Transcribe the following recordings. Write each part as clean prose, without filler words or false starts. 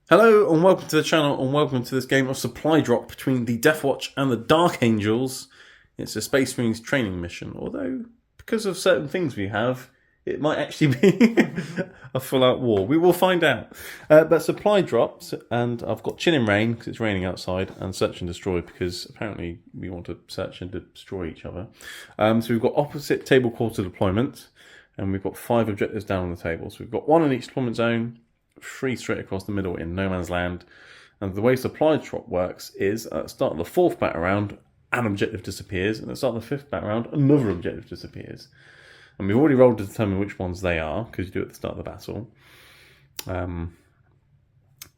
Hello and welcome to the channel and welcome to this game of supply drop between the Deathwatch and the Dark Angels. It's a Space Marines training mission, although because of certain things we have, it might actually be a full-out war. We will find out. But supply drops, and I've got Chill in Rain because it's raining outside, and Search and Destroy because apparently we want to search and destroy each other. So we've got opposite table call to deployment, and we've got 5 objectives down on the table. So we've got 1 in each deployment zone, 3 straight across the middle in no man's land. And the way supply drop works is at the start of the 4th battle round, an objective disappears, and at the start of the 5th battle round, another objective disappears. And we've already rolled to determine which ones they are, because you do it at the start of the battle.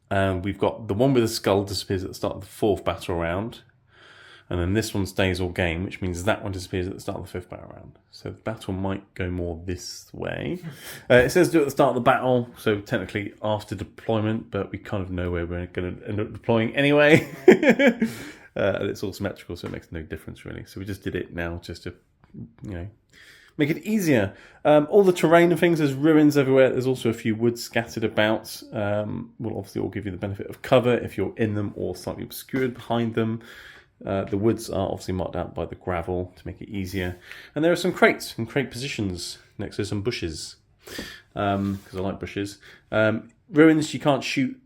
And we've got the one with the skull disappears at the start of the 4th battle round. And then this one stays all game, which means that one disappears at the start of the 5th battle round. So the battle might go more this way. It says do it at the start of the battle, so technically after deployment, but we kind of know where we're going to end up deploying anyway. And it's all symmetrical, so it makes no difference really. So we just did it now just to, make it easier. All the terrain and things, there's ruins everywhere. There's also a few woods scattered about. Will obviously all give you the benefit of cover if you're in them or slightly obscured behind them. The woods are obviously marked out by the gravel to make it easier. And there are some crates and crate positions next to some bushes. Because I like bushes. Ruins, you can't shoot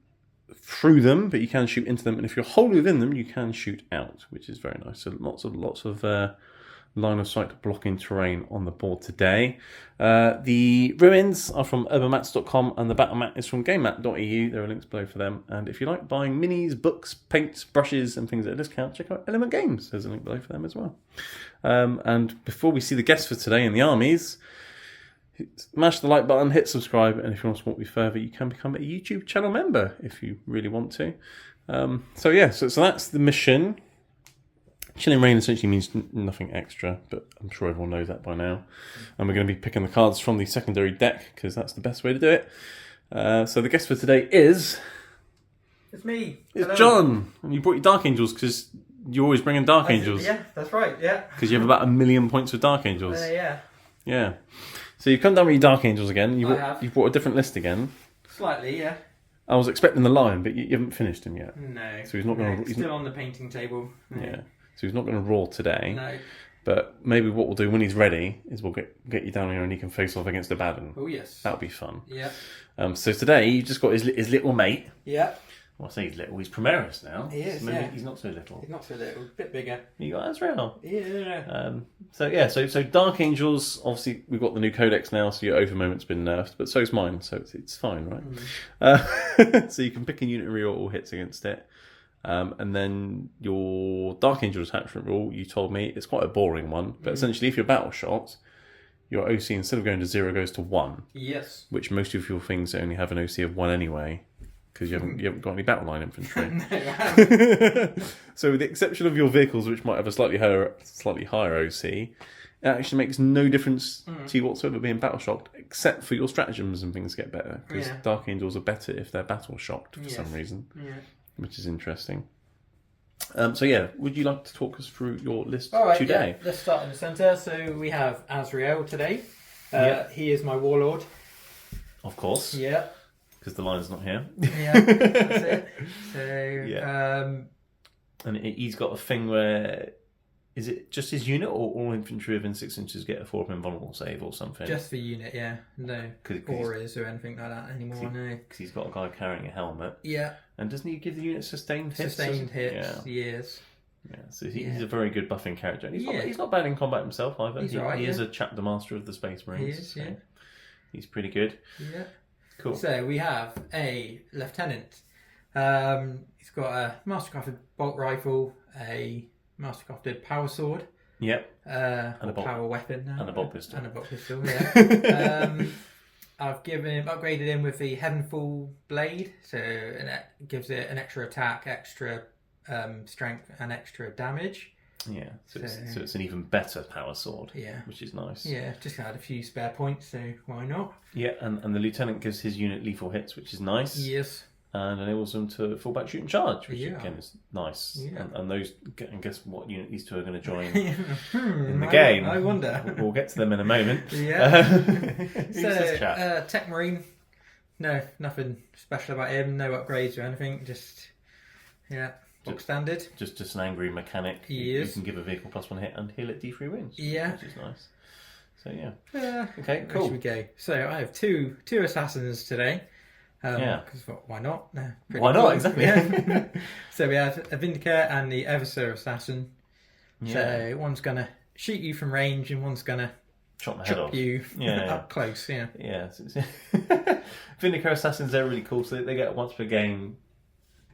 through them, but you can shoot into them. And if you're wholly within them, you can shoot out, which is very nice. So lots of line of sight blocking terrain on the board today. The ruins are from urbanmats.com and the battle mat is from gamemat.eu. There are links below for them. And if you like buying minis, books, paints, brushes and things at a discount, check out Element Games. There's a link below for them as well. And before we see the guests for today in the armies, smash the like button, hit subscribe, and if you want to support me further, you can become a YouTube channel member if you really want to. So that's the mission. Chill in Rain essentially means nothing extra, but I'm sure everyone knows that by now. And we're going to be picking the cards from the secondary deck, because that's the best way to do it. So the guest for today is... It's me. It's Hello. John. And you brought your Dark Angels, because you're always bringing Dark Angels. Yeah, that's right, yeah. Because you have about 1 million points with Dark Angels. Yeah. Yeah. So you've come down with your Dark Angels again. Have. You've brought a different list again. Slightly, yeah. I was expecting the Lion, but you haven't finished him yet. No. So he's not going to... Still on the painting table. No. Yeah. So he's not going to roar today. No. But maybe what we'll do when he's ready is we'll get you down here and he can face off against a bad one. Oh, yes. That'll be fun. Yeah. So today you've just got his little mate. Yeah. Well, I say he's little. He's Primaris now. He is, Maybe yeah. He's not so little. He's not so little. A bit bigger. You got Azrael. Yeah. So Dark Angels, obviously we've got the new codex now, so your over moment's been nerfed, but so's mine, so it's fine, right? So you can pick a unit and reroll all hits against it. And then your Dark Angel attachment rule, you told me, it's quite a boring one, but essentially if you're battle shot, your OC instead of going to 0 goes to 1. Yes. Which most of your things only have an OC of 1 anyway, because you haven't got any battle line infantry. No, I haven't. So with the exception of your vehicles, which might have a slightly higher OC, it actually makes no difference to you whatsoever being battle shocked, except for your stratagems and things get better, because Dark Angels are better if they're battle shocked for some reason. Yeah. Which is interesting. Would you like to talk us through your list All right, today? Yeah. Let's start in the centre. So we have Azrael today. Yeah. He is my warlord. Of course. Yeah. Because the lion's not here. Yeah, that's it. So, and he's got a thing where... Is it just his unit or all infantry within 6 inches get a 4 invulnerable save or something? just the unit, yeah. No auras or anything like that anymore, no. Because he's got a guy carrying a helmet. Yeah. And doesn't he give the unit sustained hits? Sustained hits, years. Yeah, so he's a very good buffing character. And he's not bad in combat himself either. He is a chapter master of the Space Marines. He is, yeah. He's pretty good. Yeah. Cool. So we have a lieutenant. He's got a mastercrafted bolt rifle, a mastercrafted power sword. Yep. And a power weapon now. And a bolt pistol. Yeah. I've upgraded him with the Heavenfall blade, so it gives it an extra attack, extra strength, and extra damage. Yeah, so it's an even better power sword. Yeah, which is nice. Yeah, just had a few spare points, so why not? Yeah, and the lieutenant gives his unit lethal hits, which is nice. Yes. And enables them to fall back, shoot, and charge, which again is nice. Yeah. And those, and guess what unit these two are going to join in the game? I wonder. We'll get to them in a moment. Yeah. Who's this chap? Tech Marine, no, nothing special about him. No upgrades or anything. Just box standard. Just an angry mechanic. He who is. can give a vehicle +1 hit and heal it D3 wins. Yeah. Which is nice. So yeah. Okay, cool. Where should we go? So I have two assassins today. Because why not? No, why not? Exactly. Yeah. So we have a Vindicator and the Eversur assassin. Yeah. So one's gonna shoot you from range, and one's gonna chop my head off. you up close. Yeah. Yeah. Vindicator assassins, they're really cool. So they get a once per game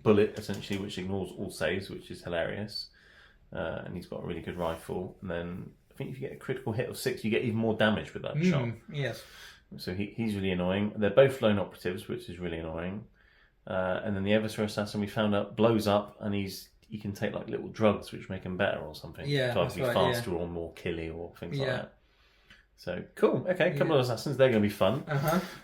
bullet essentially, which ignores all saves, which is hilarious. And he's got a really good rifle. And then I think if you get a critical hit of 6, you get even more damage with that shot. Yes. So he's really annoying. They're both lone operatives, which is really annoying. And then the Eversur assassin, we found out, blows up, and he can take like little drugs which make him better or something. Yeah, to either be right, faster or more killy or things like that. So cool. Okay, a couple of assassins. They're going to be fun.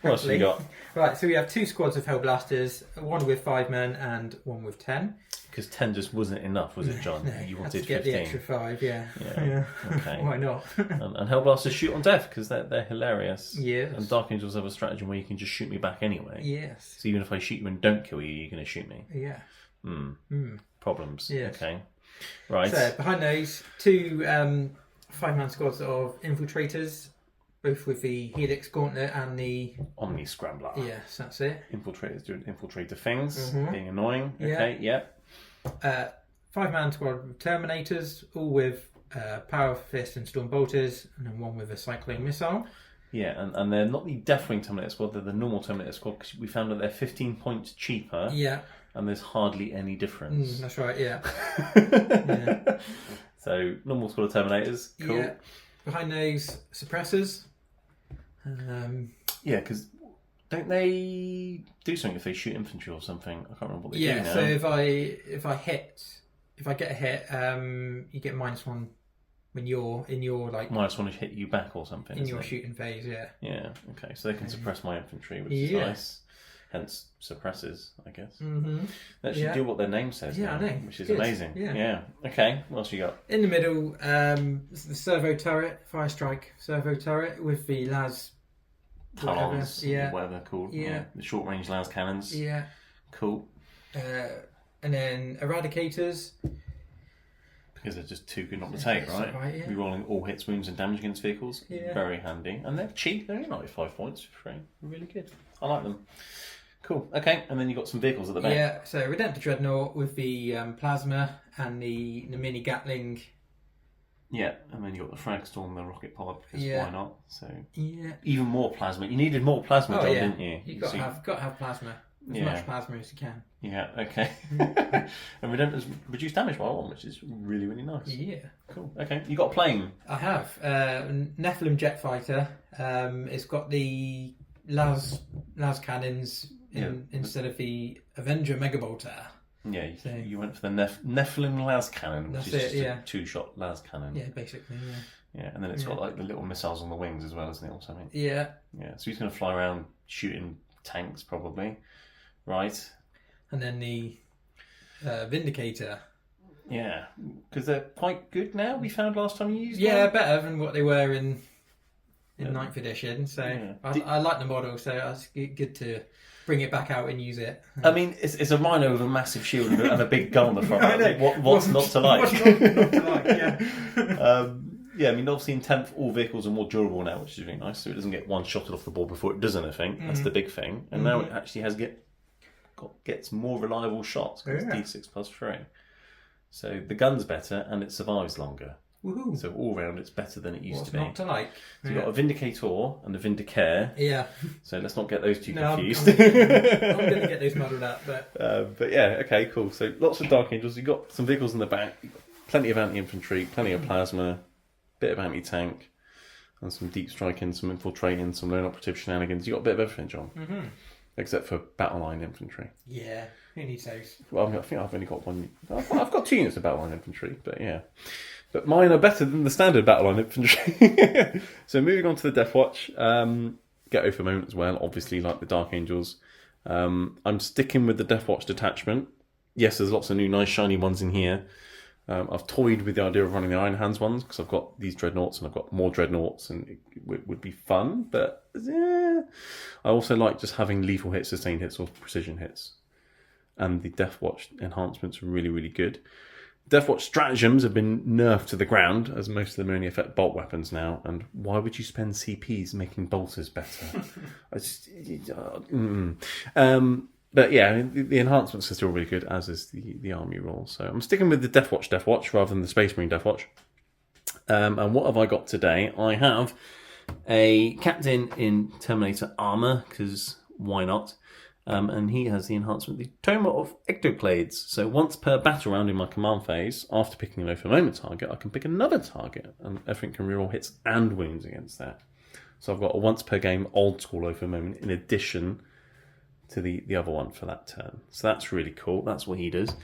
What else have we got? Right, so we have 2 squads of Hellblasters, one with 5 men and one with 10. Because 10 just wasn't enough, was it, John? No, You had wanted to get 15. the extra 5. Yeah. Okay. Why not? and Hellblasters shoot on death because they're hilarious. Yes. And Dark Angels have a strategy where you can just shoot me back anyway. Yes. So even if I shoot you and don't kill you, you're going to shoot me. Yeah. Problems. Yes. Okay. Right. So behind those, 2 5-man squads of infiltrators, both with the Helix Gauntlet and the Omni Scrambler. Yes, that's it. Infiltrators doing infiltrator things, Mm-hmm. being annoying. Okay, yep. 5-man squad of Terminators, all with Power Fist and Storm Bolters, and then one with a Cyclone Missile. Yeah, and they're not the Deathwing Terminator squad, they're the normal Terminator squad because we found that they're 15 points cheaper. Yeah. And there's hardly any difference. That's right, yeah. So, normal squad of Terminators, cool. Yeah. Behind those, Suppressors. Yeah, because don't they do something if they shoot infantry or something? I can't remember what they do now. So if I get a hit, you get -1 when you're in your -1 to hit you back or something. in your shooting phase. Yeah. Yeah. Okay. So they can suppress my infantry, which is nice. Hence suppresses, I guess. Mm-hmm. They actually do what their name says. Yeah, now, I know. which is Good. amazing. Yeah. Okay. What else you got? In the middle, the servo turret, Fire Strike servo turret with the las. Talons, whatever they're called. Yeah. The short range las cannons. Yeah. Cool. And then Eradicators. Because they're just too good not to take, right? Right, yeah. Rerolling all hits, wounds, and damage against vehicles. Yeah. Very handy. And they're cheap. They're only 95 points for free. Really good. I like them. Cool. Okay. And then you've got some vehicles at the back. Yeah, so Redemptor Dreadnought with the plasma and the mini Gatling. Yeah, and then you've got the Fragstorm, the Rocket Pod, because why not? So even more plasma. You needed more plasma, John, didn't you? You've got to have plasma. As much plasma as you can. Yeah, okay. And Redemptor's reduced damage by 1, which is really, really nice. Yeah. Cool. Okay. You got a plane? I have. Nephilim Jet Fighter. It's got the las cannons instead of the Avenger Megabolter. Yeah, you went for the Nephilim las cannon, which That's is just a 2-shot las cannon. Yeah, basically, Yeah, and then it's got like the little missiles on the wings as well, isn't it, or something? Yeah. Yeah, so he's going to fly around shooting tanks, probably. Right. And then the Vindicator. Yeah, because they're quite good now, we found last time you used them. Yeah, better than what they were in 9th edition, so I like the model, so it's good to bring it back out and use it. I mean, it's a rhino with a massive shield and a big gun on the front. I know. What's not to like? What's not to like, yeah. Yeah, I mean, obviously in 10th, all vehicles are more durable now, which is really nice, so it doesn't get one-shotted off the board before it does anything. That's the big thing. And now it actually gets more reliable shots, because it's D6 plus 3. So the gun's better, and it survives longer. Woohoo. So all round, it's better than it used to be. Not to like? So you've got a Vindicator and a Vindicare. Yeah. So let's not get those two confused. I'm going to get those muddled up, but yeah, okay, cool. So lots of Dark Angels. You've got some vehicles in the back. You've got plenty of anti-infantry, plenty of plasma, bit of anti-tank, and some deep striking, some infiltrating, some lone operative shenanigans. You've got a bit of everything, John. Mm-hmm. Except for battle line infantry. Yeah, who needs those? Well, I think I've only got one. I've got 2 units of battle line infantry, but yeah. But mine are better than the standard battle line infantry. So moving on to the Deathwatch. Ghetto for a moment as well, obviously, like the Dark Angels. I'm sticking with the Deathwatch detachment. Yes, there's lots of new nice shiny ones in here. I've toyed with the idea of running the Iron Hands ones because I've got these dreadnoughts and I've got more dreadnoughts and it would be fun. But I also like just having lethal hits, sustained hits, or precision hits. And the Deathwatch enhancements are really, really good. Deathwatch stratagems have been nerfed to the ground, as most of them only affect bolt weapons now. And why would you spend CPs making bolters better? But yeah, the enhancements are still really good, as is the army roll. So I'm sticking with the Deathwatch rather than the Space Marine Deathwatch. And what have I got today? I have a captain in Terminator armor, because why not? And he has the enhancement, the Toma of Ectoclades. So once per battle round in my command phase, after picking an over moment target, I can pick another target, and everything can reroll hits and wounds against that. So I've got a once per game old school over moment in addition to the other one for that turn. So that's really cool. That's what he does.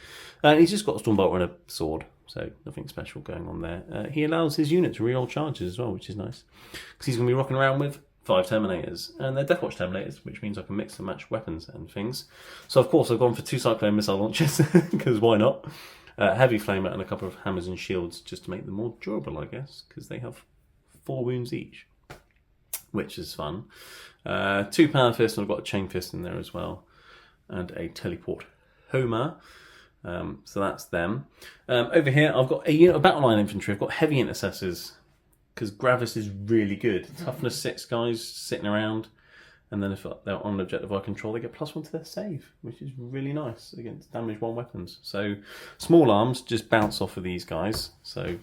And he's just got a Stormbolter and a sword, so nothing special going on there. He allows his unit to reroll charges as well, which is nice, because he's going to be rocking around with 5 Terminators, and they're Deathwatch Terminators, which means I can mix and match weapons and things. So of course I've gone for 2 Cyclone missile launchers, because why not? Heavy Flamer and a couple of hammers and shields, just to make them more durable, I guess, because they have 4 wounds each, which is fun. 2 Power Fists, and I've got a Chain Fist in there as well, and a Teleport Homer. So that's them. Over here I've got a unit of Battle Line Infantry. I've got Heavy Intercessors, because Gravis is really good. Toughness 6 guys sitting around, and then if they're on an objective I control, they get +1 to their save, which is really nice against damage 1 weapons. So small arms just bounce off of these guys. So I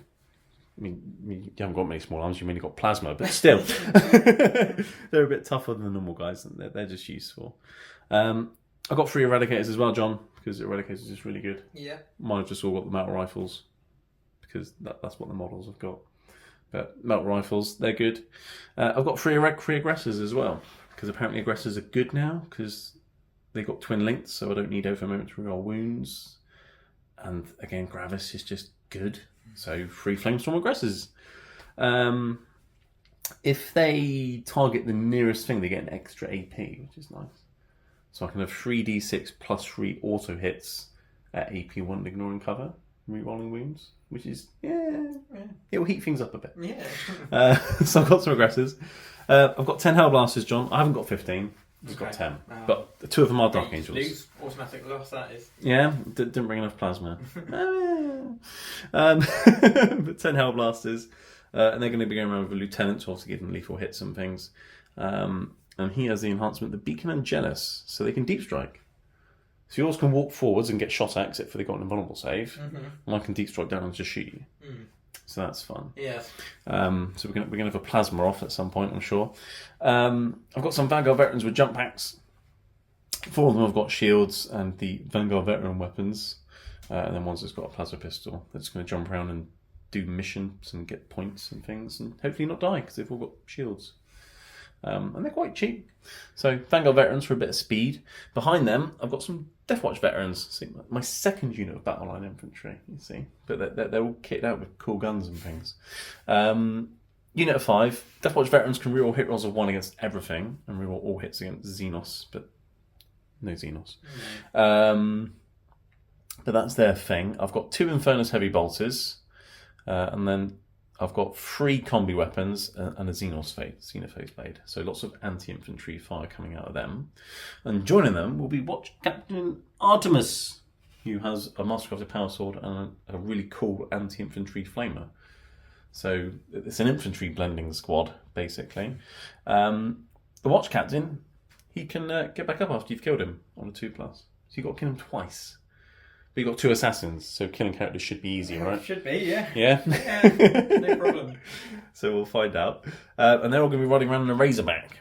mean, you haven't got many small arms, you've mainly got plasma, but still, they're a bit tougher than the normal guys, and they're just useful. I've got 3 Eradicators as well, John, because Eradicators is just really good. Yeah. Mine have just all got the metal rifles, because that's what the models have got. But metal rifles, they're good. I've got 3 aggressors as well, because apparently aggressors are good now, because they got twin links, so I don't need over moment to reroll wounds. And again, Gravis is just good. So 3 Flamestorm aggressors. If they target the nearest thing, they get an extra AP, which is nice. So I can have 3d6 plus 3 auto hits at AP 1, ignoring cover, rerolling wounds, which is, it will heat things up a bit. Yeah. So I've got some aggressors. I've got 10 Hellblasters, John. I haven't got 15. I've got 10. But 2 of them are Dark Angels. Lose automatic loss, that is. Yeah, didn't bring enough plasma. But 10 Hellblasters. And they're going to be going around with a Lieutenant to obviously give them lethal hits and things. And he has the enhancement, the Beacon Angelus, so they can deep strike. So yours can walk forwards and get shot at, except for they got an invulnerable save. And I can deep strike down and just shoot you. So that's fun. Yes. So we're gonna have a plasma off at some point, I'm sure. I've got some Vanguard veterans with jump packs. 4 of them have got shields and the Vanguard veteran weapons, and then one's that's got a plasma pistol that's going to jump around and do missions and get points and things, and hopefully not die because they've all got shields. And they're quite cheap. So Vanguard veterans for a bit of speed. Behind them, I've got some Deathwatch veterans. See, my second unit of battle line infantry, you see. But they're all kitted out with cool guns and things. Unit of 5. Deathwatch veterans can reroll hit rolls of 1 against everything, and reroll all hits against Xenos, but no Xenos. But that's their thing. I've got 2 Infernus heavy bolters, and then I've got 3 combi weapons and a Xenophase blade. So lots of anti-infantry fire coming out of them. And joining them will be Watch Captain Artemis, who has a Mastercrafted Power Sword and a really cool anti-infantry flamer. So it's an infantry blending squad, basically. The Watch Captain, he can get back up after you've killed him on a 2+. So you've got to kill him twice. But you've got 2 assassins, so killing characters should be easy, right? Should be, yeah. Yeah? Yeah, no problem. So we'll find out. And they're all going to be running around in a Razorback.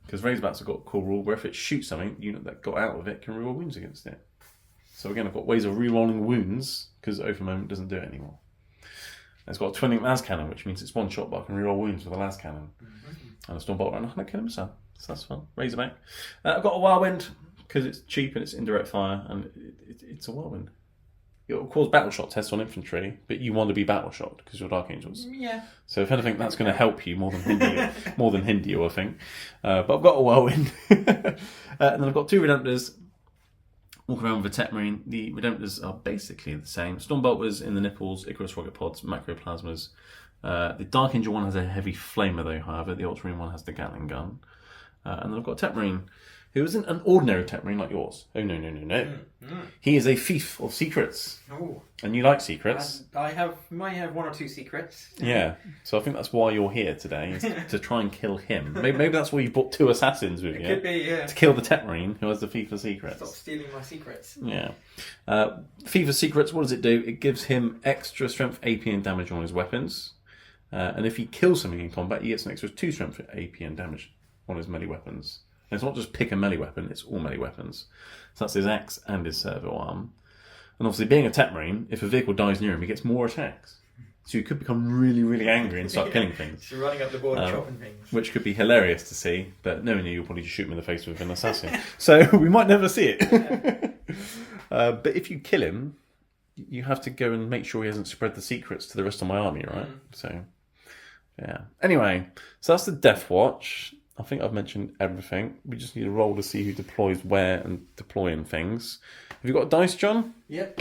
Because Razorbacks have got a cool rule where if it shoots something, the unit that got out of it can reroll wounds against it. So again, I've got ways of rerolling wounds, because Over Moment doesn't do it anymore. And it's got a twinning las cannon, which means it's 1 shot, but I can reroll wounds with a las cannon. And a Stormbolter and a 100 kill missile. So that's fun. Razorback. I've got a Whirlwind, because it's cheap and it's indirect fire, and it's a Whirlwind. It will cause battle shot tests on infantry, but you want to be battle shocked because you're Dark Angels. Yeah. So if anything, that's going to help you more than hinder you, I think. But I've got a Whirlwind. And then I've got 2 Redemptors, Walk around with a Tech Marine. The Redemptors are basically the same. Stormbolters in the nipples, Icarus rocket pods, macroplasmas. The Dark Angel one has a heavy flamer though, however. The Ultramarine one has the Gatling gun. And then I've got a Tech Marine who isn't an ordinary Tech Marine like yours. Oh, no. He is a thief of secrets. Oh. And you like secrets. I might have 1 or 2 secrets. Yeah. So I think that's why you're here today, is to try and kill him. Maybe that's why you brought 2 assassins with you. Could be, yeah. To kill the Tech Marine who has the thief of secrets. Stop stealing my secrets. Yeah. Thief of secrets, what does it do? It gives him extra strength, AP, and damage on his weapons. And if he kills something in combat, he gets an extra 2 strength, AP, and damage on his melee weapons. And it's not just pick a melee weapon, it's all melee weapons. So that's his axe and his servo arm. And obviously, being a Tech Marine, if a vehicle dies near him, he gets more attacks. So you could become really, really angry and start killing things. So running up the board and chopping things. Which could be hilarious to see, but knowing you, you'll probably just shoot him in the face with an assassin. So we might never see it. Yeah. But if you kill him, you have to go and make sure he hasn't spread the secrets to the rest of my army, right? So, yeah. Anyway, so that's the Deathwatch. I think I've mentioned everything. We just need a roll to see who deploys where and deploying things. Have you got dice, John? Yep.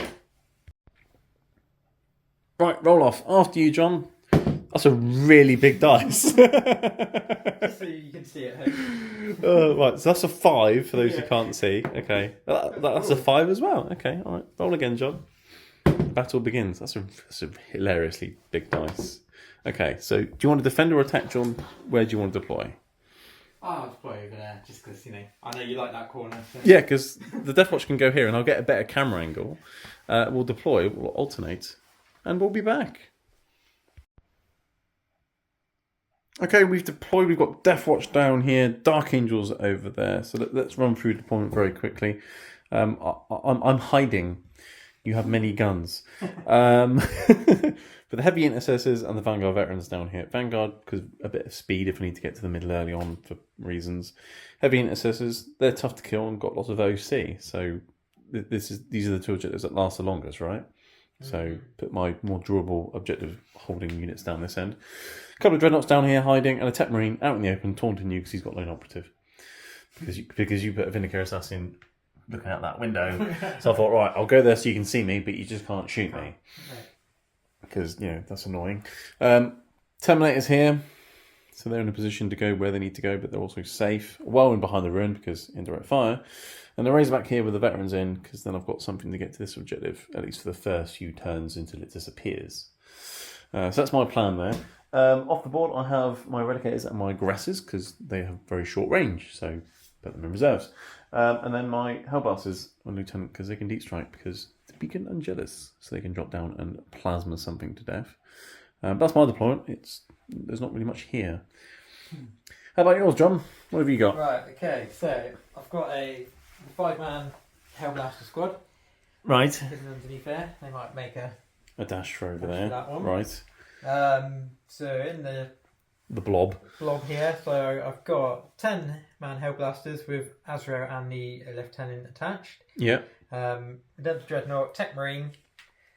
Right, roll off. After you, John. That's a really big dice. Just so you can see it. Right, so that's a 5 for those who can't see. Okay, that's a 5 as well. Okay, all right. Roll again, John. The battle begins. That's a hilariously big dice. Okay, so do you want to defend or attack, John? Where do you want to deploy? I'll deploy over there, just because, I know you like that corner. So. Yeah, because the Deathwatch can go here and I'll get a better camera angle. We'll deploy, we'll alternate, and we'll be back. Okay, we've deployed. We've got Deathwatch down here, Dark Angels over there. So let's run through deployment very quickly. I'm hiding. You have many guns. But the Heavy Intercessors and the Vanguard Veterans down here. Vanguard, because a bit of speed if we need to get to the middle early on for reasons. Heavy Intercessors, they're tough to kill and got lots of OC. So these are the 2 objectives that last the longest, right? So put my more durable objective holding units down this end. A couple of Dreadnoughts down here hiding, and a Tech Marine out in the open taunting you because he's got lone operative. Because you put a Vindicator Assassin looking out that window. So I thought, right, I'll go there so you can see me, but you just can't shoot me. Because, that's annoying. Terminators here. So they're in a position to go where they need to go, but they're also safe. Well in behind the ruin because indirect fire. And the Razorback here with the veterans in, because then I've got something to get to this objective, at least for the first few turns until it disappears. So that's my plan there. Off the board, I have my Eradicators and my Aggressors, because they have very short range, so put them in reserves. And then my Hellblasters on Lieutenant, because they can deep strike, because the Beacon and Jealous, so they can drop down and plasma something to death. That's my deployment. There's not really much here. How about yours, John? What have you got? Right, okay, so I've got a 5-man Hellblaster squad. Right. Hidden underneath there. They might make a dash for over there. That one. Right. So in the blob here, so I've got 10-man Hellblasters with Azrael and the Lieutenant attached. Yeah. Redemptor Dreadnought, Tech Marine.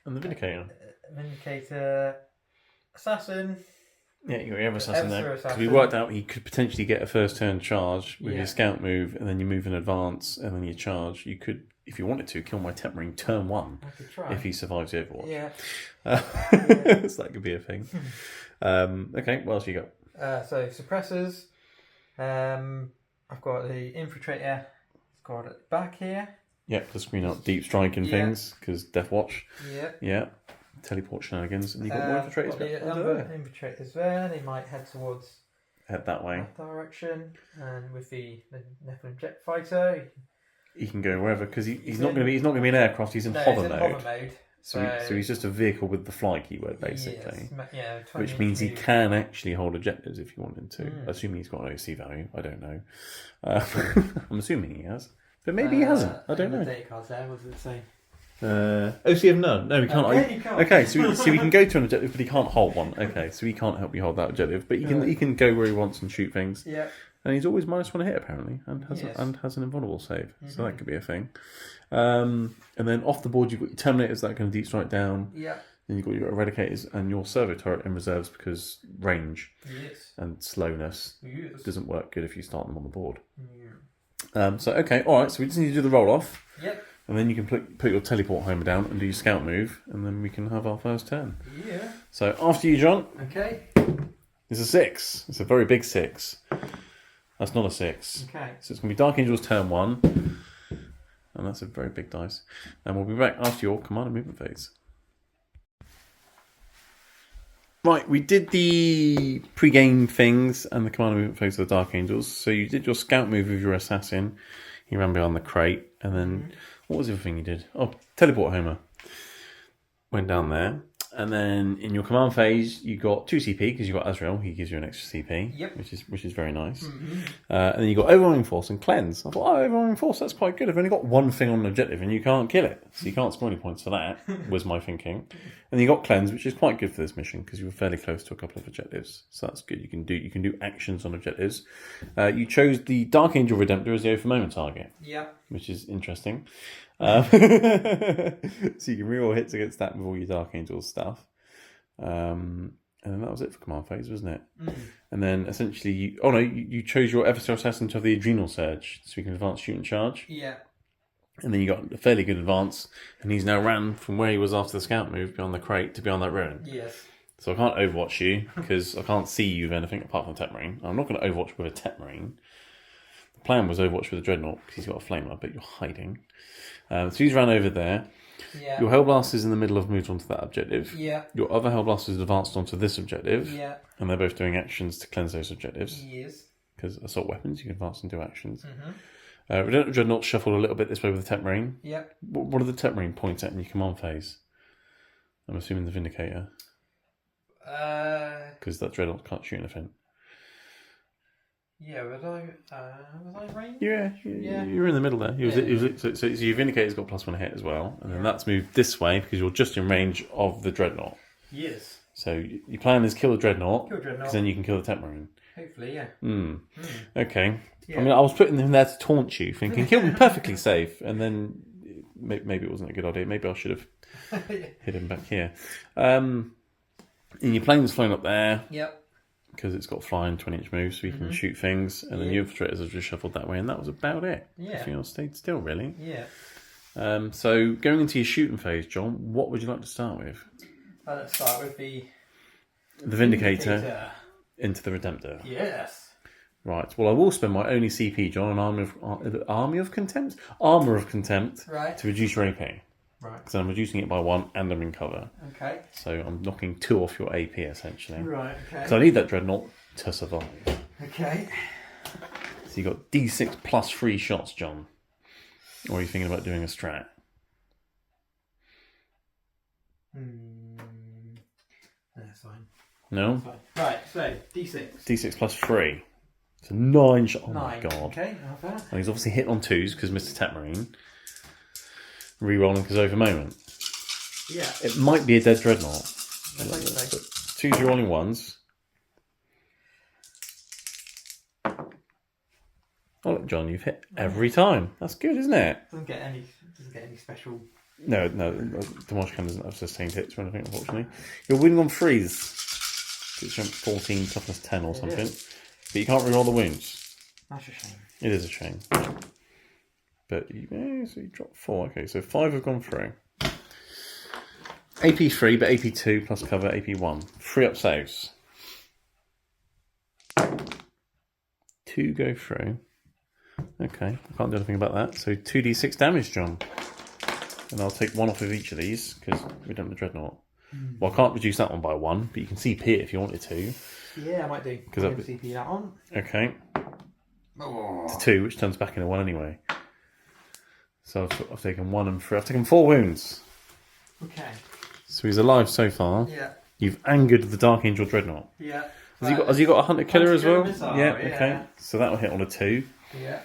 And the Vindicator. Vindicator, Assassin. Yeah, you got your assassin there. Because Assassin. we worked out he could potentially get a first turn charge with your Yeah. scout move, and then you move in advance, and then you charge. You could, if you wanted to, kill my Tech Marine turn 1 I could try. if he survives the Overwatch. Yeah. So that could be a thing. Okay, what else you got? So suppressors. I've got the Infiltrator squad at the back here. Yep, to screen out deep striking Yeah. things, because Deathwatch. Yeah. Yeah. Teleport shenanigans. And you've got more infiltrators The other infiltrators there. They might head towards head that way. that direction. And with the Nephilim jet fighter, He can go wherever because he's not going to be an aircraft. He's in no, hover he's in mode. hover mode. So he's just a vehicle with the fly keyword basically, Yes, yeah, which means he can actually hold objectives if you want him to. Assuming he's got an OC value, I don't know. I'm assuming he has, but maybe he hasn't. I don't know. The data cards there. What does it say? OC of none. No, he can't. Okay, you can't. Okay, so he can go to an objective, but he can't hold one. Okay, so he can't help you hold that objective, but he can go where he wants and shoot things. Yeah. And he's always -1 hit apparently, and has an invulnerable save, so that could be a thing. And then off the board you've got your Terminators that can deep strike down. Yeah. Then you've got your Eradicators and your Servo Turret in reserves because range Yes. and slowness Yes. doesn't work good if you start them on the board. Yeah. So okay, all right. So we just need to do the roll off. Yep. And then you can put your teleport Homer down and do your scout move, and then we can have our first turn. Yeah. So after you, John. Okay. It's a 6. It's a very big 6. That's not a 6. Okay. So it's going to be Dark Angel's turn 1. And that's a very big dice. And we'll be back after your command and movement phase. Right, we did the pre-game things and the command and movement phase of the Dark Angels. So you did your scout move with your assassin. He ran behind the crate. And then, what was the other thing you did? Oh, teleport Homer. Went down there. And then in your command phase, you got 2 CP because you got Azrael. He gives you an extra CP, yep. which is very nice. And then you got Overwhelming Force and Cleanse. I thought, Overwhelming Force, that's quite good. I've only got one thing on an objective and you can't kill it, so you can't score any points for that. Was my thinking. And then you got Cleanse, which is quite good for this mission because you were fairly close to a couple of objectives, so that's good. You can do actions on objectives. You chose the Dark Angel Redemptor as the over moment target. Yeah, which is interesting. So you can reroll hits against that with all your Dark Angel stuff. And then that was it for command phase, wasn't it? And then essentially, you chose your Everstar Assassin to have the Adrenal Surge, so you can advance, shoot, and charge. Yeah. And then you got a fairly good advance, and he's now ran from where he was after the scout move beyond the crate to beyond that ruin. Yes. So I can't Overwatch you because I can't see you with anything apart from a Tech Marine. I'm not going to Overwatch with a Tech Marine. The plan was Overwatch with a Dreadnought because he's got a flamer, but you're hiding. So he's ran over there. Yeah. Your Hellblaster's in the middle of moved onto that objective. Yeah. Your other Hellblaster's advanced onto this objective. Yeah. And they're both doing actions to cleanse those objectives. Yes. Because assault weapons, you can advance and do actions. Redemptor Dreadnought shuffled a little bit this way with the Tech Marine. Yeah. What do the Tech Marine point at in your command phase? I'm assuming the Vindicator. Because that Dreadnought can't shoot anything. Yeah, was I range? Yeah, you're in the middle there. So your Vindicator's got +1 hit as well, and then that's moved this way because you're just in range of the Dreadnought. Yes. So your plan is kill the Dreadnought, Kill Dreadnought. because then you can kill the Tech Marine. Hopefully, yeah. Okay. Yeah. I mean, I was putting him there to taunt you, thinking he'll be perfectly safe, and then maybe it wasn't a good idea. Maybe I should have hit him back here. And your plane's flying up there. Yep. Because it's got flying 20-inch moves, so you can shoot things, and then your infiltrators have just shuffled that way, and that was about it. Yeah. Everything else stayed still, really. Yeah. So going into your shooting phase, John, what would you like to start with? Let's start with the Vindicator into the Redemptor. Yes. Right. Well, I will spend my only CP, John, on Armor of Contempt, Right. to reduce your AP. Right. Because I'm reducing it by 1 and I'm in cover. Okay. So I'm knocking 2 off your AP, essentially. Right, okay. Because I need that Dreadnought to survive. Okay. So you got D6 plus 3 shots, John. Or are you thinking about doing a strat? That's fine. No? That's fine. Right, so D6. D6 plus 3. So 9 shots. Oh 9. my god. Okay, not bad. And he's obviously hit on 2s because Mr. Tech Marine. Rerolling because over moment. Yeah. It might be a dead Dreadnought. I think so. 2s rerolling 1s. Oh look, John, you've hit every time. That's good, isn't it? Doesn't get any special. No, the Marsh Cannon doesn't have sustained hits or anything, unfortunately. You're winning on 3s. It's 14, toughness 10 or something. But you can't reroll the wounds. That's a shame. It is a shame. But so you dropped 4. Okay, so 5 have gone through. AP 3, but AP 2 plus cover, AP 1. 3 up saves. 2 go through. Okay, I can't do anything about that. So 2d6 damage, John. And I'll take 1 off of each of these because we don't have the Dreadnought. Well, I can't reduce that one by 1, but you can CP it if you wanted to. Yeah, I might do. Because I'll CP that one. Okay. It's 2, which turns back into 1 anyway. So I've taken 1 and 3. I've taken 4 wounds. Okay. So he's alive so far. Yeah. You've angered the Dark Angel Dreadnought. Yeah. Has he got a Hunter Killer as well? Missile, yeah, okay. So that'll hit on a 2. Yeah.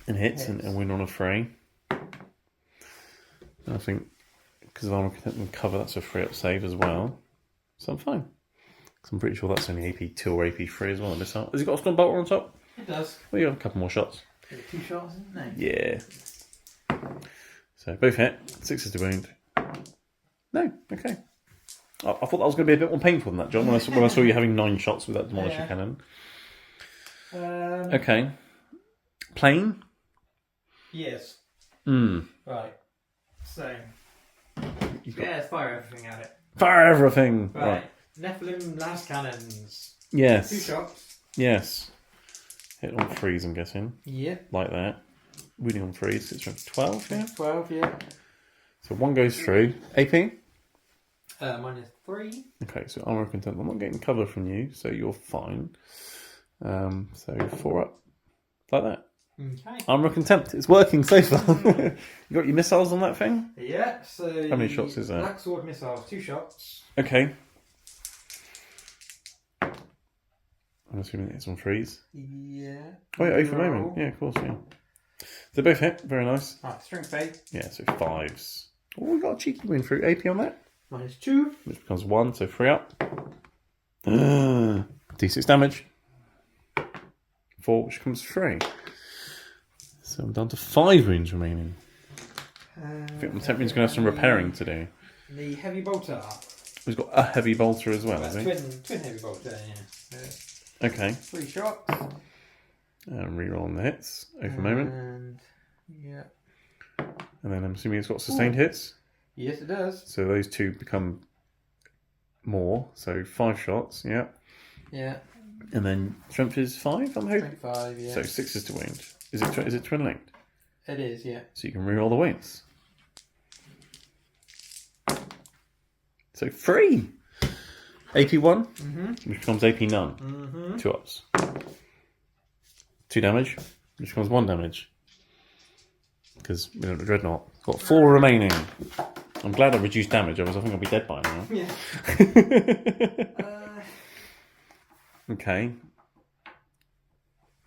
And hits. And win on a 3. And I think because of armor and cover, that's a 3 up save as well. So I'm fine. Because I'm pretty sure that's only AP 2 or AP 3 as well. Has he got a stun bolter on top? It does. Well, you have a couple more shots. 2 shots, isn't it? Yeah. So both hit. 6 is the wound. No, okay. I thought that was going to be a bit more painful than that, John, when I saw you having 9 shots with that Demolisher Cannon. Okay. Plane? Yes. Right. So, let's fire everything at it. Fire everything! Right. Nephilim las cannons. Yes. 2 shots. Yes. Hit on 3s, I'm guessing. Yeah. Like that. Wounding on 3s. It's from 12, yeah? 12, yeah. So 1 goes through. AP? -3. Okay, so armor content. I'm not getting cover from you, so you're fine. So 4 up. Like that. Okay. Armor contempt. It's working so far. You got your missiles on that thing? Yeah, so... How many shots is that? Black Sword missiles, 2 shots. Okay. I'm assuming it's on 3s. Yeah. Oh yeah, 0 for moment. Yeah, of course, yeah. They both hit. Very nice. Right, strength 8. Yeah, so 5s. Oh, we got a cheeky win through AP on that. -2. Which becomes 1, so 3 up. D6 damage. 4, which becomes 3. So I'm down to 5 wounds remaining. I think my temp wound's going to have some repairing to do. The heavy bolter. We've got a heavy bolter as well, That's I think. twin heavy bolter, yeah. Okay. 3 shots. And reroll on the hits. 0 for moment. And yeah. And then I'm assuming it's got sustained hits. Yes, it does. So those 2 become more. So 5 shots, yeah. Yeah. And then strength is 5, I'm hoping. Strength 5, yeah. So 6 is to wound. Is it twin linked? It is, yeah. So you can reroll the wounds. So 3! AP 1, which becomes AP none. 2 ups. 2 damage, which becomes 1 damage. Because we don't have a dreadnought. Got 4 remaining. I'm glad I reduced damage, otherwise I think I'll be dead by now. Yeah. Okay.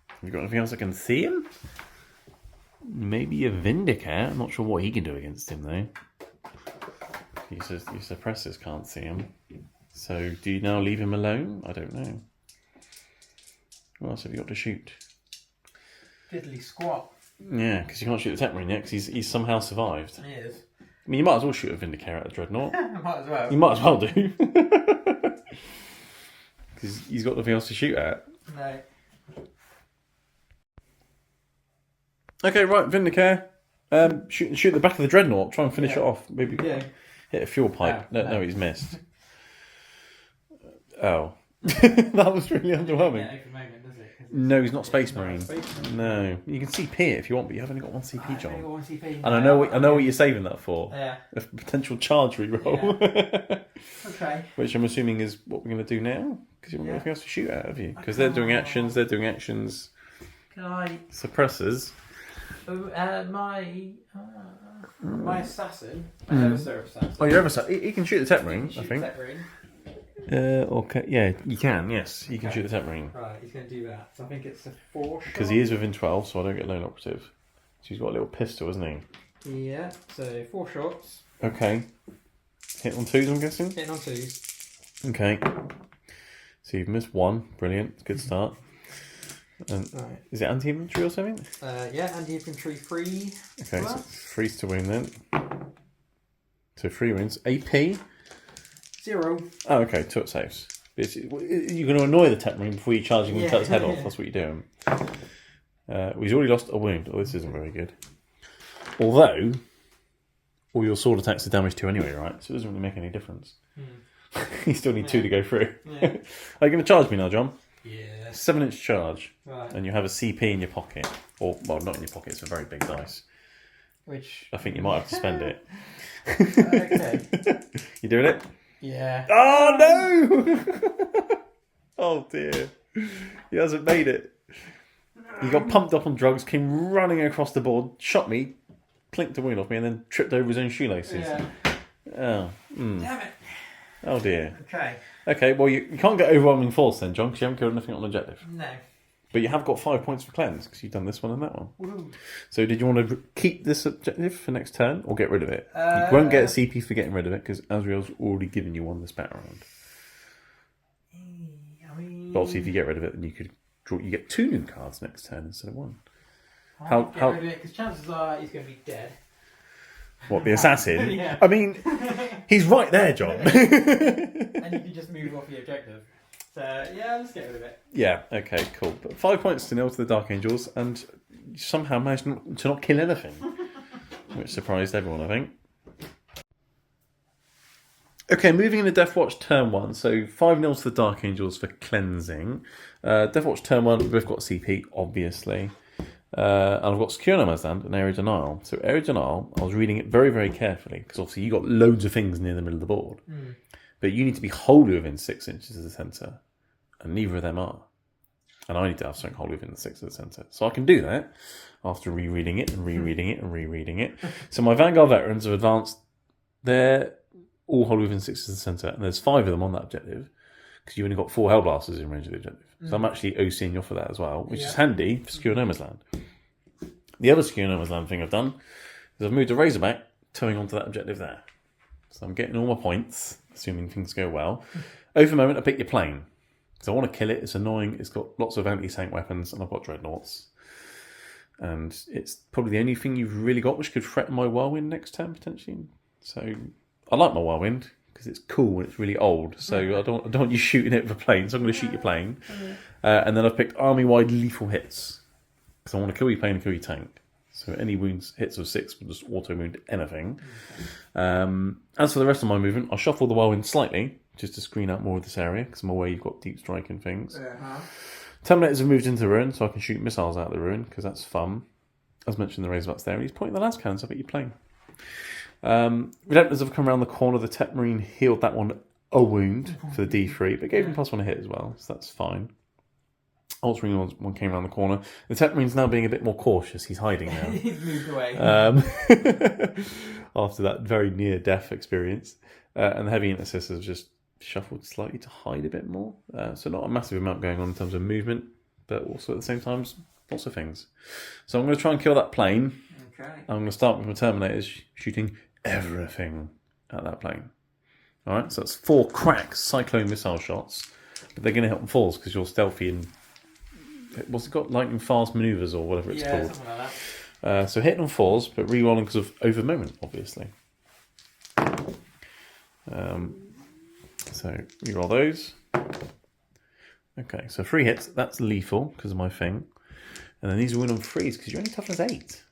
Have you got anything else I can see him? Maybe a Vindicator. I'm not sure what he can do against him though. Your suppressors can't see him. So do you now leave him alone? I don't know. What else have you got to shoot? Diddly squat. Yeah, because you can't shoot the Tech Marine yet because he's somehow survived. He is. I mean, you might as well shoot a Vindicator at a Dreadnought. Might as well. You might as well do. Because he's got nothing else to shoot at. No. Okay, right, Vindicator. Shoot the back of the Dreadnought. Try and finish it off. Maybe hit a fuel pipe. No, he's missed. Oh. That was really underwhelming. Yeah, for a moment, does it? No, he's not Space Marine. No. You can CP it if you want, but you haven't got 1 CP, John. And I know what you're saving that for. Yeah. A potential charge reroll. Yeah. Okay. Which I'm assuming is what we're going to do now. Because you haven't got anything else to shoot at, have you? Because they're doing actions. Can I... Suppressors. My assassin, my Eversur assassin. Oh, your Eversur. He can shoot the Tech Marine, I think. Tech Marine. Okay, yeah, you can, yes. You can shoot the Tech Marine. Right, he's going to do that. So I think it's a 4 shot. Because he is within 12, so I don't get lone operative. So he's got a little pistol, hasn't he? Yeah, so 4 shots. Okay. Hit on 2s, I'm guessing? Hitting on 2s. Okay. So you've missed 1. Brilliant. Good start. And right. Is it anti-infantry or something? Yeah, anti-infantry 3. Okay, so 3's to win then. So 3 wins. AP? 0. Oh, okay, 2 up saves. You're going to annoy the Tech Marine before you charge him and cut his head off. That's what you're doing. He's already lost a wound. Oh, this isn't very good. Although, all your sword attacks are damage 2 anyway, right? So it doesn't really make any difference. You still need 2 to go through. Yeah. Are you going to charge me now, John? Yeah. 7-inch charge. Right. And you have a CP in your pocket. Or, well, not in your pocket, it's a very big dice. Which... I think you might have to spend it. Okay. You doing it? Yeah. Oh, no! Oh, dear. He hasn't made it. He got pumped up on drugs, came running across the board, shot me, clinked a wound off me, and then tripped over his own shoelaces. Yeah. Oh. Damn it. Oh, dear. Okay. Okay, well, you can't get overwhelming force then, John, because you haven't killed anything on objective. No. But you have got 5 points for cleanse, because you've done this one and that one. Woo. So did you want to keep this objective for next turn, or get rid of it? You won't get a CP for getting rid of it, because Azrael's already given you one this battle round. I mean... But obviously, if you get rid of it, then you could draw. You get 2 new cards next turn instead of 1. I'll get rid of it, because chances are he's going to be dead. What, the assassin? Yeah. I mean, he's right there, John. And you can just move off the objective. So, yeah, let's get rid of it. Yeah, okay, cool. But 5 points to nil to the Dark Angels, and you somehow managed to not kill anything. which surprised everyone, I think. Okay, moving into Deathwatch turn 1. So 5-0 to the Dark Angels for cleansing. Deathwatch turn 1, we've both got CP, obviously. And I've got Secure No Man's Land and Area Denial. So Area Denial, I was reading it very, very carefully, because obviously you got loads of things near the middle of the board. But you need to be wholly within 6 inches of the centre, and neither of them are. And I need to have something wholly within the 6 of the centre. So I can do that after rereading it and rereading it and rereading it. So my Vanguard veterans have advanced. They're all wholly within 6 of the centre, and there's 5 of them on that objective, because you've only got 4 Hellblasters in range of the objective. So I'm actually OCing off of that as well, which is handy for Secure No Man's Land. The other Secure No Man's Land thing I've done is I've moved a Razorback, towing onto that objective there. So I'm getting all my points, assuming things go well. Over the moment, I pick your plane. Because I want to kill it, it's annoying, it's got lots of anti-tank weapons, and I've got Dreadnoughts. And it's probably the only thing you've really got which could threaten my Whirlwind next turn, potentially. So I like my Whirlwind, because it's cool and it's really old. So I don't want you shooting it with a plane, so I'm going to shoot your plane. And then I've picked army-wide lethal hits, because I want to kill your plane and kill your tank. So any wounds, hits of 6 will just auto-wound anything. As for the rest of my movement, I'll shuffle the Whirlwind slightly, just to screen out more of this area, because I'm aware you've got deep strike and things. Terminators have moved into the ruin, so I can shoot missiles out of the ruin, because that's fun. As mentioned, the Razorback's there, and he's pointing the last cannons up at your plane. Redemptors have come around the corner. The Tech Marine healed that one a wound for the D3, but gave him +1 a hit as well, so that's fine. Altering one came around the corner. The Tech Marine's now being a bit more cautious. He's hiding now. He's moved away. After that very near-death experience. And the Heavy Intercessors have just shuffled slightly to hide a bit more. So not a massive amount going on in terms of movement, but also at the same time, lots of things. So I'm going to try and kill that plane. Okay. I'm going to start with my Terminators shooting everything at that plane. Alright, so that's 4 crack Cyclone missile shots. But they're going to hit on falls because you're stealthy and... What's it got? Lightning fast manoeuvres or whatever it's called. Something like that. So hitting on falls, but re-rolling because of over moment, obviously. So re-roll those. Okay, so 3 hits. That's lethal because of my thing. And then these are win on freeze because you're only toughness 8.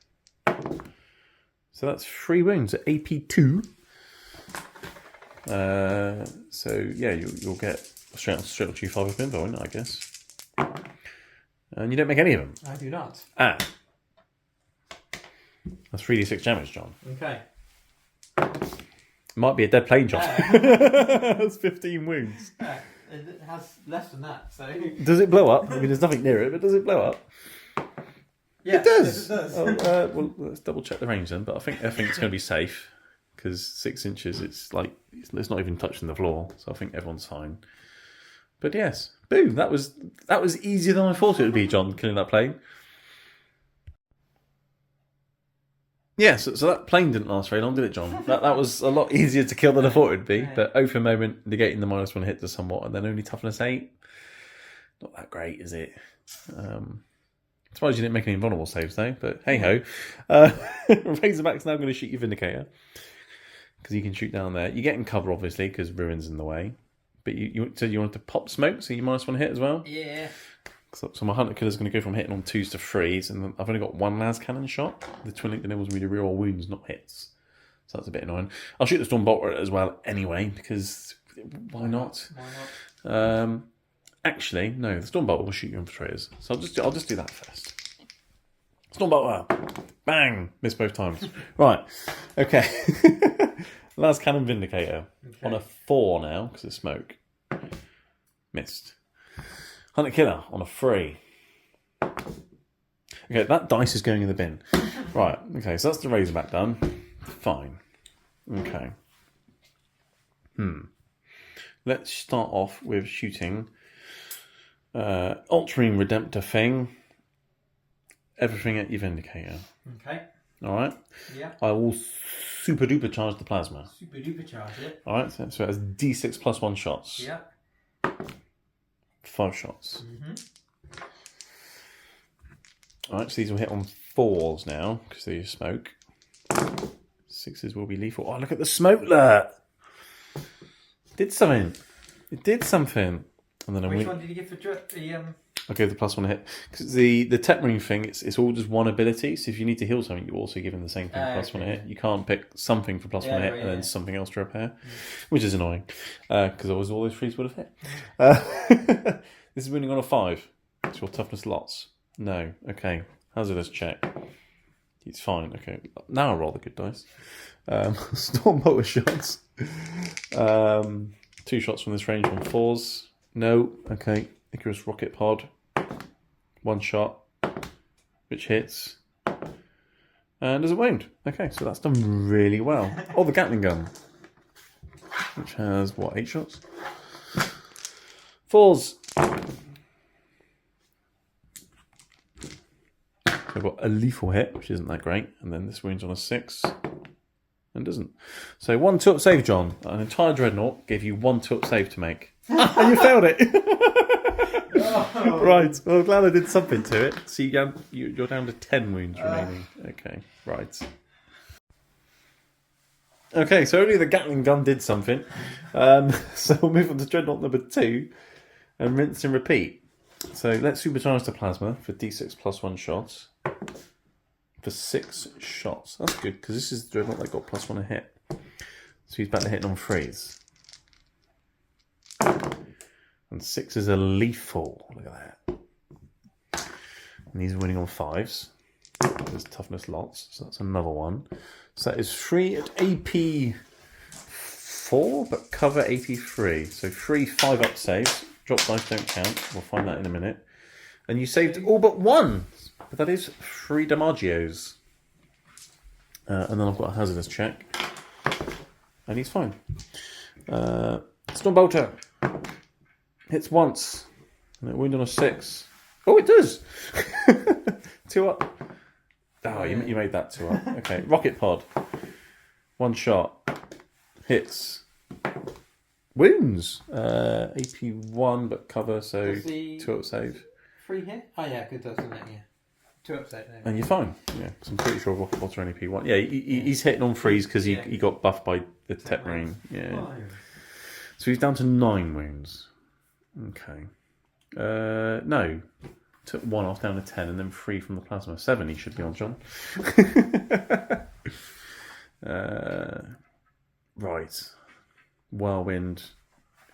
So that's 3 wounds at AP 2. So yeah, you'll get straight on G5 with pinball, won't it, I guess. And you don't make any of them. I do not. That's 3d6 damage, John. Okay. Might be a dead plane, John. That's 15 wounds. It has less than that, so... Does it blow up? I mean, there's nothing near it, but does it blow up? Yes, it does. Yes, it does. Oh, well, let's double check the range then. But I think it's going to be safe because 6 inches, it's not even touching the floor, so I think everyone's fine. But yes, boom! That was easier than I thought it would be, John, killing that plane. Yeah, so that plane didn't last very long, did it, John? That was a lot easier to kill than I thought it would be. Yeah. But over a moment, negating the -1 hit to somewhat, and then only toughness 8. Not that great, is it? Surprised you didn't make any invulnerable saves though. But hey ho, Razorback's now going to shoot your Vindicator because you can shoot down there. You get in cover obviously because Ruin's in the way. But you said you wanted to pop smoke, so you -1 hit as well. Yeah. So my Hunter Killer's going to go from hitting on 2s to 3s, and I've only got 1 las cannon shot. The Twin Link enables me to reroll wounds, not hits. So that's a bit annoying. I'll shoot the Stormbolter at it as well anyway, because why not? Why not? Actually, no, the Stormbolter will shoot you on betrayers. So I'll just do that first. Stormbolter! Bang! Missed both times. Right, okay. Las Cannon Vindicator. Okay. On a 4 now, because it's smoke. Missed. Hunter Killer on a 3. Okay, that dice is going in the bin. Right, okay, so that's the Razorback done. Fine. Okay. Let's start off with shooting Altering Redemptor thing. Everything at your Vindicator. Okay. Alright? Yeah. I will super duper charge the plasma. Super duper charge it. Alright, so it has D6 plus 1 shots. Yeah. 5 shots. Mm-hmm. Alright, so these will hit on 4s now, because they use smoke. 6s will be lethal. Oh, look at the smoke alert! Did something. It did something. And then Which one did you get for the I'll give the +1 hit. Because the tech marine thing, it's all just one ability. So if you need to heal something, you also give him the same thing, +1 hit. You can't pick something for +1 hit and then something else to repair, which is annoying. Because otherwise all those frees would have hit. This is winning on a 5. It's your toughness lots. No. Okay. Hazardous check. It's fine. Okay. Now I roll the good dice. Storm motor shots. 2 shots from this range on 4s. No. Okay. Icarus rocket pod. 1 shot, which hits. And does a wound. Okay, so that's done really well. Oh, the Gatling gun. Which has, what, 8 shots? 4s. I've got a lethal hit, which isn't that great. And then this wounds on a 6. And doesn't. So 1 2-up save, John. An entire dreadnought gave you 1 2-up save to make. And you failed it. Right. Well, I'm glad I did something to it. So you're down to 10 wounds remaining. Okay. Right. Okay. So only the Gatling gun did something. So we'll move on to dreadnought number 2, and rinse and repeat. So let's supercharge the plasma for d6 +1 shots. For 6 shots. That's good, because this is the dreadnought that got +1 a hit. So he's back to hitting on 3s. And 6 is a lethal. Look at that. And he's winning on 5s. There's toughness lots, so that's another one. So that is 3 at AP 4, but cover 83. So 3 5-up saves. Drop dice don't count. We'll find that in a minute. And you saved all but 1. But that is 3 damagios. And then I've got a hazardous check. And he's fine. Stormbolter. Hits once. And it wound on a 6. Oh, it does! 2 up. Oh, you made that 2 up. Okay. Rocket pod. 1 shot. Hits. Wounds. AP 1, but cover, so 2-up save. 3 hit? Oh, yeah, good, doesn't it? Yeah. 2-up save. And you're fine. Yeah, because I'm pretty sure rocket pods are only AP 1. Yeah, he's hitting on 3s because he got buffed by the tech marine. Yeah. So he's down to 9 wounds. Okay. No. Took 1 off, down to 10, and then 3 from the plasma. 7 he should be on, John. Right. Whirlwind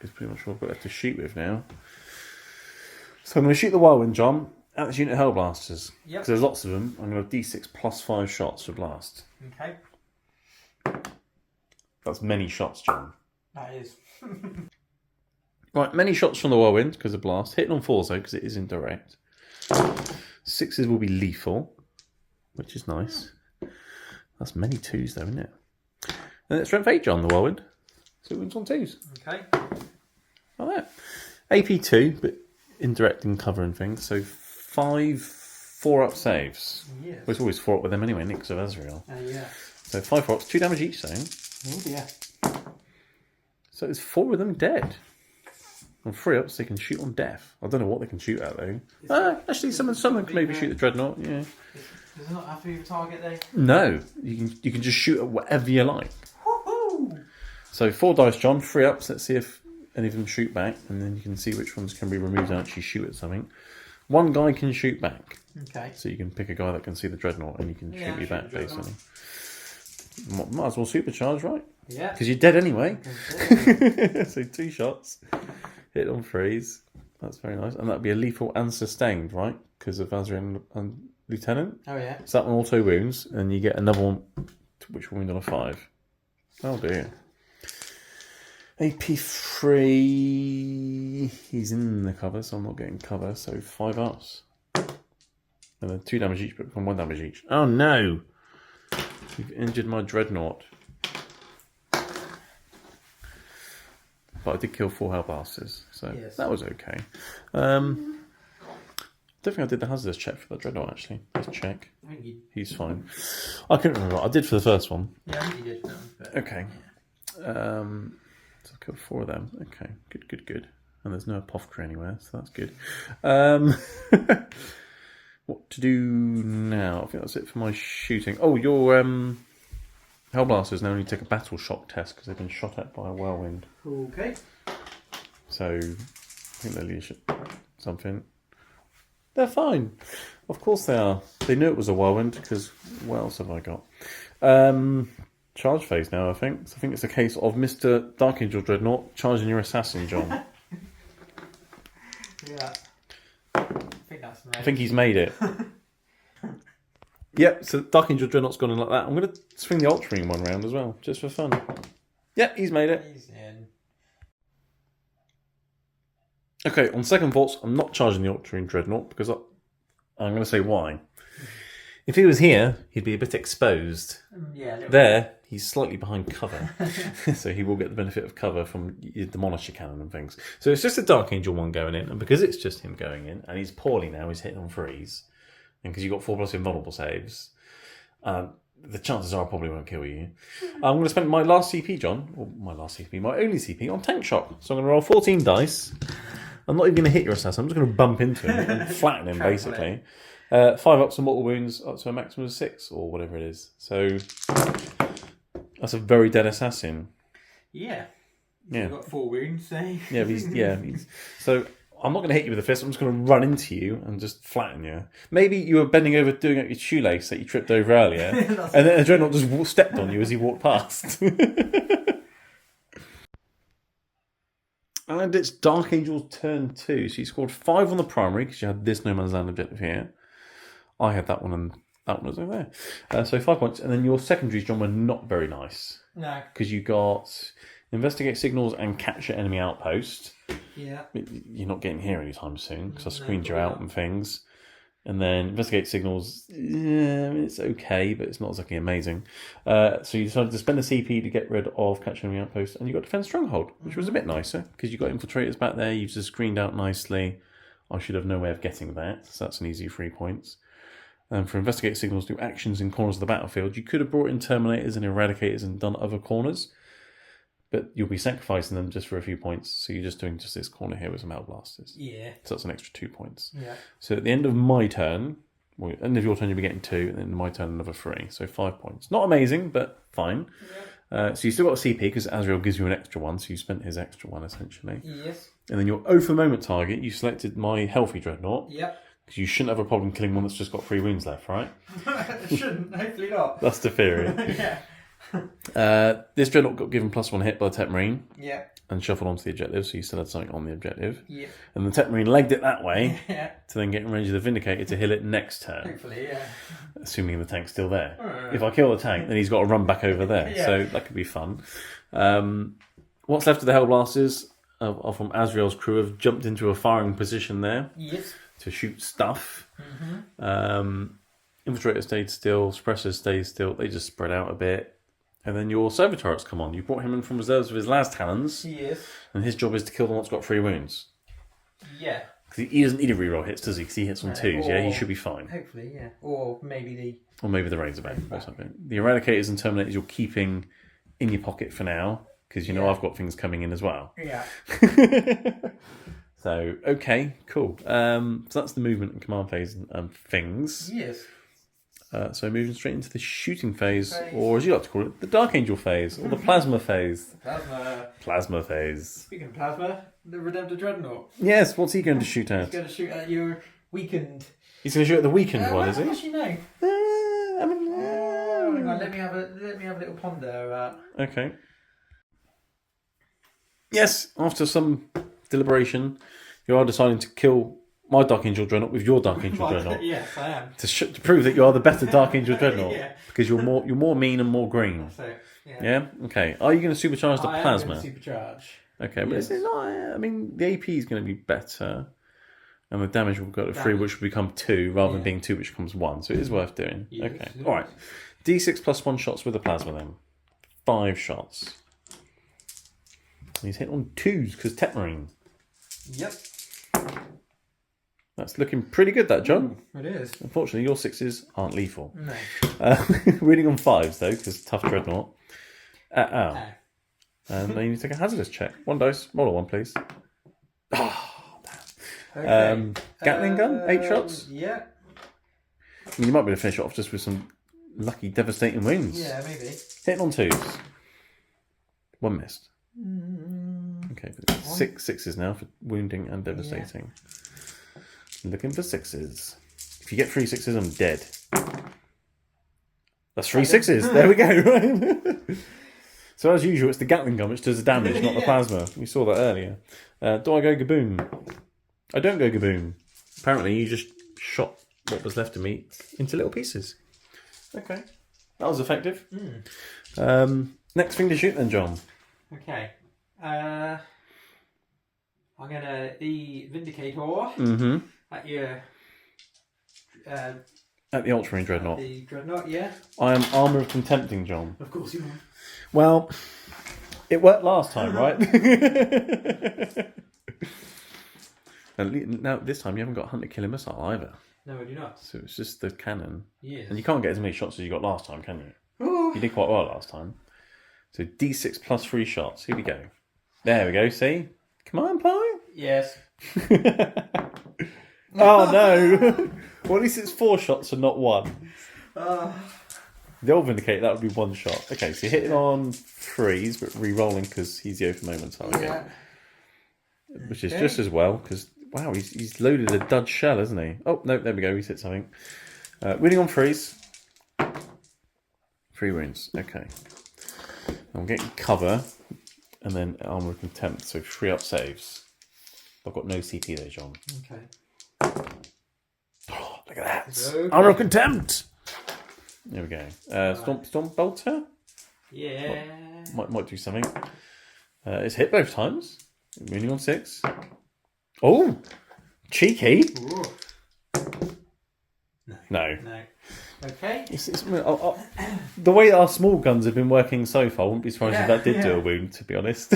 is pretty much what I've got left to shoot with now. So I'm going to shoot the Whirlwind, John, at this unit of Hellblasters. Yep. Because there's lots of them. I'm going to have D6 +5 shots for blast. Okay. That's many shots, John. That is. Right, many shots from the Whirlwind because of blast. Hitting on 4s though, because it is indirect. 6s will be lethal, which is nice. That's many 2s though, isn't it? And it's strength 8, John, the Whirlwind. So it wins on 2s. Okay. Like that. AP 2, but indirect and cover and things. So 5 4-up saves. Yes. Well, it's always 4-up with them anyway, Nix of Azrael. Yeah. So 5 4-ups, 2 damage each though. Oh dear. So there's 4 of them dead. On 3-ups, they can shoot on death. I don't know what they can shoot at though. Actually, someone can maybe shoot the dreadnought. Yeah. Does it not have to be a target though? No, you can just shoot at whatever you like. Woohoo! So 4 dice, John. 3-ups. Let's see if any of them shoot back, and then you can see which ones can be removed and actually shoot at something. 1 guy can shoot back. Okay. So you can pick a guy that can see the dreadnought, and you can shoot you back basically. Might as well supercharge, right? Yeah. Because you're dead anyway. So 2 shots. Hit on 3s. That's very nice. And that'd be a lethal and sustained, right? Because of Azrael and Lieutenant. Oh, yeah. So that one auto wounds, and you get another one, which will wound on a 5. Oh, dear. AP 3. He's in the cover, so I'm not getting cover. So 5 ups. And then 2 damage each, but from 1 damage each. Oh, no. You've injured my dreadnought. But I did kill 4 Hellblasters, so that was okay. Don't think I did the hazardous check for that dreadnought, actually. Let's check. He's fine. I couldn't remember. I did for the first one. Yeah, I think you did. Okay. So I killed 4 of them. Okay, good. And there's no apothecary anywhere, so that's good. What to do now? I think that's it for my shooting. Oh, your Hellblasters now only take a battle shock test because they've been shot at by a whirlwind. Okay. So, I think they're leadership something. They're fine. Of course they are. They knew it was a whirlwind, because what else have I got? Charge phase now, I think. So I think it's a case of Mr. Dark Angel Dreadnought charging your assassin, John. Yeah. I think that's right. I think he's made it. Yep, so Dark Angel Dreadnought's gone in like that. I'm going to swing the Ultramarine one round as well, just for fun. Yep, he's made it. He's in. Okay, on second thoughts, I'm not charging the Ultramarine Dreadnought, because I'm going to say why. If he was here, he'd be a bit exposed. Yeah, there, he's slightly behind cover. So he will get the benefit of cover from your Demolisher Cannon and things. So it's just a Dark Angel one going in, and because it's just him going in, and he's poorly now, he's hitting on threes, and because you've got 4+ invulnerable saves, the chances are I probably won't kill you. I'm going to spend my last CP, John, or my only CP, on Tank Shock. So I'm going to roll 14 dice. I'm not even going to hit your assassin, I'm just going to bump into him and flatten him, basically. 5 ups and mortal wounds up to a maximum of 6, or whatever it is. So that's a very dead assassin. Yeah. Yeah. You've got 4 wounds, so... Yeah, so I'm not going to hit you with a fist, I'm just going to run into you and just flatten you. Maybe you were bending over doing up your shoelace that you tripped over earlier, and then a Dreadnought just stepped on you as he walked past. And it's Dark Angel's turn 2. So you scored 5 on the primary, because you had this No Man's Land objective here. I had that one, and that one was over there. So 5 points. And then your secondaries, John, were not very nice. No. Because you got Investigate Signals and Capture Enemy Outpost. Yeah. You're not getting here anytime soon, because I screened you out and things. And then Investigate Signals, it's okay, but it's not exactly amazing. So you decided to spend a CP to get rid of Capture Enemy Outpost, and you got Defend Stronghold, which was a bit nicer, because you got Infiltrators back there, you've just screened out nicely. I should have no way of getting that, so that's an easy 3 points. And for Investigate Signals, do actions in corners of the battlefield. You could have brought in Terminators and Eradicators and done other corners, but you'll be sacrificing them just for a few points, so you're just doing just this corner here with some Hellblasters. Yeah. So that's an extra 2 points. Yeah. So at the end of my turn, well, end of your turn you'll be getting 2, and then my turn another 3, so 5 points. Not amazing, but fine. Yeah. So you still got a CP, because Azrael gives you an extra one, so you spent his extra one, essentially. Yes. And then your O for moment target, you selected my Healthy Dreadnought. Yep. Because you shouldn't have a problem killing one that's just got 3 wounds left, right? Shouldn't, hopefully not. That's the theory. Yeah. This Dreadnought got given +1 hit by the Tech Marine. Yeah. And shuffled onto the objective, so you still had something on the objective. Yeah. And the Tech Marine legged it that way Yeah. to then get in range of the Vindicator to heal it next turn. Hopefully, yeah. Assuming the tank's still there. If I kill the tank, then he's got to run back over there. Yeah. So that could be fun. What's left of the Hellblasters are from Azrael's crew have jumped into a firing position there. Yes. To shoot stuff. Infiltrator stayed still, Suppressors stayed still, they just spread out a bit. And then your Servo Turrets come on. You brought him in from reserves with his last talons. Yes. And his job is to kill the one that's got 3 wounds. Yeah. Because he doesn't need to reroll hits, does he? Because he hits on 2s, yeah? He should be fine. Hopefully, yeah. Or maybe the Razorback or something. The Eradicators and Terminators you're keeping in your pocket for now, because you know I've got things coming in as well. Yeah. So, okay, cool. So that's the movement and command phase and things. Yes. So moving straight into the shooting phase, or as you like to call it, the Dark Angel phase, or the Plasma phase. Plasma phase. Speaking of Plasma, the Redemptor Dreadnought. Yes, what's he going to shoot at? He's going to shoot at your weakened... He's going to shoot at the weakened one, is he? How much you know? Hang on, let me have a little ponder. Okay. Yes, after some deliberation, you are deciding to kill my Dark Angel Dreadnought with your Dark Angel Dreadnought. Yes, I am. To prove that you are the better Dark Angel Dreadnought. Yeah. Because you're more mean and more green. That's it. Yeah? Okay. Are you going to supercharge the Plasma? I am going to supercharge. Okay, but it's not, I mean, the AP is going to be better. And the damage will go to 3, which will become 2, rather than being 2, which becomes 1. So it is worth doing. Yes, okay. Alright. D6 plus 1 shots with the Plasma then. 5 shots. And he's hit on 2s because Tech Marine. Yep. That's looking pretty good, that, John. It is. Unfortunately, your 6s aren't lethal. No. Winning on 5s, though, because tough Dreadnought. And then you need to take a hazardous check. 1 dice. Roll a 1, please. Oh, damn. Okay. Gatling gun, 8 shots. Yeah. I mean, you might be able to finish it off just with some lucky, devastating wounds. Yeah, maybe. Hitting on 2s. 1 missed. Okay, but 6 sixes now for wounding and devastating. Looking for 6s. If you get 3 6s, I'm dead. That's 3 6s. There we go. So as usual, it's the Gatling gun which does the damage, not the plasma. We saw that earlier. Do I go Gaboom? I don't go Gaboom. Apparently, you just shot what was left of me into little pieces. Okay. That was effective. Next thing to shoot then, John. Okay. I'm gonna the Vindicator at your At the Ultramarine Dreadnought. the Dreadnought, yeah. I am Armour of Contempting, John. Of course you are. Well, it worked last time, right? And now this time you haven't got Hunter Killer Missile either. No, I do not. So it's just the cannon. Yes. And you can't get as many shots as you got last time, can you? Ooh. You did quite well last time. So D6 plus 3 shots. Here we go. There we go, see? Come on, Pie. Yes. Oh no! Well, at least it's 4 shots and not 1. The old Vindicator, that would be 1 shot. Okay, so you're hitting on 3s, but re-rolling because he's the open moment target. Yeah. Which is just as well, because, wow, he's loaded a dud shell, isn't he? Oh, no, there we go, he's hit something. Winning on 3s. 3 wounds, okay. I'm getting cover, and then Armour of Contempt, so 3 up saves. I've got no CP there, John. Okay. Oh, look at that! So Armour of Contempt! There we go. Storm Bolter? Yeah. Might do something. It's hit both times. Winning on 6. Oh! Cheeky! Ooh. No. No. Okay. The way our small guns have been working so far, I wouldn't be surprised if that did do a wound, to be honest.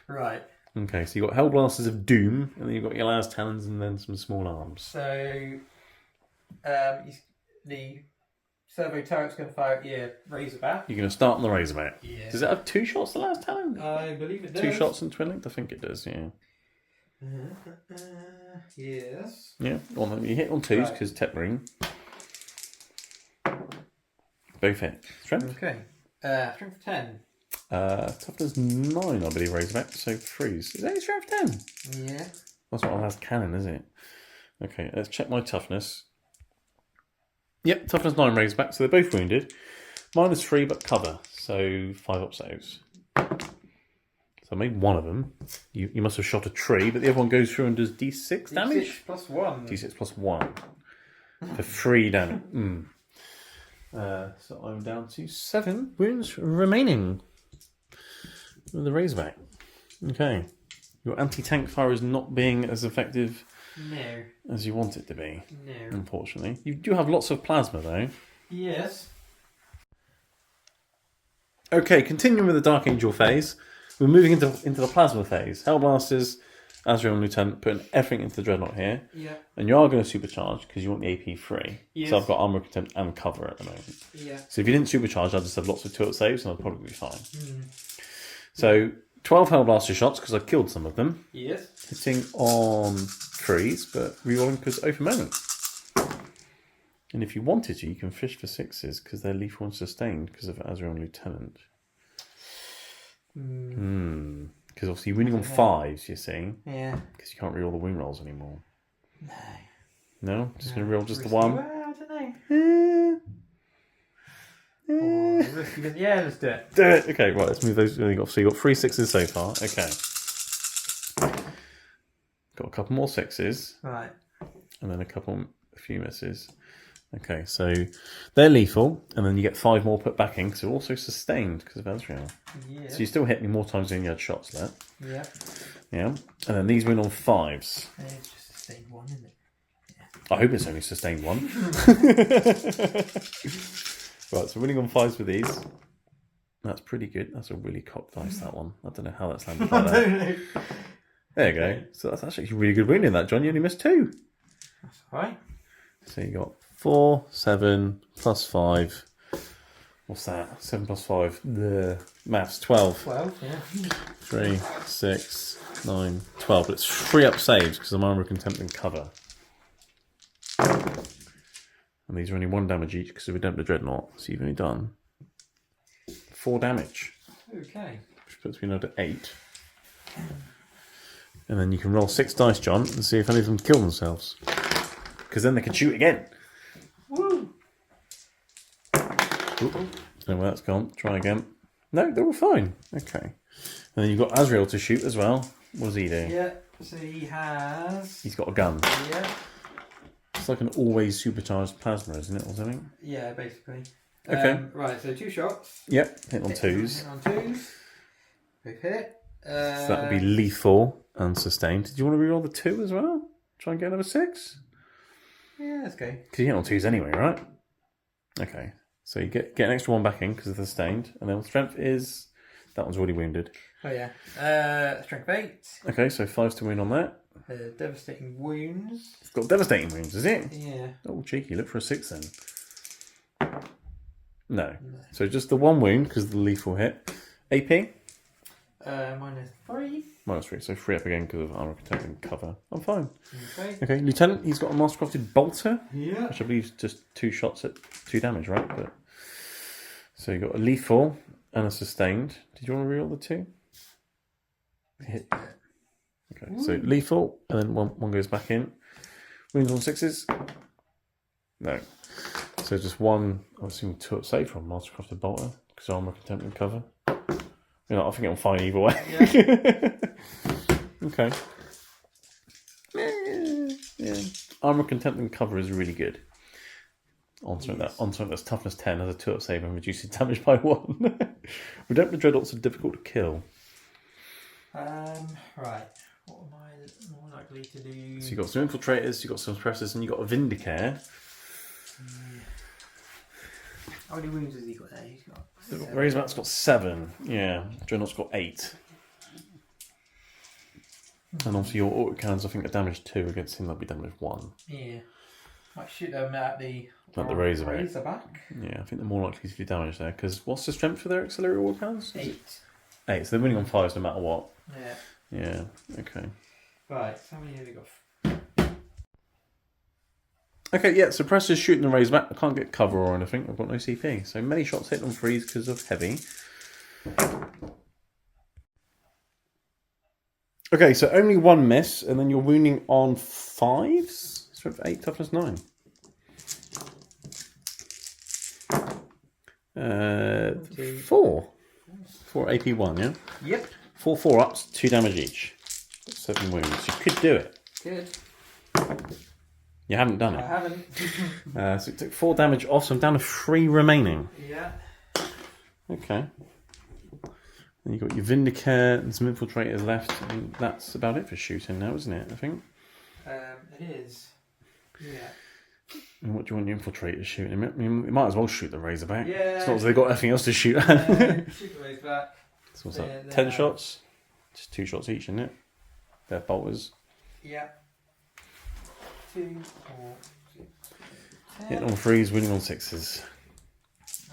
Right. Okay, so you've got Hellblasters of Doom, and then you've got your Las Talons, and then some small arms. So, the servo turret's going to fire at your Razorback. You're going to start on the Razorback. Yeah. Does it have 2 shots, the Las Talon? I believe it does. 2 shots and twin length? I think it does, yeah. Yes. Yeah, well, you hit on 2s because Tech Ring. Both hit. Strength? Okay. Strength 10. Toughness 9, I believe, Razorback, so 3s. Is that your strength 10? Yeah. That's what has cannon, is it? Okay, let's check my toughness. Yep, toughness 9 Razorback, so they're both wounded. Minus 3, but cover, so 5 up saves. So I made one of them. You must have shot a tree, but the other one goes through and does D6 damage? D6 plus 1. D6 plus 1. For 3 damage. So I'm down to 7 wounds remaining. With the Razorback. Okay. Your anti-tank fire is not being as effective No. as you want it to be, No. unfortunately. You do have lots of plasma, though. Yes. Okay, continuing with the Dark Angel phase, we're moving into the plasma phase. Hellblasters, Azrael Lieutenant, putting everything into the Dreadnought here. Yeah. And you are going to supercharge because you want the AP free. Yes. So I've got Armour of Contempt and cover at the moment. Yeah. So if you didn't supercharge, I'd just have lots of 2-up saves and I'd probably be fine. So 12 Hellblaster shots because I've killed some of them. Yes. Hitting on 3s, but rerolling because open moment. And if you wanted to, you can fish for 6s because they're lethal and sustained because of Azrael Lieutenant. Because obviously you're winning on 5s, you see. Yeah. Because you can't reroll the win rolls anymore. No. No? Just going to reroll just the Risky. 1? Well, I don't know. Yeah, let's do it. Do it! Okay, right, let's move those. So you've got 3 6s so far. Okay. Got a couple more 6s. Right. And then a few misses. Okay, so they're lethal, and then you get 5 more put back in because they're also sustained because of Azrael. Yeah. So you still hit me more times than you had shots left. Yeah. Yeah. And then these win on 5s. It's just a stage 1, isn't it? I hope it's only sustained 1. Right, so winning on 5s with these. That's pretty good. That's a really cocked dice, that one. I don't know how that's landed like that. There you go. So that's actually a really good win in that, John. You only missed 2. That's right. So you got 4, 7, plus 5. What's that? 7 plus 5. The maths. 12. 12, yeah. 3, 6, 9, 12. But it's 3 up saves because I'm Armour of Contempt and cover. And these are only 1 damage each because we dumped the Dreadnought. So you've only done 4 damage. Okay. Which puts me now to 8. And then you can roll 6 dice, John, and see if any of them kill themselves. Because then they can shoot again. Woo! Don't know where that's gone. Try again. No, they're all fine. Okay. And then you've got Azrael to shoot as well. What does he do? Yeah, so he has... He's got a gun. Yeah. It's like an always supercharged plasma, isn't it, or something? Yeah, basically. Okay. Right, so 2 shots. Yep, hit on 2s. Hit on 2s. Big hit. So that would be lethal and sustained. Did you want to reroll the 2 as well? Try and get another 6? Yeah, that's okay. Because you hit on 2s anyway, right? Okay. So you get an extra 1 back in because of the sustained. And then strength is... That one's already wounded. Oh, yeah. Strength 8. Okay, so 5's to wound on that. Devastating wounds. It's got devastating wounds, is it? Yeah. Oh, cheeky. Look for a 6 then. No. So just the 1 wound because of the lethal hit. AP? -3. -3. So 3 up again because of armor protect and cover. I'm fine. Okay. Okay, Lieutenant, he's got a mastercrafted bolter. Yeah. Which I believe is just 2 shots at 2 damage, right? But so you got a lethal and a sustained. Did you want to reroll the 2? Hit. Okay, so lethal, and then one goes back in. Wounds on 6s? No. So just 1, I assume 2 up save from mastercrafted bolter because armor, contempt, and cover. You know, I think I'm fine either way. Yeah. Okay. Yeah. Armor, contempt, and cover is really good. On something that's toughness 10 has a 2 up save and reduces damage by 1. Redemptive Dreadnoughts are difficult to kill. Right. What am I more likely to do? So you've got some infiltrators, you've got some suppressors, and you've got a Vindicare. How many wounds has he got there? He's got... Razorback's got 7. Yeah. Dreadnought's got 8. And also your autocannons, I think, are damage 2 against him. That'll be damage 1. Yeah. Might shoot them at the Razorback. Yeah, I think they're more likely to do damage there. Because what's the strength for their auxiliary autocannons? 8. 8. So they're winning on 5s no matter what. Yeah. Yeah. Okay. Right. So how many have we got? Okay, yeah, suppressors shooting the Razorback. I can't get cover or anything. I've got no CP. So many shots hit on 3s because of heavy. Okay, so only 1 miss, and then you're wounding on 5s? Strength 8, toughness 9. 4. 4 AP 1, yeah? Yep. 4 4-ups, 2 damage each. 7 wounds. You could do it. Good. You haven't done I it. haven't. So it took 4 damage off, so I'm down to 3 remaining. Yeah. Okay. And you've got your Vindicare and some infiltrators left. And that's about it for shooting now, isn't it? I think. It is. Yeah. And what do you want your infiltrators shooting? I mean, you might as well shoot the Razorback. Yeah. It's not as they've got anything else to shoot at. Shoot the Razorback. So what's that? 10 shots? Just 2 shots each, isn't it? They're bolters. Yeah. 2, 4, 6, 10. Hitting on 3s, winning on 6s.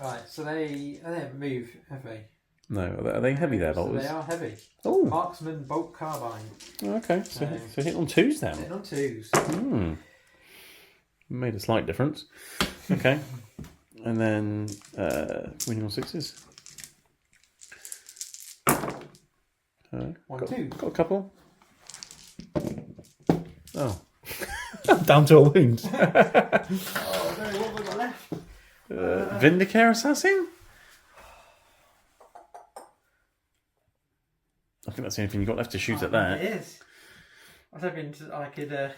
Right, so they haven't moved, have they? No, are they heavy there, So bolters? they are heavy. Oh, Marksman bolt carbine. okay. So hit on 2s then. Hitting on 2s. Made a slight difference. Okay. And then winning on 6s. 1, 2. Got a couple. Oh. Down to a wound. Oh no, what have we got left? Vindicare Assassin? I think that's the only thing you've got left to shoot at that. It is. I was hoping I could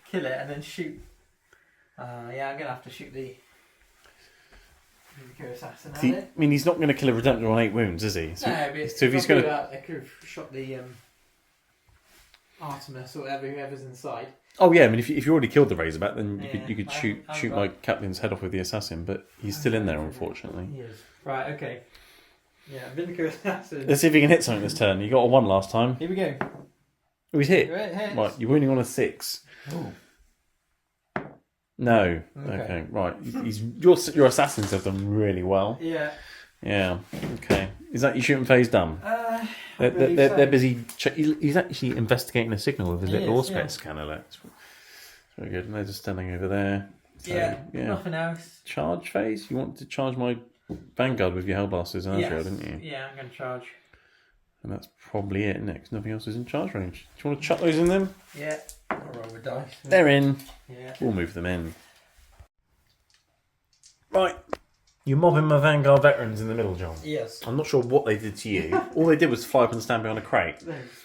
kill it and then shoot. Yeah, I'm going to have to shoot the assassin at it. I mean, he's not going to kill a Redemptor on 8 wounds, is he? So, No, but so if he's going to... I could have shot the Artemis or whatever, whoever's inside. Oh yeah, I mean, if you already killed the Razorback, then you could shoot I've my captain's head off with the assassin, but he's still in there, unfortunately. He is. Right, okay. Yeah, Vindicator Assassin. Let's see if he can hit something this turn. You got a 1 last time. Here we go. Oh, he's hit. Hits. Right, you're winning on a 6. Oh. No. Okay. Right. Your assassins have done really well. Yeah. Yeah. Okay. Is that your shooting phase done? They're busy. He's actually investigating a signal with his little auspex scanner. That's very good. And they're just standing over there. So, Nothing else. Charge phase. You want to charge my Vanguard with your Hellblasters and Azrael, didn't you? Yeah, I'm going to charge. And that's probably it next. Nothing else is in charge range. Do you want to chuck those in them? Yeah. I'll roll with dice. They're in. Yeah. We'll move them in. Right. You're mobbing my Vanguard veterans in the middle, John. Yes. I'm not sure what they did to you. All they did was fly up and stand behind a crate.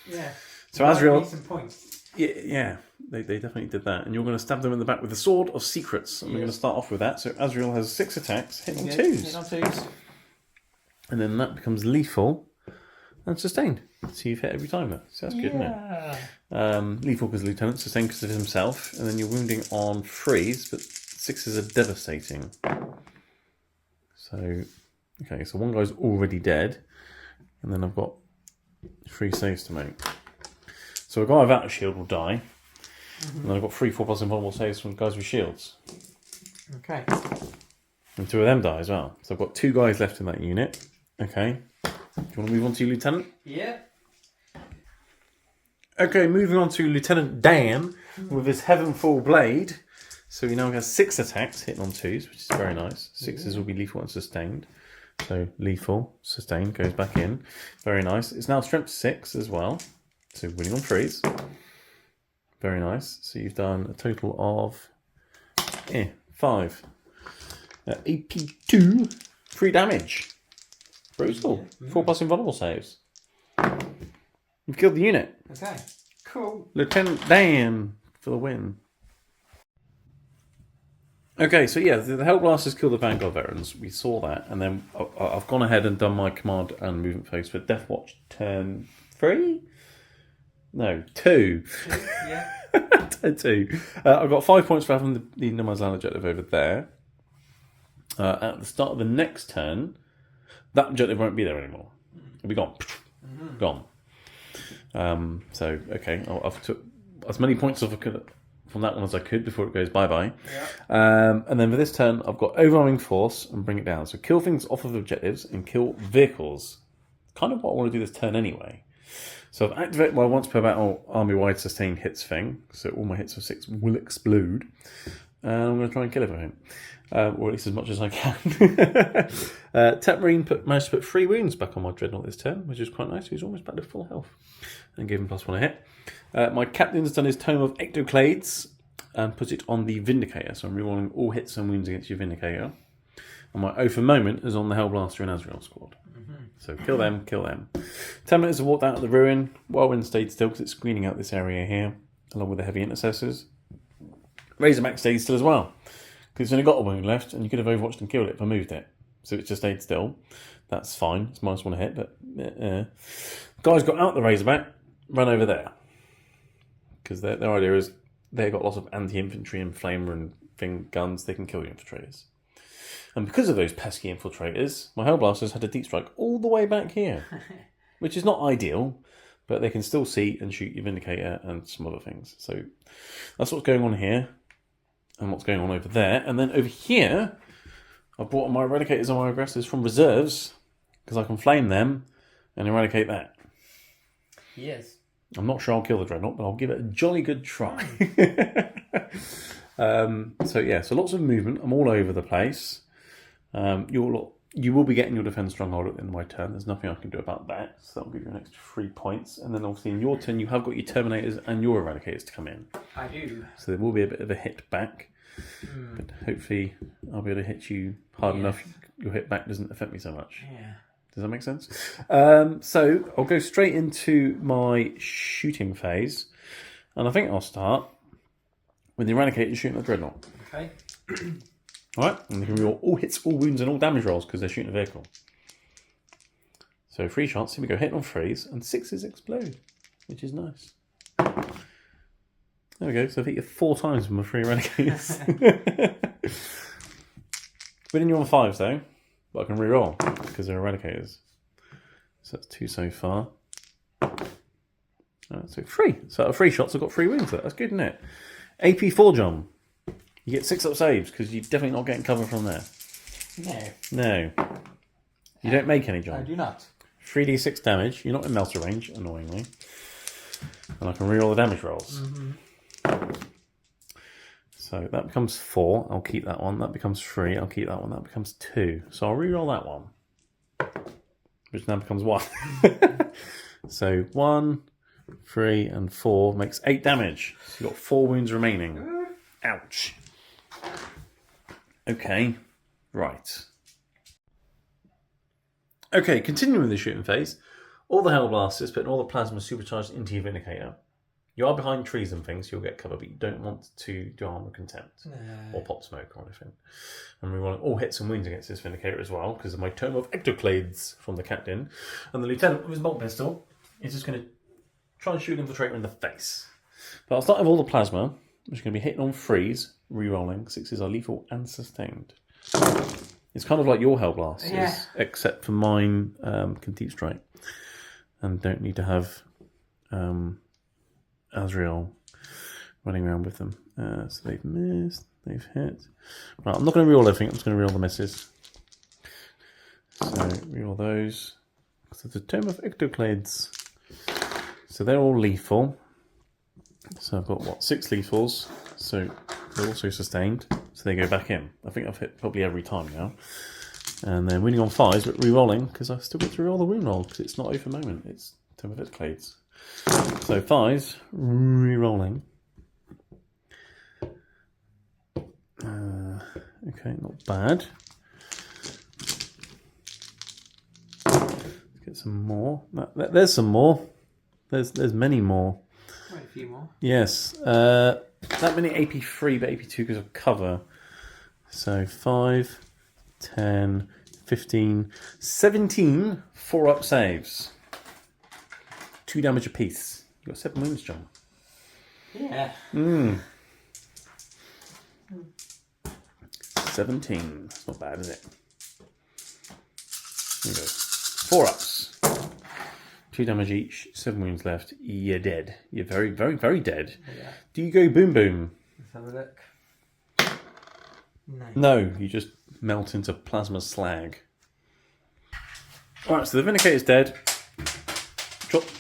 Yeah. So Azrael... Some points. Yeah, they definitely did that. And you're going to stab them in the back with the Sword of Secrets. And we're going to start off with that. So Azrael has 6 attacks, hit on 2s. Hit on 2s. And then that becomes lethal and sustained. So you've hit every time that. So that's good, isn't it? Lethal because Lieutenant, sustained because of himself. And then you're wounding on 3s, but 6s are devastating. So, okay, so one guy's already dead. And then I've got 3 saves to make. So a guy without a shield will die. And then I've got 3 4+ invulnerable saves from guys with shields. Okay. And 2 of them die as well. So I've got 2 guys left in that unit. Okay. Do you want to move on to your Lieutenant? Yeah. Okay, moving on to Lieutenant Dan with his Heavenfall Blade. So he now has 6 attacks, hitting on 2s, which is very nice. 6s will be lethal and sustained. So lethal, sustained, goes back in. Very nice. It's now strength 6 as well. So winning on 3s. Very nice. So you've done a total of 5. AP2, 3 damage. Brutal. 4+ invulnerable saves. You've killed the unit. Okay. Cool. Lieutenant Dan for the win. Okay, so yeah, the Hellblasters killed the Vanguard veterans. We saw that, and then I've gone ahead and done my command and movement phase for Deathwatch turn 3? No, 2. Yeah. Turn 2. I've got 5 points for having the Namazan objective over there. At the start of the next turn, that objective won't be there anymore. It'll be gone. Gone. So, okay, I've took as many points as I could from that one as I could before it goes bye-bye. Yeah. And then for this turn, I've got Overwhelming Force and bring it down. So kill things off of objectives and kill vehicles. Kind of what I want to do this turn anyway. So I've activated my once per battle army-wide sustained hits thing. So all my hits of 6 will explode. And I'm going to try and kill everything. Or at least as much as I can. Tap Marine managed to put 3 wounds back on my Dreadnought this turn, which is quite nice. He's almost back to full health. And gave him +1 a hit. My Captain's done his Tome of Ectoclades and put it on the Vindicator. So I'm rerolling all hits and wounds against your Vindicator. And my Oath of Moment is on the Hellblaster and Azrael squad. So kill them, kill them. 10 minutes have walked out of the ruin. Whirlwind stayed still because it's screening out this area here, along with the heavy intercessors. Razorback stayed still as well, because it's only got a wound left, and you could have overwatched and killed it if I moved it. So it just stayed still. That's fine. It's -1 a hit, but guys got out the Razorback, run over there, because their idea is they've got lots of anti-infantry and flamer and thing guns. They can kill the infiltrators. And because of those pesky infiltrators, my Hellblasters had a deep strike all the way back here, which is not ideal, but they can still see and shoot your Vindicator and some other things. So that's what's going on here, and what's going on over there. And then over here, I've brought my Eradicators and my Aggressors from reserves, because I can flame them and eradicate that. Yes. I'm not sure I'll kill the Dreadnought, but I'll give it a jolly good try. So yeah, so lots of movement. I'm all over the place. You will be getting your Defend Stronghold at the end of my turn. There's nothing I can do about that. So that'll give you an extra 3 points. And then obviously in your turn, you have got your Terminators and your Eradicators to come in. I do. So there will be a bit of a hit back. But hopefully I'll be able to hit you hard enough. Your hit back doesn't affect me so much. Yeah. Does that make sense? So I'll go straight into my shooting phase. And I think I'll start with the Eradicator shooting the Dreadnought. Okay. Alright, and they can roll all hits, all wounds, and all damage rolls because they're shooting a vehicle. So 3 shots, here we go, hitting on 3s, and 6s explode, which is nice. There we go, so I've hit you 4 times with my 3 Eradicators. Winning you on 5s though, but I can re-roll because they're Eradicators. So that's 2 so far. So 3. So out of 3 shots, I've got 3 wins. That's good, isn't it? AP 4 John. You get 6 up saves because you're definitely not getting cover from there. No. You don't make any, John. I do not. 3d6 damage. You're not in melter range, annoyingly. And I can reroll the damage rolls. So that becomes 4. I'll keep that one. That becomes 3. I'll keep that one. That becomes 2. So I'll reroll that one. Which now becomes 1. So 1, 3, and 4 makes 8 damage. So you've got 4 wounds remaining. Ouch. Okay, right. Okay, continuing with the shooting phase. All the Hellblasters, putting all the plasma supercharged into your Vindicator. You are behind trees and things, so you'll get cover, but you don't want to do armor contempt or pop smoke or anything. And we want all hits and wounds against this Vindicator as well, because of my tome of Ectoclades from the captain. And the lieutenant with his bolt pistol is just going to try and shoot an infiltrator in the face. But I'll start with all the plasma, which is going to be hitting on 3s, re-rolling. 6s are lethal and sustained. It's kind of like your Hellblasters, except for mine can deep strike and don't need to have Azrael running around with them. So they've missed, they've hit. Right, I'm not going to re-roll everything, I'm just going to re-roll the misses. So re-roll those. So the Tome of Ectoclades. So they're all lethal. So I've got, what, 6 lethals. So they're also sustained. So they go back in. I think I've hit probably every time now. And then winning on 5s, but re-rolling, because I've still got to re-roll the wound roll, because it's not over moment. It's Tome of Ectoclades. So 5s, re-rolling. Okay, not bad. Let's get some more. There's some more. There's many more. Quite a few more. Yes. That many AP3, but AP2 because of cover. So 5, 10, 15, 17 4-up saves. 2 damage apiece. You got 7 wounds, John. Yeah. 17. That's not bad, is it? There you go. 4-ups. 2 damage each. 7 wounds left. You're dead. You're very, very, very dead. Yeah. Do you go boom boom? Let's have a look. No. No, you just melt into plasma slag. Alright, so the Vindicator's dead.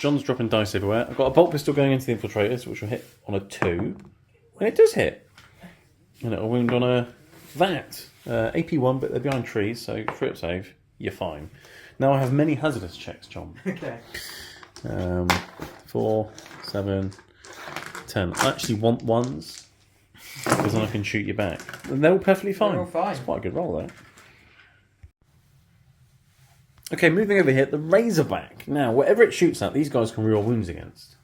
John's dropping dice everywhere. I've got a bolt pistol going into the infiltrators, which will hit on a 2. And it does hit. And it'll wound on a that. AP1, but they're behind trees, so 3-up save. You're fine. Now I have many hazardous checks, John. Okay. 4, 7, 10. I actually want 1s, because then I can shoot you back. And they're all perfectly fine. They're all fine. It's quite a good roll, though. Okay, moving over here, the Razorback. Now, whatever it shoots at, these guys can reroll wounds against.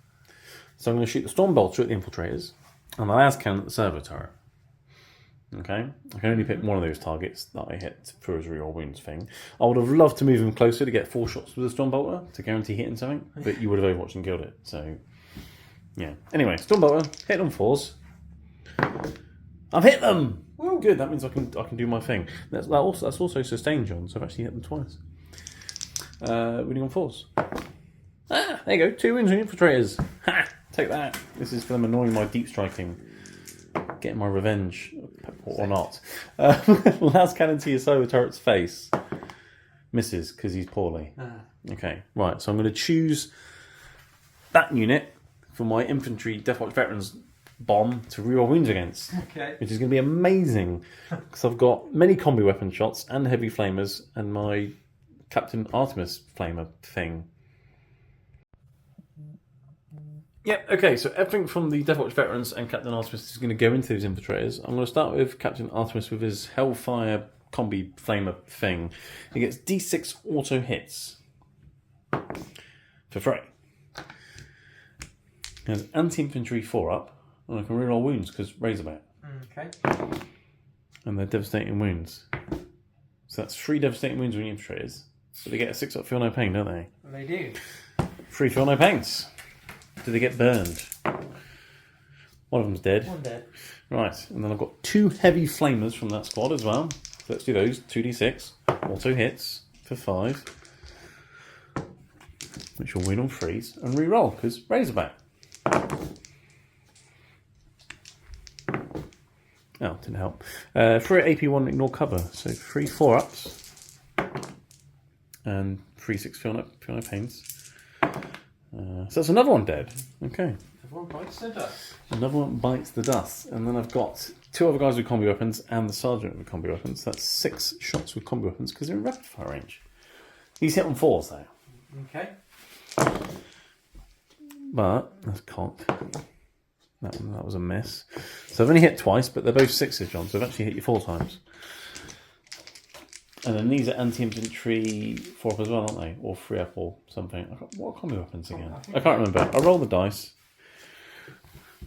So I'm going to shoot the Storm Bolter at the infiltrators, and the las cannon at the servo turret. Okay, I can only pick one of those targets that I hit for his reroll wounds thing. I would have loved to move him closer to get 4 shots with the Storm Bolter to guarantee hitting something, but you would have overwatched and killed it. So, yeah. Anyway, Storm Bolter, hit on 4s. I've hit them. Woo. Good. That means I can do my thing. That's also sustained, John. So I've actually hit them twice. Winning on 4s. Ah, there you go. 2 wins on infiltrators. Ha! Take that. This is for them annoying my deep striking. Getting my revenge, or not. Last cannon to your solo turret's face. Misses, because he's poorly. Okay, right, so I'm going to choose that unit for my infantry Deathwatch Veterans bomb to reroll wounds against. Okay. Which is going to be amazing, because I've got many combi weapon shots and heavy flamers, and my Captain Artemis flamer thing. Yep, okay, so everything from the Deathwatch Veterans and Captain Artemis is going to go into those infiltrators. I'm going to start with Captain Artemis with his Hellfire combi flamer thing. He gets D6 auto hits for free. He has anti-infantry 4-up, and I can reroll wounds because Razorback. Okay. And they're devastating wounds. So that's 3 devastating wounds when you infiltrators. But they get a 6-up feel no pain, don't they? They do. 3 feel no pains. Do they get burned? One of them's dead. One dead. Right, and then I've got 2 heavy flamers from that squad as well. So let's do those. 2d6. Auto hits for 5. Which will win on 3s. And re-roll, because Razorback. Oh, didn't help. 3 AP1 ignore cover. So 3 4-ups. And 3 6 feel no pains. So that's another one dead. Okay. Everyone bites the dust. Another one bites the dust. And then I've got 2 other guys with combi weapons and the sergeant with combi weapons. That's 6 shots with combi weapons because they're in rapid fire range. He's hit on 4s though. Okay. But that's cocked. That was a miss. So I've only hit twice, but they're both 6s, John. So I've actually hit you 4 times. And then these are anti-infantry 4-up as well, aren't they? Or 3-up or something. What are combi weapons again? I can't remember. I roll the dice.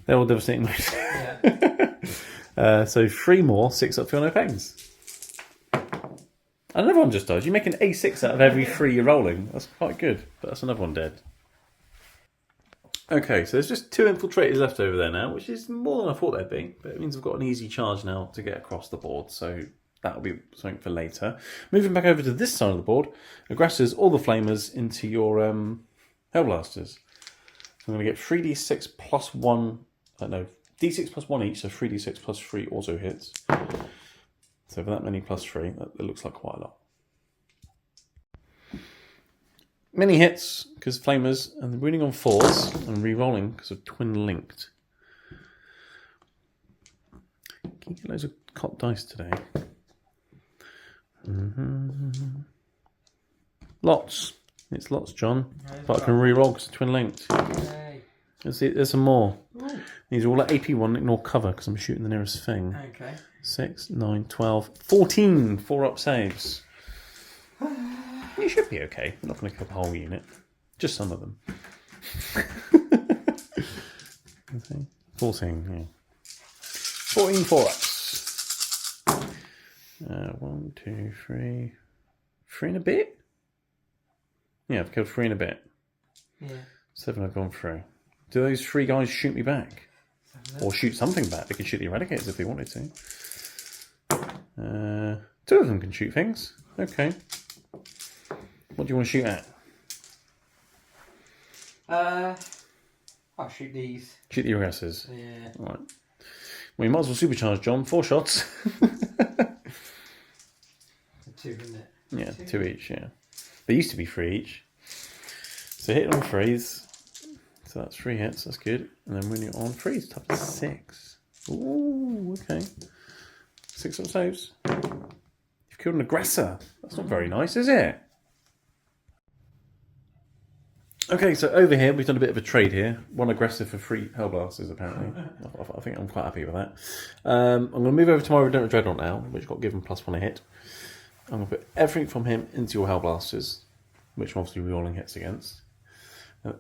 They're all devastating moves. Yeah. So 3 more 6-up feel no pains. And another one just dies. You make an A6 out of every 3 you're rolling. That's quite good. But that's another one dead. Okay, so there's just 2 infiltrators left over there now, which is more than I thought there'd be. But it means I've got an easy charge now to get across the board. So that'll be something for later. Moving back over to this side of the board, aggressors, all the flamers into your Hellblasters. So I'm going to get 3d6 plus 1, no, d6 plus 1 each, so 3d6 plus 3 auto hits. So for that many plus 3, that looks like quite a lot. Many hits, because flamers, and they're winning on 4s, and re-rolling because of twin linked. Can you get loads of cop dice today? Lots. It's lots, John. But I can re-roll because of twin linked. Let's see, there's some more. Ooh. These are all at AP1, ignore cover because I'm shooting the nearest thing. Okay. 6, 9, 12, 14 4-up saves. You should be okay. I'm not going to kill the whole unit. Just some of them. 14, yeah. 14 4-ups. 1, 2, 3. 3 and a bit? Yeah, I've killed 3 and a bit. Yeah. 7 I've gone through. Do those 3 guys shoot me back? Or shoot something back? They could shoot the Eradicators if they wanted to. 2 of them can shoot things. Okay. What do you want to shoot at? I'll shoot these. Shoot the aggressors? Yeah. All right. Well, you might as well supercharge, John. 4 shots. 2, isn't it? Yeah, 2 each, yeah. They used to be 3 each. So hit on 3s. So that's 3 hits, that's good. And then when you're on 3s, top of 6. Ooh, okay. 6 up saves. You've killed an aggressor. That's not very nice, is it? Okay, so over here, we've done a bit of a trade here. 1 aggressive for 3 Hellblasters, apparently. I think I'm quite happy with that. I'm going to move over to my Redemptor Dreadnought now, which got given +1 a hit. I'm going to put everything from him into your Hellblasters, which I'm obviously re-rolling hits against.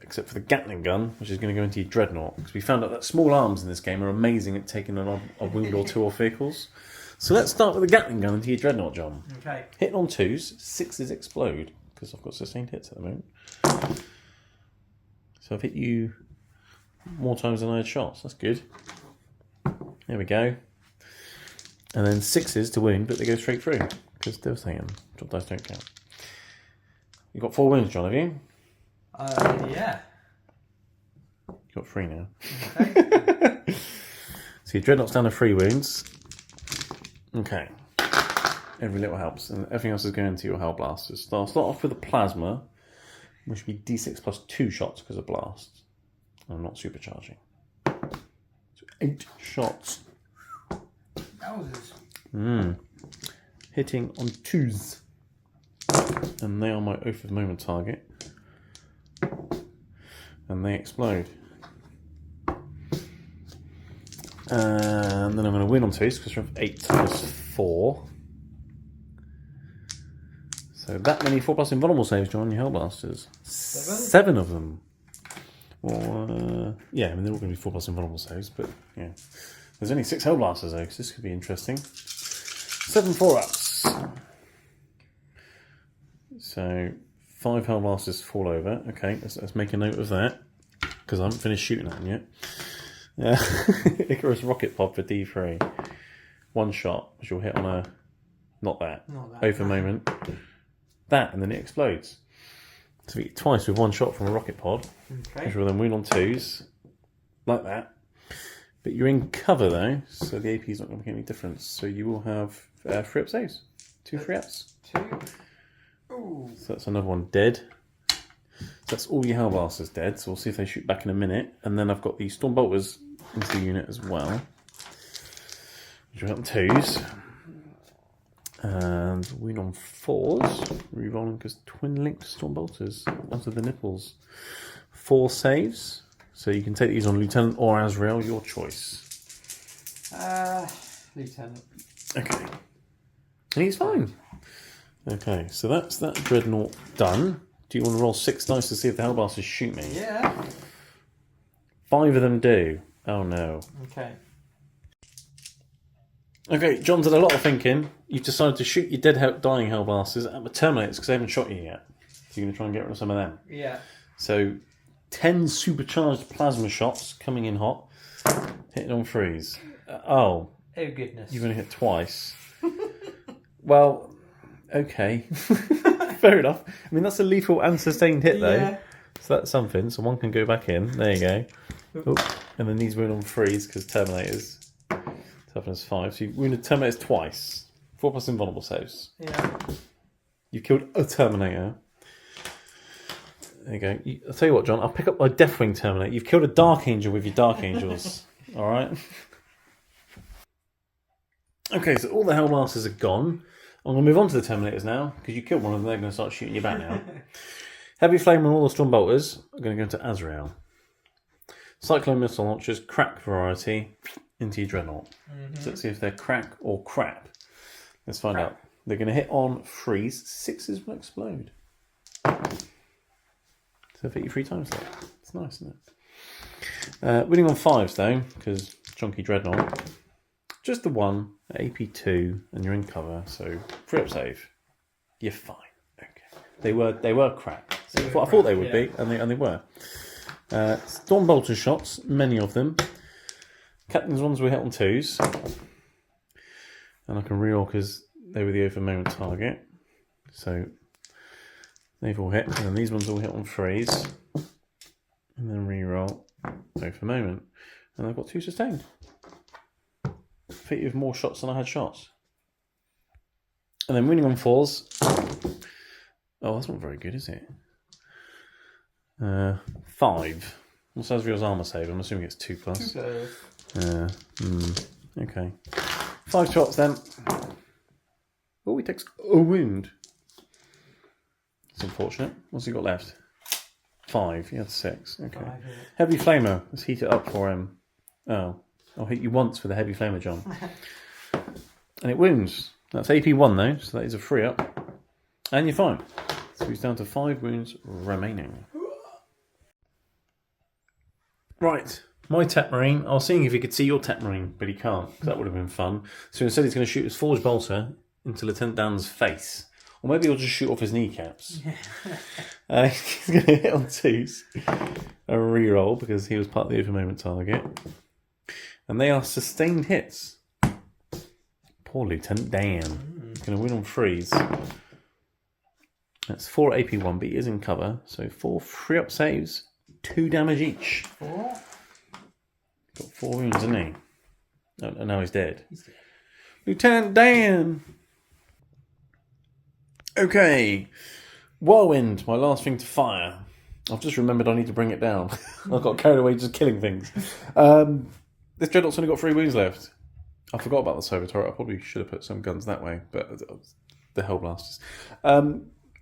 Except for the Gatling gun, which is going to go into your Dreadnought. Because we found out that small arms in this game are amazing at taking a wound or 2 off vehicles. So let's start with the Gatling gun into your Dreadnought, John. Okay. Hitting on 2s, 6s explode, because I've got sustained hits at the moment. So I've hit you more times than I had shots. That's good. There we go. And then 6s to wound, but they go straight through. Because devastating. Drop dice don't count. You've got 4 wounds, John, have you? Yeah. You've got 3 now. Okay. So your Dreadnought's down to 3 wounds. Okay. Every little helps. And everything else is going to your Hellblasters. So I'll start off with a Plasma, which would be D6 plus 2 shots because of blast. I'm not supercharging. So 8 shots. Thousands. Hitting on 2s. And they are my Oath of Moment target. And they explode. And then I'm going to win on 2s because we're 8 plus 4. So that many 4+ invulnerable saves, John, your Hellblasters. 7 of them. Well, yeah, I mean, they're all going to be 4+ invulnerable saves, but yeah. There's only 6 Hellblasters, though, because this could be interesting. 7 4-ups. So 5 Hellblasters fall over. Okay, let's make a note of that, because I haven't finished shooting at them yet. Icarus Rocket Pod for D3. 1 shot, which will hit on a... Not that. Over moment. That, and then it explodes. So we get twice with 1 shot from a rocket pod. Okay. Which will then wound on 2s. Like that. But you're in cover though, so the AP is not going to make any difference. So you will have 3 up saves. 2 3-ups. 2. Ooh. So that's another one dead. So that's all your Hellblasters dead. So we'll see if they shoot back in a minute. And then I've got the Stormbolters into the unit as well. Which are on 2s. And win on 4s. Rerolling because twin linked storm bolters out of the nipples. 4 saves. So you can take these on Lieutenant or Azrael, your choice. Lieutenant. Okay. And he's fine. Okay, so that's that Dreadnought done. Do you want to roll 6 dice to see if the Hellblasters shoot me? Yeah. 5 of them do. Oh no. Okay. Okay, John's had a lot of thinking. You've decided to shoot your dying Hellblasters at the Terminators because they haven't shot you yet. So you're going to try and get rid of some of them. Yeah. So 10 supercharged plasma shots coming in hot. Hitting on freeze. Oh goodness. You've only hit twice. Well, okay. Fair enough. I mean, that's a lethal and sustained hit, though. Yeah. So that's something. So one can go back in. There you go. Oh, and then these wound on freeze because Terminators. Toughness 5. So you've wounded Terminators twice. 4 plus invulnerable saves. Yeah. You've killed a Terminator. There you go. I'll tell you what, John. I'll pick up my Deathwing Terminator. You've killed a Dark Angel with your Dark Angels. All right. Okay, so all the Hellblasters are gone. I'm going to move on to the Terminators now because you killed one of them. They're going to start shooting you back now. Heavy Flame on all the Storm Bolters are going to go into Azrael. Cyclone Missile Launchers, crack variety, into your Dreadnought. So let's see if they're crack or crap. Let's find out. They're going to hit on freeze. 6s will explode. So they've hit you 3 times there. It's nice, isn't it? Winning on 5s though, because chunky Dreadnought. Just the one at AP2, and you're in cover. So 3-up save. You're fine. Okay. They were crap. So I thought they would be, and they were. Storm Bolter shots, many of them. Captain's ones were hit on 2s. And I can reroll because they were the over moment target. So they've all hit. And then these ones all hit on 3s. And then reroll over moment. And I've got 2 sustained. Hit you with more shots than I had shots. And then winning on 4s. Oh, that's not very good, is it? 5. What's Azrael's armor save? I'm assuming it's 2 plus. 2 Okay. 5 shots then. Oh, he takes a wound. It's unfortunate. What's he got left? 5. He had 6. Okay. 5, yeah. Heavy Flamer. Let's heat it up for him. Oh. I'll hit you once with a Heavy Flamer, John. And it wounds. That's AP1 though, so that is a 3-up. And you're fine. So he's down to 5 wounds remaining. Right. My Tech Marine. I was seeing if he could see your Tech Marine, but he can't, because that would have been fun. So instead he's going to shoot his Forge Bolter into Lieutenant Dan's face. Or maybe he'll just shoot off his kneecaps. He's going to hit on 2s. A reroll, because he was part of the over moment target. And they are sustained hits. Poor Lieutenant Dan. He's going to win on freeze. That's 4 AP1, but he is in cover. So 4 3-up saves, 2 damage each. 4? Got 4 wounds, isn't he? And now he's dead. Lieutenant Dan! Okay. Whirlwind, my last thing to fire. I've just remembered I need to bring it down. I got carried away just killing things. This Dreadnought's only got 3 wounds left. I forgot about the Sober Turret. I probably should have put some guns that way, but the Hellblasters.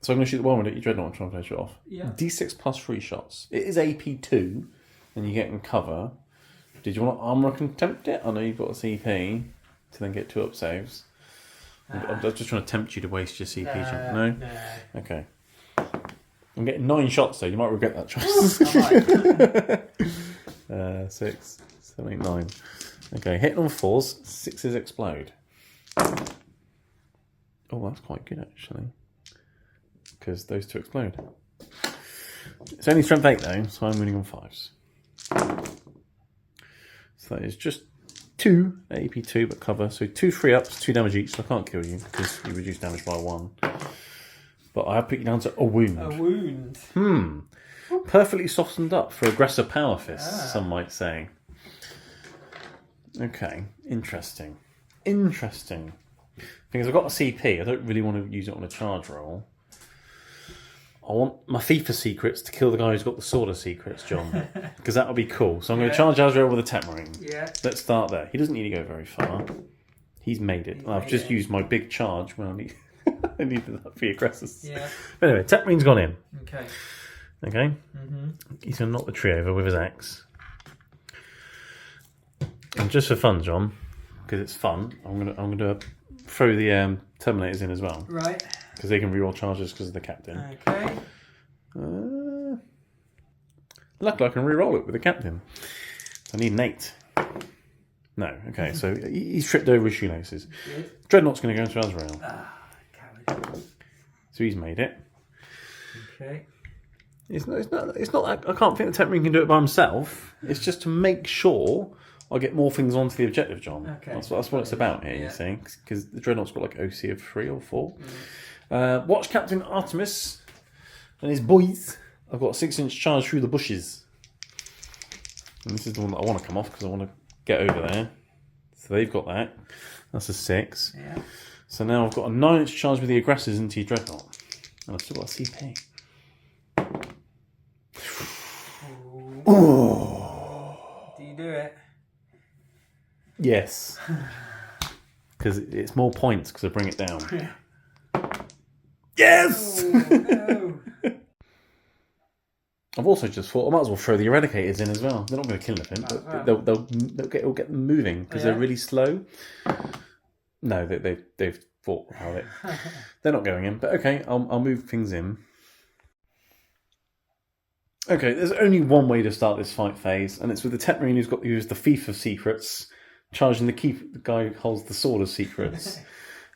So I'm going to shoot the Whirlwind at your Dreadnought and try and finish it off. Yeah. D6 plus 3 shots. It is AP2, and you get in cover. Did you want to armor contempt it? I know you've got a CP to then get 2-up saves. I'm just trying to tempt you to waste your CP. No? No. Okay. I'm getting 9 shots though. You might regret that choice. I might. 6, 7, 8, 9. Okay, hitting on 4s, 6s explode. Oh, that's quite good actually. Because those 2 explode. It's only strength 8 though, so I'm winning on 5s. So that is just 2 at AP2 but cover. So 2 3-ups, 2 damage each, so I can't kill you because you reduce damage by 1. But I have put you down to a wound. A wound. Perfectly softened up for aggressor power fists, some might say. Okay, interesting. Interesting. Because I've got a CP, I don't really want to use it on a charge roll. I want my FIFA secrets to kill the guy who's got the Sword of Secrets, John. Because that would be cool. So I'm going to charge Azrael with a Tech Marine. Yeah. Let's start there. He doesn't need to go very far. He's made it. He's I've made just it. used my big charge when I need. I needed that for the aggressors. Yeah. But anyway, Tetmarine's gone in. Okay. Okay. Mm-hmm. He's going to knock the tree over with his axe. And just for fun, John, because it's fun, I'm gonna throw the Terminators in as well. Right. Because they can reroll charges because of the captain. Okay. Luckily, I can reroll it with the captain. I need an 8. No, okay, so he's tripped over his shoelaces. Good. Dreadnought's going to go into Azrael. Coward. So he's made it. Okay. It's not that I can't think the Tetmarine can do it by himself. It's just to make sure I get more things onto the objective, John. Okay. That's what it's about here, Yeah. you see. Because the Dreadnought's got like OC of 3 or 4. Watch Captain Artemis and his boys. I've got a 6-inch charge through the bushes. And this is the one that I want to come off because I want to get over there. So they've got that. That's a 6. Yeah. So now I've got a 9-inch charge with the aggressors into your Dreadnought. And I've still got a CP. Oh. Do you do it? Yes. Because it's more points because I bring it down. Yeah. Yes! Oh, no. I've also just thought I might as well throw the Eradicators in as well. They're not going to kill anything, but they'll get them moving because they're really slow. No, they've thought about it. They're not going in, but okay, I'll move things in. Okay, there's only one way to start this fight phase, and it's with the Tetmarine who's the thief of secrets, charging the guy who holds the sword of secrets.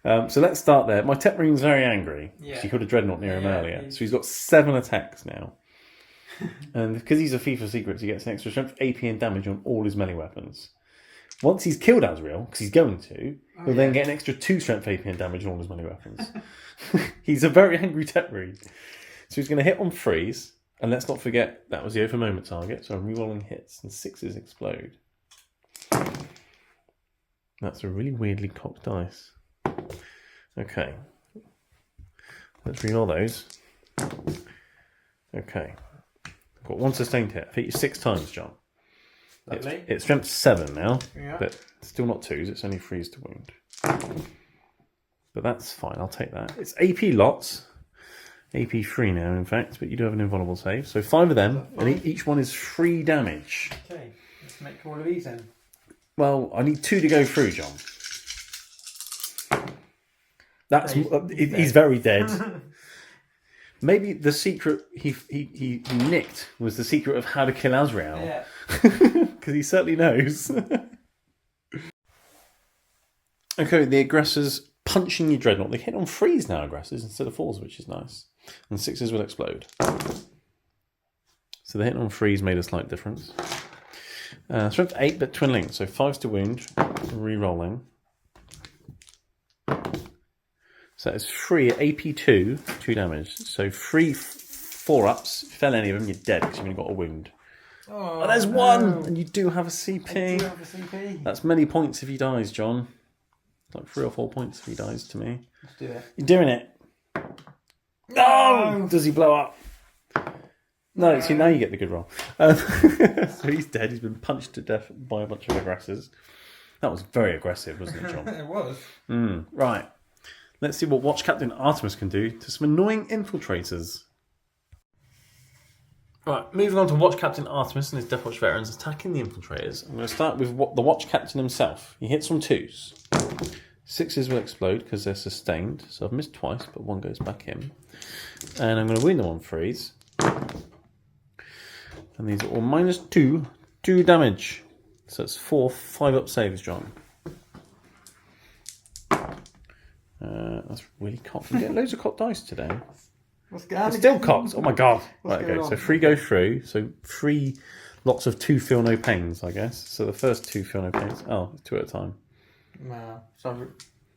So let's start there. My Tetmarine's very angry. Yeah. He could have Dreadnought near him earlier. So he's got 7 attacks now. And because he's a thief of secrets, he gets an extra strength, AP, and damage on all his melee weapons. Once he's killed Azrael, because he's going to, he'll then get an extra 2 strength, AP, and damage on all his melee weapons. He's a very angry Tetmarine. So he's going to hit on 3s. And let's not forget, that was the over moment target. So I'm rerolling hits, and 6s explode. That's a really weirdly cocked dice. Okay. Let's reroll those. Okay. I've got 1 sustained hit. I've hit you 6 times, John. It's strength 7 now, but still not 2s. It's only 3s to wound. But that's fine. I'll take that. It's AP lots. AP 3 now, in fact, but you do have an invulnerable save. So 5 of them, and each one is 3 damage. Okay, let's make all of these then. Well, I need 2 to go through, John. That's he's very dead. Maybe the secret he nicked was the secret of how to kill Azrael. Yeah. Because he certainly knows. Okay, the aggressors punching your Dreadnought. They hit on 3s now, aggressors, instead of 4s, which is nice. And 6s will explode. So the hit on 3s made a slight difference. Strength 8, but twin link. So 5s to wound, re-rolling. So that's 3 AP 2 damage. So 3 4-ups. If you fell any of them, you're dead because you've only got a wound. Oh, there's 1! And you do have a CP. I do have a CP. That's many points if he dies, John. Like 3 or 4 points if he dies to me. Let's do it. You're doing it. No! Does he blow up? No, see, now you get the good roll. So he's dead. He's been punched to death by a bunch of aggressors. That was very aggressive, wasn't it, John? It was. Right. Let's see what Watch Captain Artemis can do to some annoying infiltrators. Right, moving on to Watch Captain Artemis and his Deathwatch veterans attacking the infiltrators. I'm going to start with the Watch Captain himself. He hits on 2s. 6s will explode because they're sustained. So I've missed twice, but 1 goes back in. And I'm going to wound them on 3s. And these are all -2 damage. So it's 4 5-up saves, John. That's really cocked. I'm getting loads of cocked dice today. What's going on? It's still cocked. Oh my god. What's Right, going okay. So on? 3 go through. So 3 lots of 2 feel no pains, I guess. So the first 2 feel no pains. Oh, 2 at a time. No. So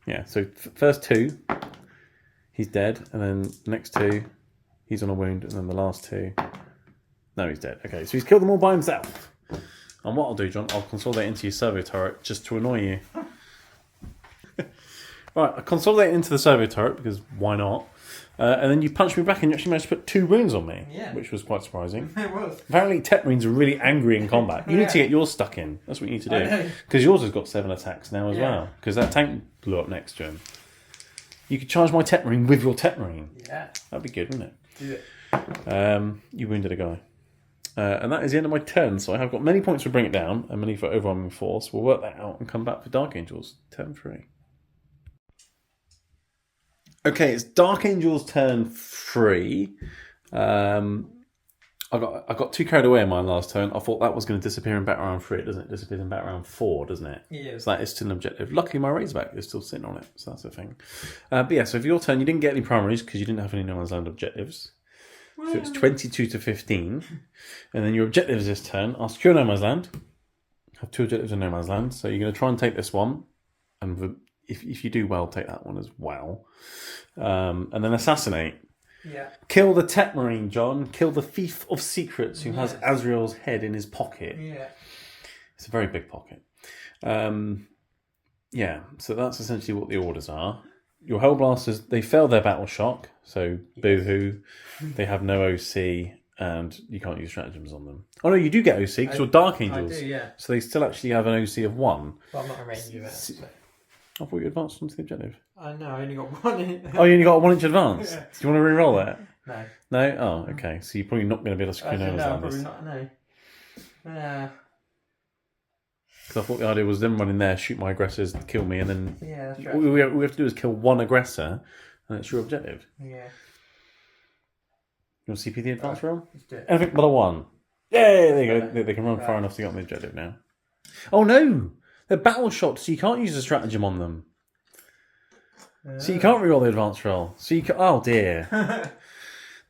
Yeah. So first 2, he's dead, and then next 2, he's on a wound, and then the last 2, no, he's dead. Okay, so he's killed them all by himself. And what I'll do, John, I'll consolidate into your servo turret just to annoy you. Right, I consolidate into the servo turret because why not? And then you punched me back and you actually managed to put 2 wounds on me, Yeah. which was quite surprising. It was. Apparently, Tech Marines are really angry in combat. You need to get yours stuck in. That's what you need to do. Because yours has got 7 attacks now as well. Because that tank blew up next to him. You could charge my Tech Marine with your Tech Marine. Yeah. That'd be good, wouldn't it? Do it. You wounded a guy. And that is the end of my turn. So I have got many points for Bring It Down and many for Overwhelming Force. We'll work that out and come back for Dark Angels. Turn 3. Okay, it's Dark Angels turn 3. I got too carried away in my last turn. I thought that was going to disappear in Battle Round 3. It doesn't. It disappears in Battle Round 4, doesn't it? Yeah. So that is still an objective. Luckily, my Razorback is still sitting on it. So that's a thing. But yeah, so for your turn, you didn't get any primaries because you didn't have any No Man's Land objectives. So it's 22 to 15. And then your objectives this turn are secure No Man's Land. Have 2 objectives in No Man's Land. So you're going to try and take this one. And if you do well, take that one as well. And then assassinate. Yeah. Kill the Tech Marine, John. Kill the Thief of Secrets who has Azrael's head in his pocket. Yeah. It's a very big pocket. Yeah, so that's essentially what the orders are. Your Hellblasters, they fail their battle shock, so boo-hoo. They have no OC, and you can't use stratagems on them. Oh no, you do get OC, because you're Dark Angels. I do, yeah. So they still actually have an OC of 1. But I'm not a ranger. So. I thought you advanced onto the objective. I know, I only got 1. Oh, you only got a 1-inch advance? Do you want to re-roll that? No. No? Oh, okay. So you're probably not going to be able to secure No Man's Land. Probably not, no. Because I thought the idea was them running there, shoot my aggressors, kill me, and then Yeah, that's right. all we have to do is kill one aggressor, and it's your objective. Yeah. You want to CP the advance roll? Let's do it. Anything but a 1. Yay! There you go. They can run far enough to get on the objective now. Oh no! They're battle shocked, so you can't use a stratagem on them. So you can't reroll the advance roll. So you can, oh dear.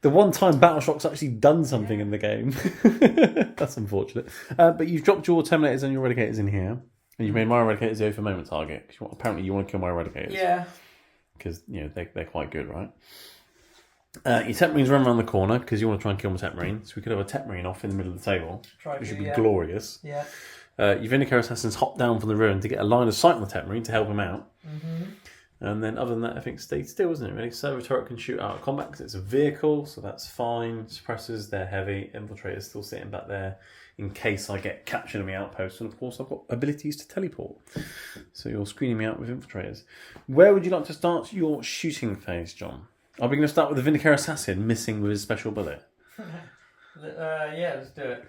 The one time battle shock's actually done something in the game. That's unfortunate. But you've dropped your Terminators and your Eradicators in here. And you've made my Eradicators the for moment target. Apparently you want to kill my Eradicators. Yeah. Because, they're quite good, right? Your Tech Marines run around the corner because you want to try and kill my Tech Marine. So we could have a Tech Marine off in the middle of the table. Which would be glorious. Yeah. Your Vindicator Assassins hop down from the ruin to get a line of sight on the Tech Marine to help him out. Mm-hmm. And then other than that, I think stay still, isn't it, really? Servo Turret can shoot out of combat because it's a vehicle, so that's fine. Suppressors, they're heavy. Infiltrators still sitting back there in case I get captured in my outpost. And of course, I've got abilities to teleport. So you're screening me out with Infiltrators. Where would you like to start your shooting phase, John? Are we going to start with the Vindicator Assassin missing with his special bullet? Yeah, let's do it.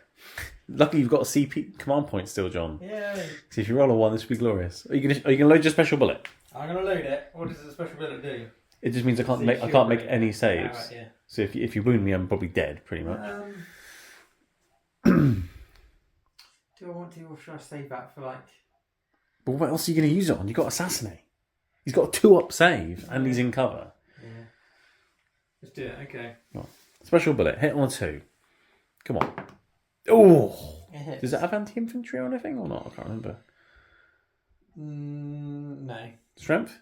Luckily, you've got a CP command point still, John. Yeah. So if you roll a 1, this would be glorious. Are you going to load your special bullet? I'm going to load it. What does the special bullet do? It just means I can't make any saves. Right, yeah. So if you wound me, I'm probably dead, pretty much. Do I want to, or should I save that for like... But what else are you going to use it on? You've got Assassinate. He's got a 2-up save, and he's in cover. Yeah. Let's do it, okay. Right. Special bullet, hit on a 2. Come on. Oh! Does it have anti-infantry or anything, or not? I can't remember. No. Strength?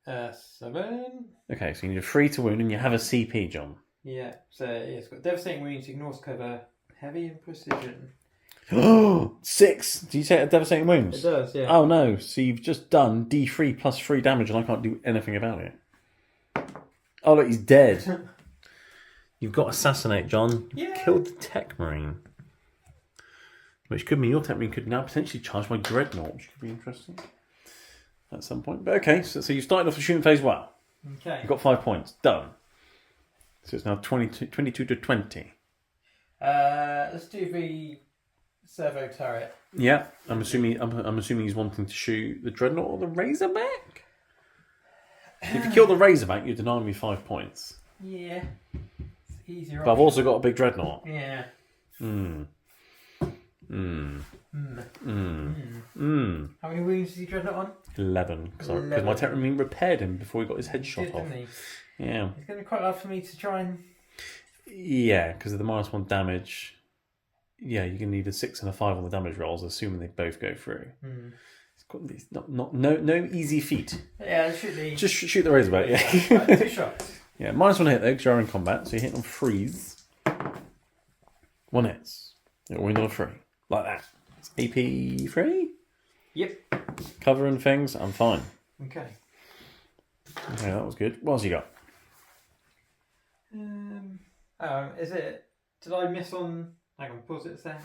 7. Okay, so you need a 3 to wound, and you have a CP, John. Yeah, so it's got devastating wounds, ignores cover, heavy and precision. 6! Do you say it devastating wounds? It does, yeah. Oh no, so you've just done D3 plus 3 damage, and I can't do anything about it. Oh look, he's dead. You've got Assassinate, John. You killed the Tech Marine. Which could mean your Tech Marine could now potentially charge my Dreadnought, which could be interesting at some point. But okay, so you started off the shooting phase well. Okay. You've got 5 points. Done. So it's now 22 to 20. Let's do the servo turret. Yeah, I'm assuming he's wanting to shoot the Dreadnought or the Razorback? If you kill the Razorback, you're denying me 5 points. Yeah. It's easier. But I've also got a big Dreadnought. Yeah. How many wounds did he Dreadnought on? 11. Because my Tech Marine repaired him before he got his head shot off. Didn't he? Yeah. It's going to be quite hard for me to try and... Yeah, because of the -1 damage. Yeah, you're going to need a 6 and a 5 on the damage rolls, assuming they both go through. It's no easy feat. Yeah, shoot the... Just shoot the Razorback, yeah. 2 shots. Yeah, -1 hit though, because you're in combat, so you hit on 3s. 1 hits. You're winning on 3. Like that. It's AP 3? Yep. Cover and things, I'm fine. Okay. Okay, that was good. What else you got? Is it? Did I miss on? Hang on, pause it a sec.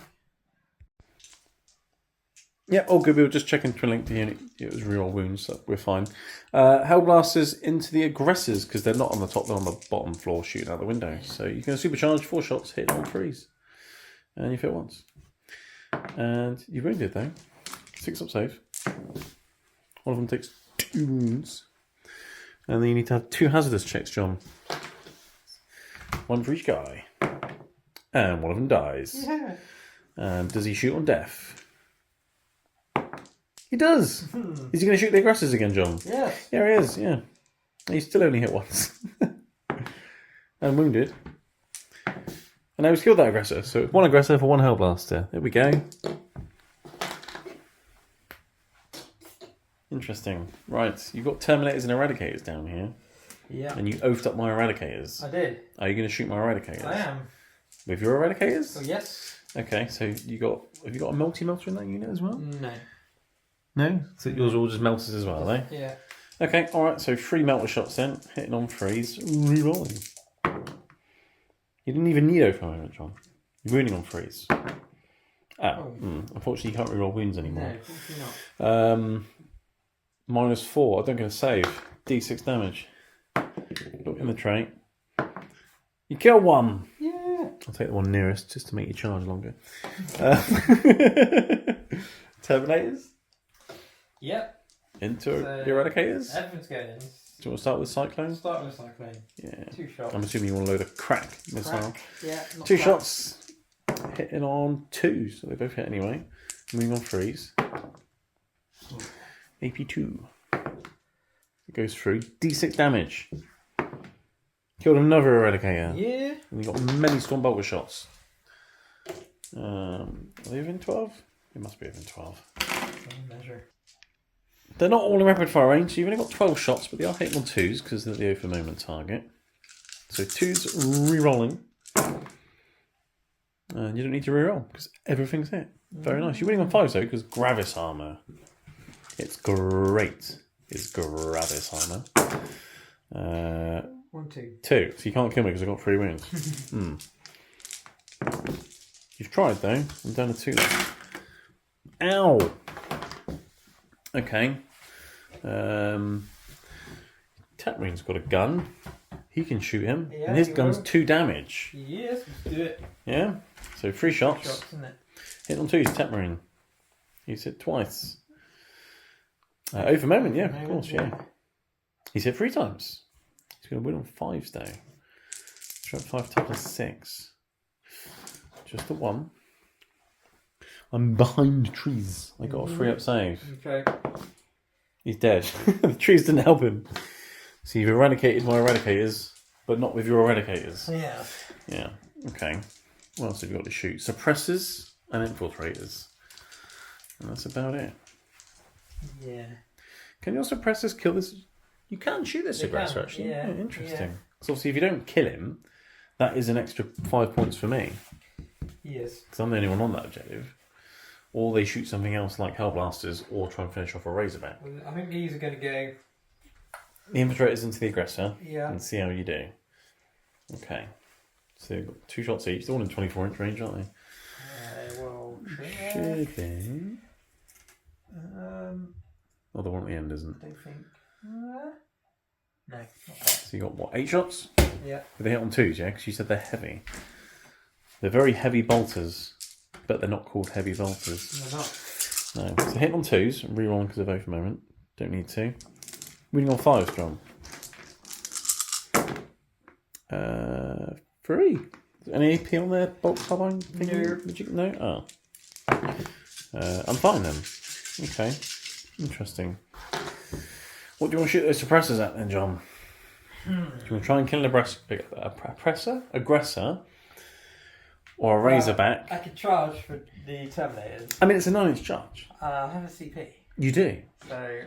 Yeah, all good. We were just checking Twin Link to unit. It was real wounds, so we're fine. Hellblasters into the aggressors because they're not on the top; they're on the bottom floor, shooting out the window. So you can supercharge 4 shots, hit all 3s, and you hit once. And you're wounded though. 6 up save. One of them takes 2 wounds, and then you need to have 2 hazardous checks, John. 1 for each guy, and one of them dies. Yeah. And does he shoot on death? He does. Is he going to shoot the aggressors again, John? Yes. Yeah, he is. Yeah. He still only hit once. And wounded. And now he's killed that aggressor. So it's 1 aggressor for 1 Hellblaster. There we go. Interesting. Right. You've got Terminators and Eradicators down here. Yeah. And you oafed up my Eradicators. I did. Are you going to shoot my Eradicators? I am. With your Eradicators? Oh, yes. Okay, so have you got a multi-melter in that unit as well? No. No? So yours are all just melters as well, eh? Yeah. Okay, alright, so 3 melter shots then, hitting on 3s, re-rolling. You didn't even need for a moment, John. You're wounding on 3s. Unfortunately you can't re-roll wounds anymore. No, unfortunately not. -4, I don't get a save. D6 damage. Look in the tray. You kill 1! Yeah. I'll take the one nearest just to make you charge longer. Terminators? Yep. Into the Eradicators? Everything's going in. Do you want to start with Cyclone? Start with Cyclone. Yeah. 2 shots. I'm assuming you want to load a crack missile. Crack. Yeah. 2 shots. Hitting on 2s, so they both hit anyway. Moving on 3s. AP2. It goes through. D6 damage. Killed another Eradicator. Yeah. And you got many Stormbolter shots. Are they within 12? It must be within 12. Measure. They're not all in rapid fire range, so you've only got 12 shots, but they are hitting on 2s because they're the over moment target. So 2s re-rolling. And you don't need to re-roll because everything's hit. Very nice. You're winning on 5s though because Gravis armor. It's great. It's Gravis armor. 1, 2. 2. So you can't kill me because I've got 3 wounds. You've tried though. I'm down to 2 now. Ow! Okay. Tatmarin's got a gun. He can shoot him. Yeah, and his he gun's will. 2 damage. Yes, let's do it. Yeah? So 3 shots. Isn't it? Hit on 2s, Tatmarin. He's hit twice. Over moment, yeah, of course, yeah. He's hit 3 times. He's going to win on 5s though. Shot 5 tackle 6. Just the 1. I'm behind trees. I got a 3 up save. Okay. He's dead. The trees didn't help him. So you've eradicated my Eradicators, but not with your Eradicators. Yeah. Yeah, okay. What else have you got to shoot? Suppressors and Infiltrators. And that's about it. Yeah. Can your Suppressors kill this? You can shoot this They aggressor, can, actually. yeah, Oh, interesting. yeah. So obviously if you don't kill him, that is an extra 5 points for me. Yes. Because I'm the only one on that objective. Or they shoot something else like Hellblasters, or try and finish off a Razorback. Well, I think these are going to go. The Infiltrators into the aggressor, Yeah. and see how you do. Okay. So you've got 2 shots each. They're all in 24-inch range, aren't they? Well, Should be. Oh, the one at the end isn't. I don't think. No, not that. So you got what, 8 shots? Yeah. But they hit on 2s, yeah? Because you said they're heavy. They're very heavy bolters, but they're not called heavy bolters. They're not. No. So hit on 2s, re-rolling because of over moment. Don't need to. Winning on 5s, John. 3. Any AP on their bolt carbine thingy? No. Oh. I'm fine then. Okay. Interesting. What do you want to shoot those suppressors at then, John? Do you want to try and kill an aggressor? Or a Razorback? I could charge for the Terminators. I mean, it's a 9-inch charge. I have a CP. You do? So.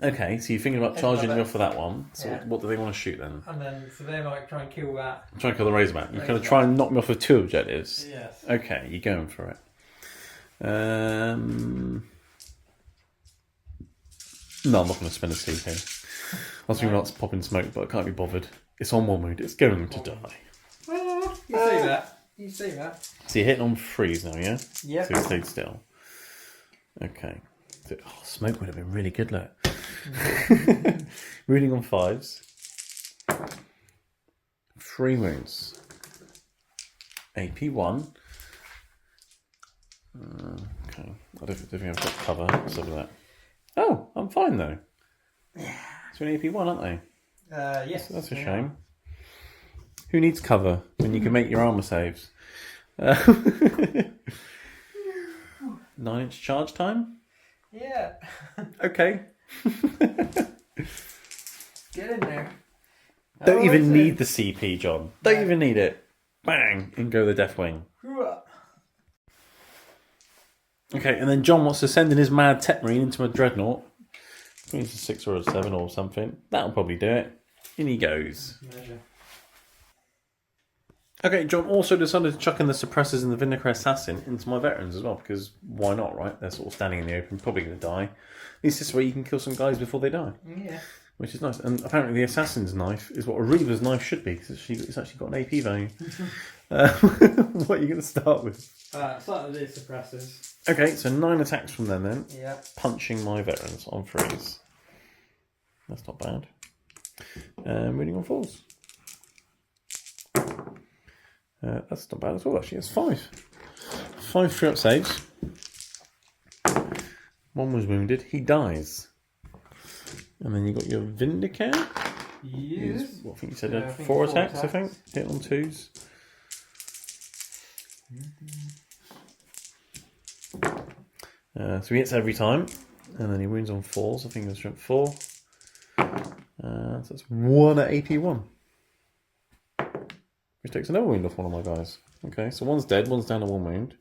Okay, so you're thinking about charging off for that one. So Yeah. what do they want to shoot then? And then, so they might try and kill that. Try and kill the Razorback. You're going to try and knock me off with 2 objectives? Yes. Okay, you're going for it. No, I'm not going to spend a CP. I was thinking about popping smoke, but I can't be bothered. It's on 1 wound. It's going to die. You see that? You see that? So you're hitting on freeze now, yeah? Yep. So you stayed still. Okay. So, smoke would have been really good, look. Reading on 5s. 3 wounds. AP1. Okay. I don't think I've got cover. Let's have that. Oh, I'm fine though. Yeah. It's an AP1, aren't they? Yes. So that's a shame. Who needs cover when you can make your armor saves? 9-inch charge time? Yeah. Okay. Get in there. Don't even need the CP, John. Don't even need it. Bang! And go the Deathwing. Okay, and then John wants to send in his mad Tech Marine into a Dreadnought. I think it's a 6 or a 7 or something. That'll probably do it. In he goes. Okay, John also decided to chuck in the suppressors and the Vinegar Assassin into my veterans as well, because why not, right? They're sort of standing in the open, probably going to die. At least this way you can kill some guys before they die. Yeah. Which is nice. And apparently the Assassin's knife is what a Reaver's knife should be, because it's actually got an AP value. What are you going to start with? Start with the suppressors. Okay, so 9 attacks from them then. Yeah. Punching my veterans on freeze. That's not bad. Reading on 4s. That's not bad at all, actually. It's 5. 5 free up saves. 1 was wounded. He dies. And then you got your Vindicator. Yes. What I think you said? 4 attacks, I think. Hit on 2s. So he hits every time. And then he wounds on 4s. I think it's strength 4. So that's 1 at AP1. Which takes another wound off one of my guys. Okay, so 1's dead, 1's down to 1 wound.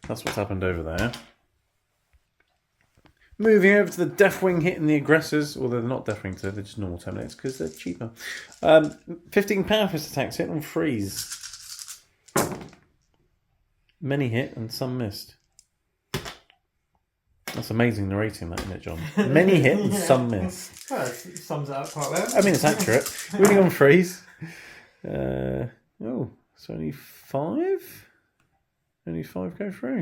That's what's happened over there. Moving over to the Deathwing hitting the aggressors. Well, they're not Deathwings, they're just normal Terminators because they're cheaper. 15 power fist attacks hit on freeze. Many hit and some missed. That's amazing narrating that, isn't it, John? Many hit and some missed. Well, it sums it up quite well. I mean, it's accurate. Reading on freeze. Oh, so only 5? Only 5 go through.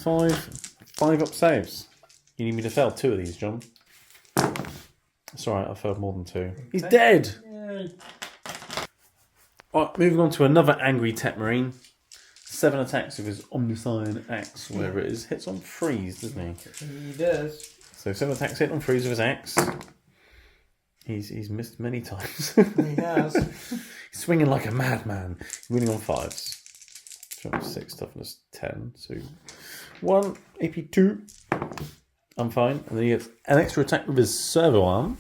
5 up saves. You need me to fail 2 of these, John. It's alright, I failed more than 2. He's dead! Yay. Alright, moving on to another angry Tech Marine. 7 attacks with his Omnicyan axe, whatever it is. Hits on freeze, doesn't he? He does. So 7 attacks hit on freeze with his axe. He's missed many times. He has. He's swinging like a madman. He's winning on 5s. 6, toughness 10. So 1, AP2. I'm fine. And then he gets an extra attack with his servo arm,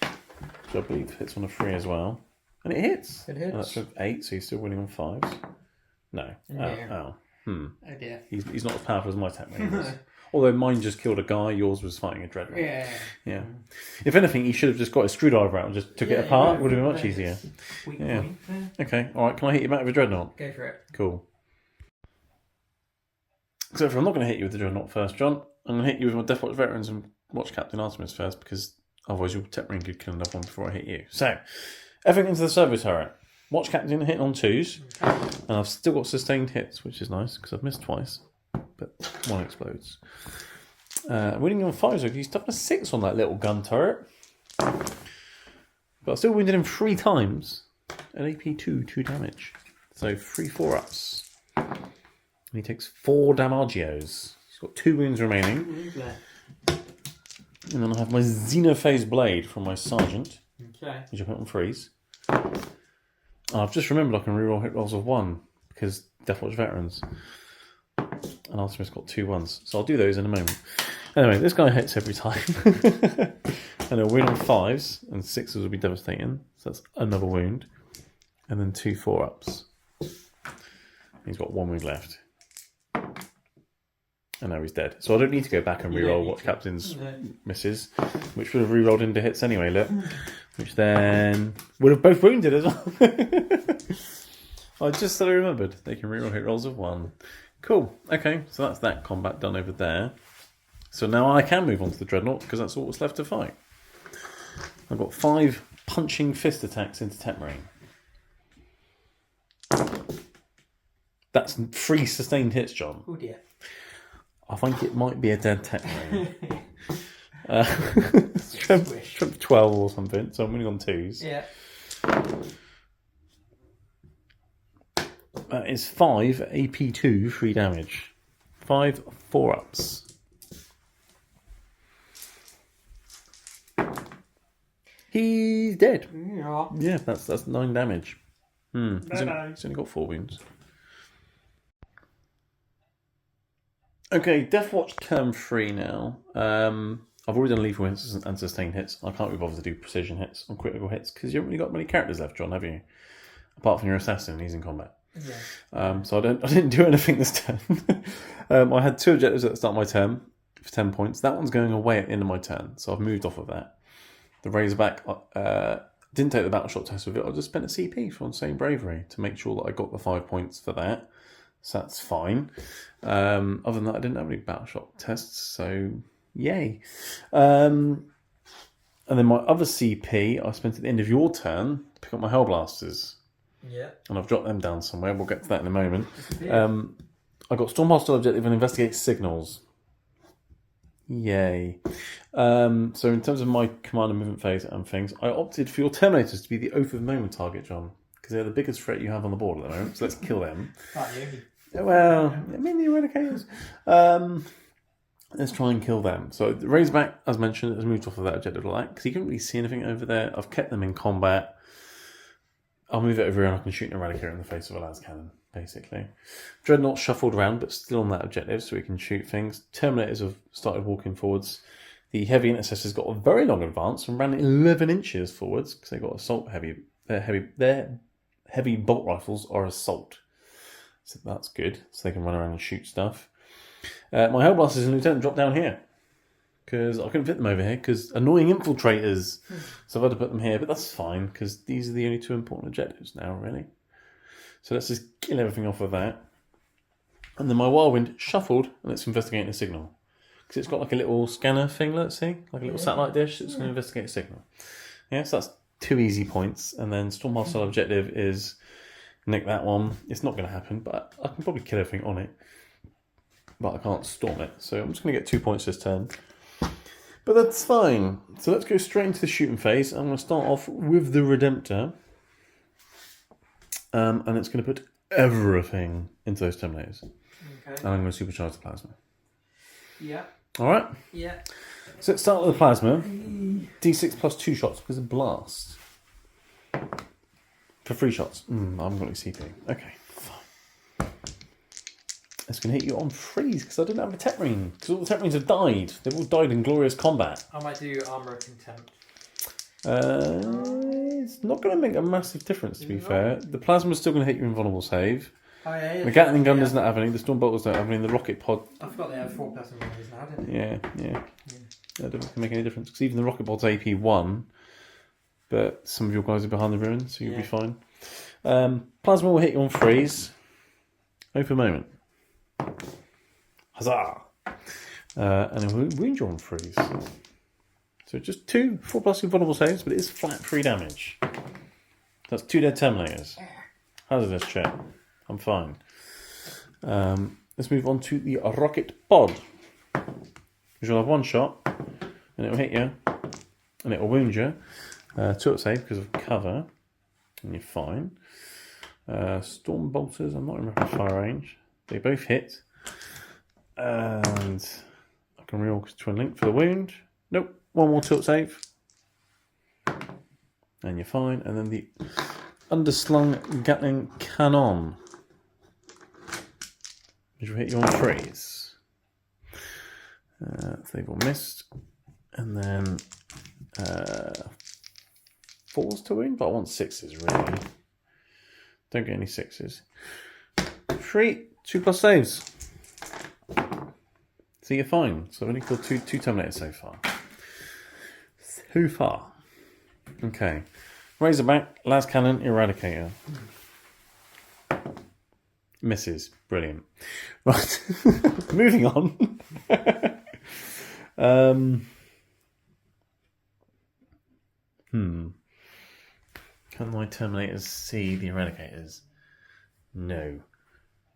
which I believe hits on a 3 as well. And it hits. It hits. And that's with 8, so he's still winning on 5s. No. Yeah. Oh dear. He's not as powerful as my Tech Marine is. Although mine just killed a guy, yours was fighting a Dreadnought. Yeah. If anything, he should have just got a screwdriver out and just took it apart. It would have been much easier. Weak Yeah. point. Okay, alright, can I hit you back with a Dreadnought? Go for it. Cool. So if I'm not going to hit you with the Dreadnought first, John, I'm going to hit you with my Deathwatch Veterans and Watch Captain Artemis first, because otherwise your Tech Marine could kill another one before I hit you. So, everything into the servo turret. Watch Captain hitting on 2s, and I've still got sustained hits, which is nice, because I've missed twice, but 1 explodes. Winning on 5s, he's toughness 6 on that little gun turret. But I still wounded him 3 times. An AP2, 2 damage. So 3 4-ups. And he takes 4 damagios. He's got 2 wounds remaining. And then I have my Xenophase Blade from my Sergeant. Okay. Which I put on freeze. I've just remembered I can reroll hit rolls of 1 because Deathwatch Veterans. And Artemis got 2 1s. So I'll do those in a moment. Anyway, this guy hits every time. And he'll win on 5s, and 6s will be devastating. So that's another wound. And then 2 4-ups. He's got 1 wound left. And now he's dead. So I don't need to go back and reroll Watch Captain's misses, which would have rerolled into hits anyway, look. Which then would have both wounded as well. I just suddenly remembered. They can reroll hit rolls of 1. Cool. Okay, so that's that combat done over there. So now I can move on to the Dreadnought, because that's all that's left to fight. I've got 5 punching fist attacks into Tech Marine. That's 3 sustained hits, John. Oh dear. I think it might be a dead techno. Squish. 12 or something, so I'm winning on 2s. Yeah. That is 5 AP2, 3 damage. 5 4-ups. He's dead. Yeah. Yeah, that's 9 damage. He's Bye-bye. only got 4 wounds. Okay, Deathwatch term 3 now. I've already done lethal hits and sustained hits. I can't be bothered to do precision hits on critical hits because you haven't really got many characters left, John, have you? Apart from your assassin, he's in combat. Yeah. So I didn't do anything this turn. I had 2 objectives at the start of my turn for 10 points. That one's going away at the end of my turn, so I've moved off of that. The Razorback didn't take the battle shot test with it. I just spent a CP for Insane Bravery to make sure that I got the 5 points for that. So that's fine. Other than that, I didn't have any battle shot tests, so yay. And then my other CP, I spent at the end of your turn to pick up my Hellblasters. Yeah. And I've dropped them down somewhere. We'll get to that in a moment. I got Storm Hostile Objective and Investigate Signals. Yay. So in terms of my command and movement phase and things, I opted for your Terminators to be the Oath of Moment target, John, because they're the biggest threat you have on the board at the moment, so let's kill them. Well, I mean the Eradicators. Let's try and kill them. So the Razorback, as mentioned, has moved off of that objective like that, because you couldn't really see anything over there. I've kept them in combat. I'll move it over here and I can shoot an Eradicator in the face of a las cannon, basically. Dreadnought shuffled around, but still on that objective, so we can shoot things. Terminators have started walking forwards. The Heavy Intercessors got a very long advance and ran 11 inches forwards, because they got assault heavy. Their heavy bolt rifles are assault. So that's good, so they can run around and shoot stuff. My Hellblasters and Lieutenant dropped down here, because I couldn't fit them over here, because annoying infiltrators. So I've had to put them here, but that's fine, because these are the only 2 important objectives now, really. So let's just kill everything off of that. And then my Whirlwind shuffled, and it's investigating a signal. Because it's got like a little scanner thing, let's see, like a little satellite dish, it's going to investigate a signal. Yeah, so that's 2 easy points. And then Storm Hostile Objective is nick that one. It's not going to happen, but I can probably kill everything on it. But I can't storm it, so I'm just going to get 2 points this turn. But that's fine. So let's go straight into the shooting phase. I'm going to start off with the Redemptor. And it's going to put everything into those Terminators. Okay. And I'm going to supercharge the Plasma. Yeah. Alright? Yeah. So let's start with the Plasma. D6 plus 2 shots because of Blast. For 3 shots. I haven't got any CP. Okay, fine. It's going to hit you on freeze because I didn't have a Tech Marine. Because all the Tech Marines have died. They've all died in glorious combat. I might do Armour of Contempt. It's not going to make a massive difference, to be fair. The Plasma's still going to hit you in vulnerable save. Oh, yeah. The Gatling gun doesn't have any. The Storm Bolters don't have any. The Rocket Pod. I forgot they have 4 person runners now, didn't they? Yeah. That doesn't make any difference because even the Rocket Pod's AP 1, but some of your guys are behind the ruins, so you'll be fine. Plasma will hit you on freeze. Open moment. Huzzah! And it will wound you on freeze. So just 2 4+ vulnerable saves, but it is flat 3 damage. That's 2 dead Terminators. Hazardous check. I'm fine. Let's move on to the Rocket Pod. You'll have 1 shot, and it will hit you, and it will wound you. 2 save because of cover, and you're fine. Storm Bolters, I'm not in rapid fire range. They both hit. And I can reorg Twin Link for the wound. Nope, 1 more tilt save. And you're fine. And then the Underslung Gatling Cannon, which will hit you on freeze. They've all missed. And then 4s to wound, but I want 6s really. Don't get any 6s. 3, 2+ saves. So you're fine. So I've only killed 2 Terminators so far. So far. Okay. Razorback, las cannon, Eradicator. Misses. Brilliant. Right. Moving on. Can my Terminators see the Eradicators? No.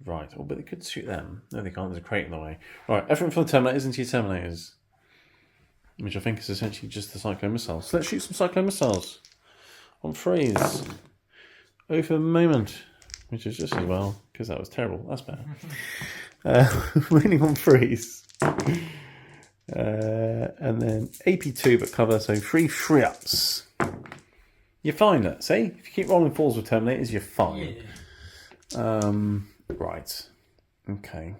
Right. Oh, but they could shoot them. No, they can't. There's a crate in the way. Right. Everything from the Terminators into your Terminators. Which I think is essentially just the Cyclone missiles. So let's shoot some Cyclone missiles. On freeze. Oh, for a moment. Which is just as well, because that was terrible. That's bad. Winning on freeze. And then AP2 but cover, so 3 free ups. You're fine, let's say. If you keep rolling falls with Terminators, you're fine. Yeah. Right. Okay.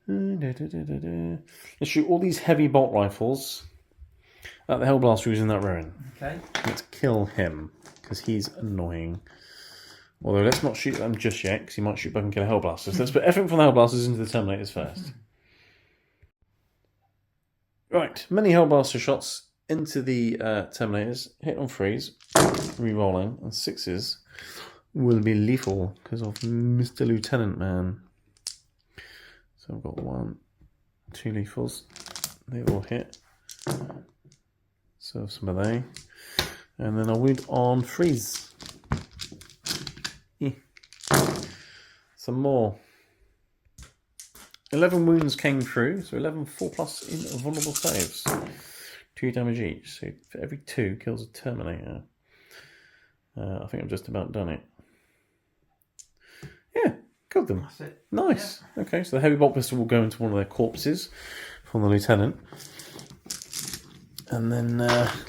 Let's shoot all these heavy bolt rifles at the Hellblaster who's in that ruin. Okay. Let's kill him, because he's annoying. Although let's not shoot them just yet, because he might shoot back and kill a Hellblaster. So let's put everything from the Hellblasters into the Terminators first. Right, many Hellblaster shots into the Terminators. Hit on freeze, re-rolling, and 6s will be lethal because of Mr. Lieutenant Man. So I've got 1, 2 lethals. They all hit. So some of they. And then I'll wound on freeze. Some more. 11 wounds came through, so 11 4+ in vulnerable saves. 2 damage each, so for every 2 kills a Terminator. I think I've just about done it. Yeah, killed them. That's it. Nice. Yeah. Okay, so the heavy bolt pistol will go into one of their corpses from the Lieutenant. And then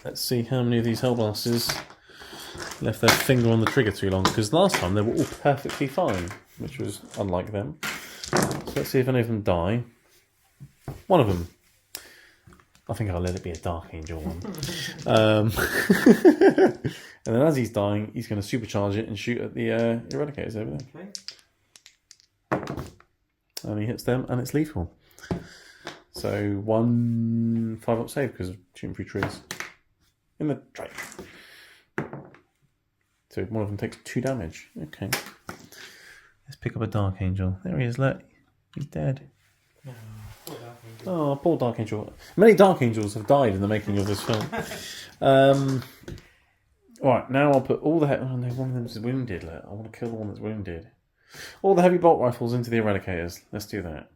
let's see how many of these Hellblasters left their finger on the trigger too long, because last time they were all perfectly fine, which was unlike them. So let's see if any of them die. One of them. I think I'll let it be a Dark Angel one. And then as he's dying, he's going to supercharge it and shoot at the Eradicators over there. Okay. And he hits them, and it's lethal. So 1 5-up save because of shooting through trees. In the tray. So one of them takes 2 damage. Okay. Let's pick up a Dark Angel. There he is, look. He's dead. Oh, poor Dark Angel. Many Dark Angels have died in the making of this film. Alright, now I'll put all the... Oh no, one of them's wounded. Look. I want to kill the one that's wounded. All the heavy bolt rifles into the Eradicators. Let's do that.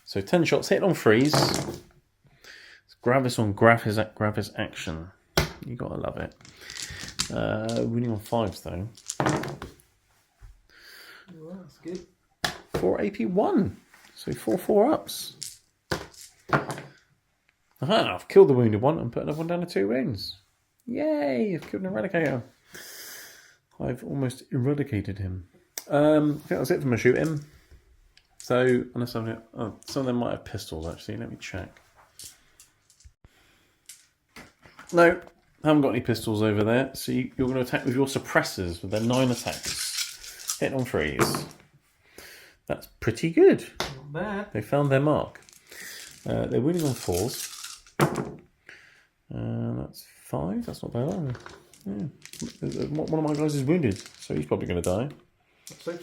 So 10 shots hit on freeze. It's Gravis on Gravis action. You gotta love it. Winning on 5s though. Well, that's good. 4 AP1. So 4 4-ups. Aha, I've killed the wounded one and put another one down to 2 wounds. Yay, I've killed an Eradicator. I've almost eradicated him. I think that's it for my shooting. So, unless some of them might have pistols actually. Let me check. No, I haven't got any pistols over there. So you're going to attack with your suppressors with their 9 attacks. Hit on freeze. That's pretty good. Not bad. They found their mark. They're winning on 4s. That's 5. That's not bad either. Yeah. One of my guys is wounded, so he's probably going to die. So.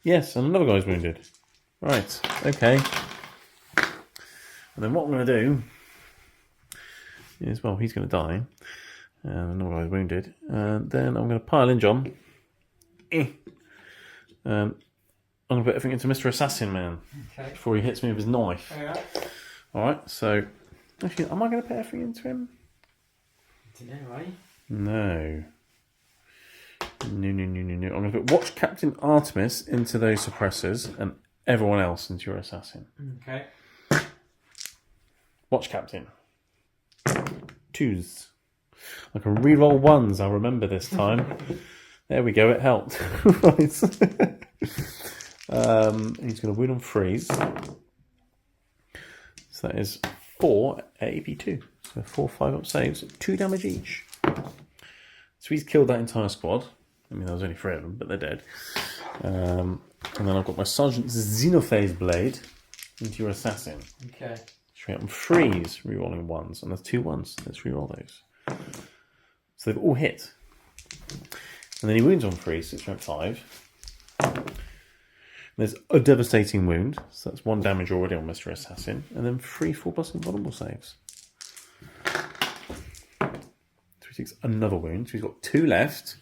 Yes, and another guy's wounded. Right, okay. And then what I'm going to do is, well, he's going to die. And another guy's wounded. And then I'm going to pile in John. I'm going to put everything into Mr. Assassin Man. Okay. Before he hits me with his knife. Alright. Alright, so... Actually, am I going to put everything into him? I don't know, eh? No. No. I'm going to put Watch Captain Artemis into those suppressors and everyone else into your assassin. Okay. Watch Captain. 2s. I can re-roll 1s, I'll remember this time. There we go, it helped. Right. He's going to win on freeze. So that is 4 at AP2. So 4 5-up saves, 2 damage each. So he's killed that entire squad. I mean, there was only 3 of them, but they're dead. And then I've got my Sergeant's Xenophase Blade into your assassin. Okay. Straight on freeze, re-rolling 1s. And there's 2 1s. Let's re-roll those. So they've all hit. And then he wounds on freeze, so it's rank 5. There's a devastating wound, so that's 1 damage already on Mr. Assassin. And then 3 4+ invulnerable saves. So he takes another wound. So he's got 2 left.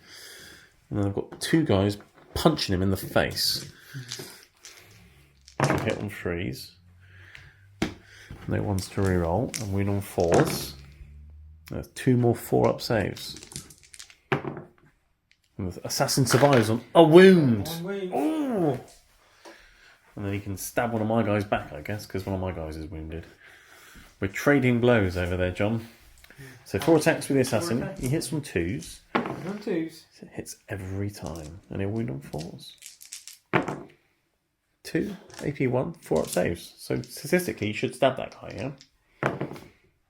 And then I've got 2 guys punching him in the face. Hit on 3s. No ones to reroll, and win on 4s. There's 2 more 4-up saves. And the assassin survives on a wound. Oh! And then he can stab one of my guys back, I guess, because one of my guys is wounded. We're trading blows over there, John. So 4 attacks with the assassin. He hits on 2s. On 2s. So it hits every time, and he'll wound on 4s. 2, AP 1, 4-up saves. So statistically, you should stab that guy, yeah?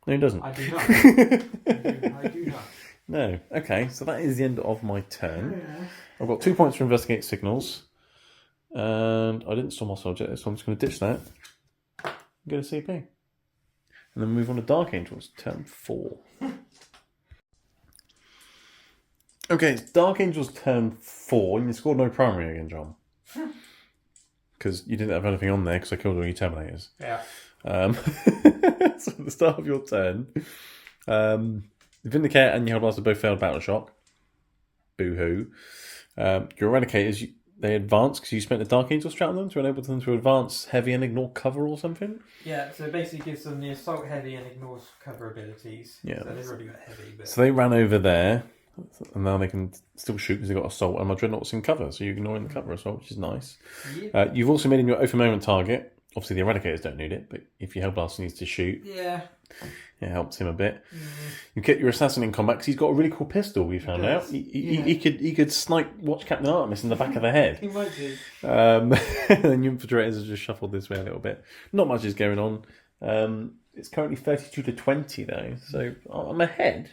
No, he doesn't. I do not. I do not. No. Okay, so that is the end of my turn. I've got 2 points for investigate signals. And I didn't store my subject, so I'm just going to ditch that. And get a CP. And then move on to Dark Angels, turn 4. Okay, it's Dark Angels turn 4, and you scored no primary again, John. Because you didn't have anything on there because I killed all your Terminators. Yeah. So at the start of your turn, Vindicate and your Hellblaster both failed Battle Shock. Boo-hoo. Your Eradicators, they advanced because you spent the Dark Angel strat on them to enable them to advance heavy and ignore cover or something. Yeah, so it basically gives them the assault heavy and ignores cover abilities. Yeah. So they've already got heavy. But... So they ran over there, and now they can still shoot because they've got assault, and my Dreadnought's in cover, so you're ignoring the cover assault, which is nice. Yeah. You've also made in your open moment target. Obviously, the Eradicators don't need it, but if your Hellblaster needs to shoot, Yeah. it helps him a bit. You get your Assassin in combat because he's got a really cool pistol, we found out. He could snipe Watch Captain Artemis in the back of the head. He might do. And then your Infiltrators have just shuffled this way a little bit. Not much is going on. It's currently 32 to 20 though, so I'm ahead.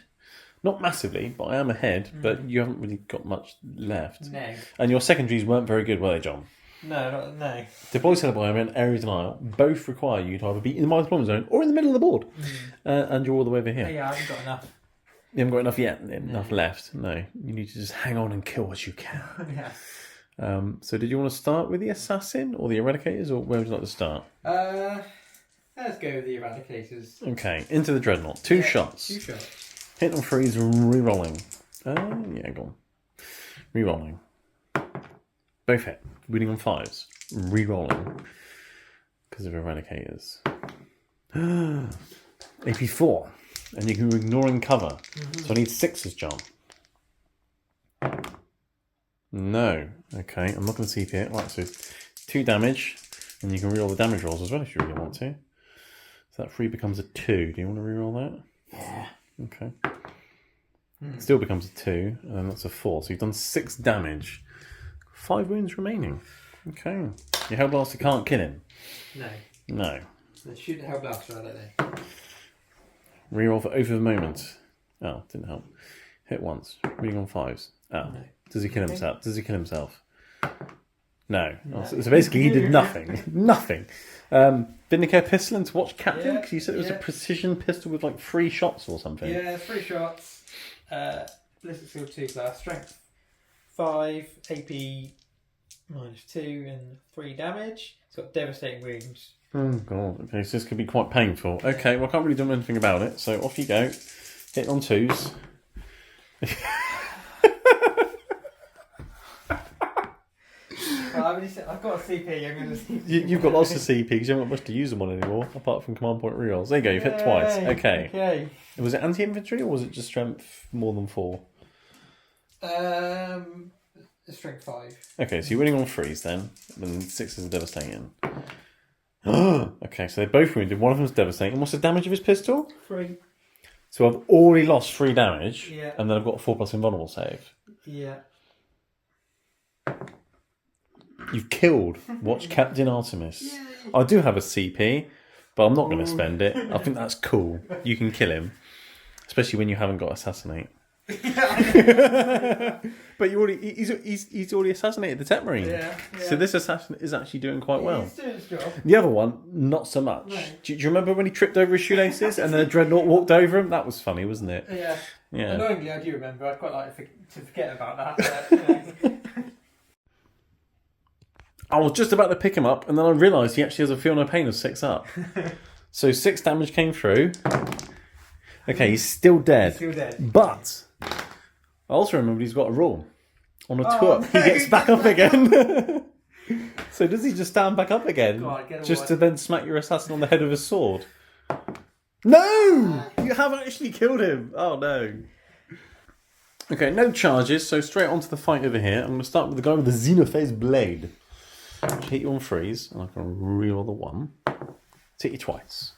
Not massively, but I am ahead. But you haven't really got much left. No. And your secondaries weren't very good, were they, John? No. Deploy Celebrate and Ares and Isle both require you to either be in my deployment zone or in the middle of the board. And you're all the way over here. Yeah, I haven't got enough. You haven't got enough yet, enough left. No, you need to just hang on and kill what you can. Yeah. So did you want to start with the Assassin or the Eradicators, or where would you like to start? Let's go with the Eradicators. Okay, into the Dreadnought. 2 shots. 2 shots. Hit on 3s, re-rolling. Yeah, go on. Re-rolling. Both hit. Winning on 5s. Re-rolling. Because of Eradicators. AP 4. And you can ignoring cover. So I need 6s, John. No. Okay, I'm not going to CP it. Right, so 2 damage. And you can reroll the damage rolls as well if you really want to. So that 3 becomes a 2. Do you want to reroll that? Yeah. Okay. Still becomes a 2, and then that's a 4. So you've done 6 damage. 5 wounds remaining. Okay. Your Hellblaster can't kill him. No. They shoot the Hellblaster out, don't they? Reroll for over the moment. Oh, didn't help. Hit once. Reading on 5s. Oh. No. Does he kill himself? No. Oh, so basically he did nothing. Nothing. Vindicare pistol into Watch Captain? Because you said it was a precision pistol with like 3 shots or something. Yeah, 3 shots. Ballistic Skill 2 class. Strength 5. AP -2 and 3 damage. It's got devastating wounds. Oh god. Okay, so this could be quite painful. Okay, well I can't really do anything about it. So off you go. Hit on 2s. I've got a CP. I'm going to CP. You've got lots of CP because you haven't got much to use them on anymore, apart from command point rerolls. There you go, you've hit twice. Okay. Was it anti-infantry or was it just strength more than 4? Strength 5. Okay, so you're winning on 3s then, and 6s are devastating. Okay, so they're both wounded. One of them's devastating. What's the damage of his pistol? 3. So I've already lost 3 damage, Yeah. and then I've got a 4+ invulnerable save. Yeah. You've killed Watch Captain Artemis. Yay. I do have a CP, but I'm not going to spend it. I think that's cool. You can kill him, especially when you haven't got Assassinate. But he's already assassinated the Tech Marine. Yeah. So this assassin is actually doing quite well. He's doing his job. The other one, not so much. No. Do you remember when he tripped over his shoelaces and then a Dreadnought walked over him? That was funny, wasn't it? Yeah. Annoyingly, I do remember. I'd quite like to forget about that. But, I was just about to pick him up, and then I realised he actually has a feel no pain of 6 up. So 6 damage came through. Okay, he's still dead. He's still dead. But I also remembered he's got a rule. On a tour, he gets back up again. So does he just stand back up again? Just to then smack your assassin on the head with a sword? No! You haven't actually killed him. Oh no. Okay, no charges, so straight on to the fight over here. I'm going to start with the guy with the Xenophase blade. Hit you on freeze, and I can reroll the 1. Hit you twice.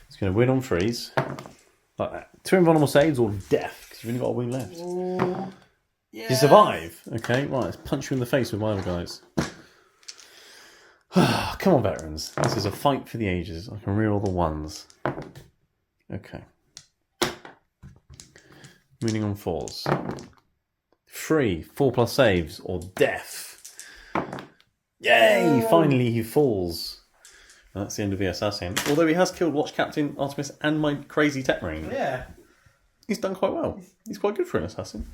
It's going to win on freeze. Like that. 2 invulnerable saves or death, because you've only got a win left. Ooh, yeah. You survive. Okay, right, let's punch you in the face with my other guys. Come on, veterans. This is a fight for the ages. I can reroll the 1s. Okay. Winning on 4s. 3, 4+ saves, or death. Yay! Finally he falls. And that's the end of the assassin. Although he has killed Watch Captain, Artemis, and my crazy tech marine. Yeah. He's done quite well. He's quite good for an assassin.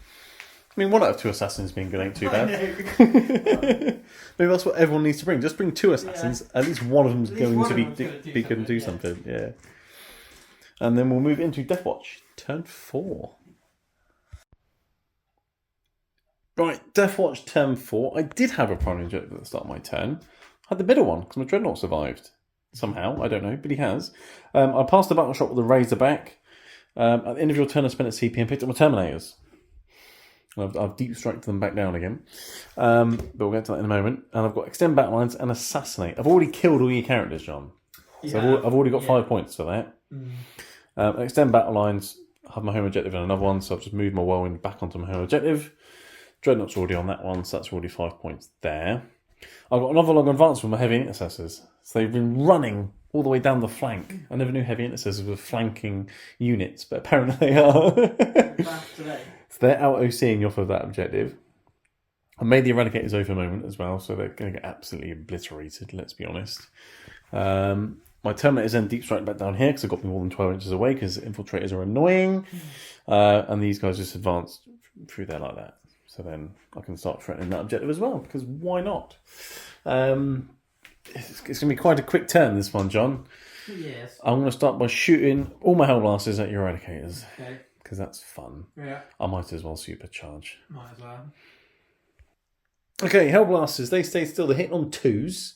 I mean, 1 out of 2 assassins being good ain't too bad. Maybe that's what everyone needs to bring. Just bring 2 assassins. Yeah. At least one of them's going to be good and do something. Yeah. And then we'll move into Deathwatch. Turn 4. Right, Deathwatch turn 4. I did have a primary objective at the start of my turn. I had the middle one, because my Dreadnought survived. Somehow, I don't know, but he has. I passed the battle shot with the Razorback. At the end of your turn, I spent a CP and picked up my Terminators. I've deep striked them back down again. But we'll get to that in a moment. And I've got Extend Battle Lines and Assassinate. I've already killed all your characters, John. So I've already got 5 points for that. Extend Battle Lines, I have my home objective and another one, so I've just moved my Whirlwind back onto my home objective. Dreadnought's already on that one, so that's already 5 points there. I've got another long advance with my heavy intercessors. So they've been running all the way down the flank. I never knew heavy intercessors were flanking units, but apparently they are. So they're out OCing off of that objective. I made the Eradicators over a moment as well, so they're going to get absolutely obliterated, let's be honest. My Terminators then deep strike back down here because I've got me more than 12 inches away because Infiltrators are annoying. And these guys just advance through there like that. So then I can start threatening that objective as well, because why not? It's going to be quite a quick turn, this one, John. Yes. I'm going to start by shooting all my Hellblasters at your Eradicators. Okay. Because that's fun. Yeah. I might as well supercharge. Might as well. Okay, Hellblasters, they stay still. They're hitting on 2s.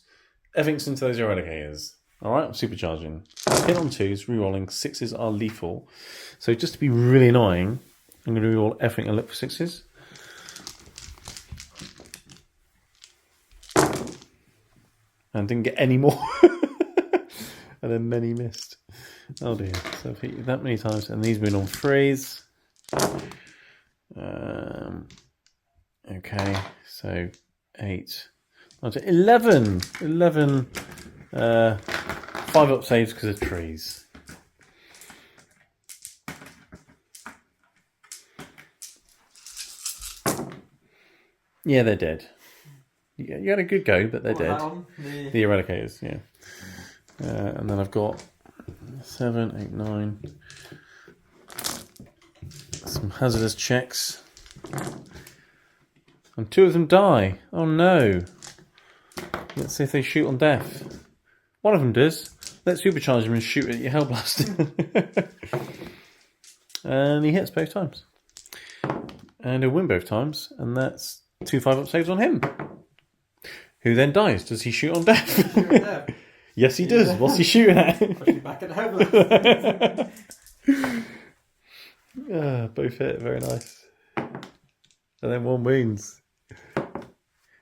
Everything's into those Eradicators. Alright, I'm supercharging. Hit on 2s, rerolling. 6s are lethal. So just to be really annoying, I'm going to reroll everything and look for 6s. And didn't get any more. And then many missed. Oh dear. So I've hit you that many times. And these win on freeze. Okay. So 8. 11. 11. 5 up saves because of trees. Yeah, they're dead. You had a good go, but they're dead. The Eradicators, yeah. And then I've got 7, 8, 9. Some hazardous checks. And 2 of them die. Oh no. Let's see if they shoot on death. One of them does. Let's supercharge him and shoot at your Hellblaster. And he hits both times. And he'll win both times. And that's 2 5-up saves on him. Who then dies? Does he shoot on death? Yes, he does. What's he shooting at? Back at the Hellblaster. Both hit. Very nice. And then 1 wounds.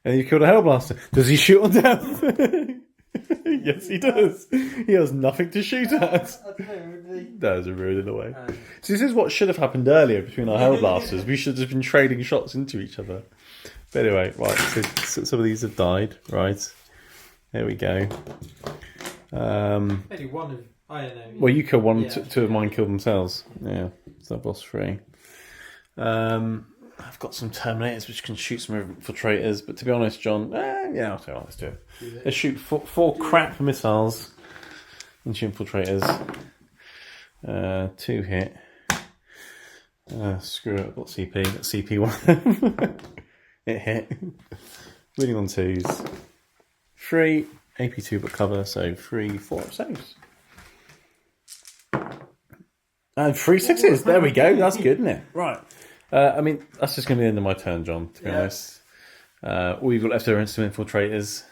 And you killed a Hellblaster. Does he shoot on death? Yes, he does. He has nothing to shoot at. That is a rude in a way. So this is what should have happened earlier between our Hellblasters. We should have been trading shots into each other. But anyway, right, so some of these have died, right? There we go. Only one of... I don't know. Well, you killed one, 2 of mine killed themselves. Yeah, so that boss free. I've got some Terminators which can shoot some infiltrators, but to be honest, John, yeah, I'll tell you what, let's do it. Let's shoot 4 crap missiles into infiltrators. 2 hit. Screw it, I've got CP. Got CP1. It hit. Winning on 2s. 3 AP2 but cover, so 3 4-up saves. And 3 6s. There we go. That's good, isn't it? Right. I mean, that's just going to be the end of my turn, John, to be honest. All you've got left are some infiltrators.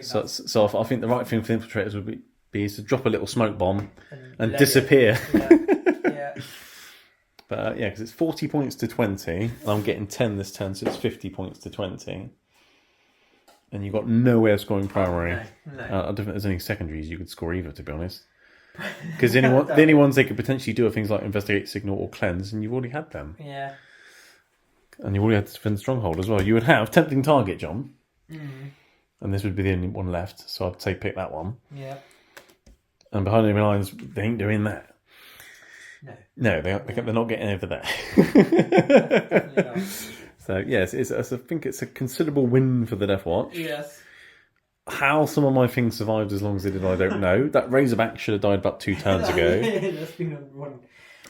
So I think the right thing for infiltrators would be is to drop a little smoke bomb and disappear. Yeah. But yeah, because it's 40 points to 20. And I'm getting 10 this turn, so it's 50 points to 20. And you've got no way of scoring primary. No. I don't think there's any secondaries you could score either, to be honest. Because the only ones they could potentially do are things like investigate, signal, or cleanse, and you've already had them. Yeah. And you've already had to defend stronghold as well. You would have tempting target, John. And this would be the only one left, so I'd say pick that one. Yeah. And behind enemy lines, they ain't doing that. No, they're not getting over there. Definitely not. So yes, I think it's a considerable win for the Deathwatch. Yes. How some of my things survived as long as they did, I don't know. That Razorback should have died about 2 turns ago. That's been on one.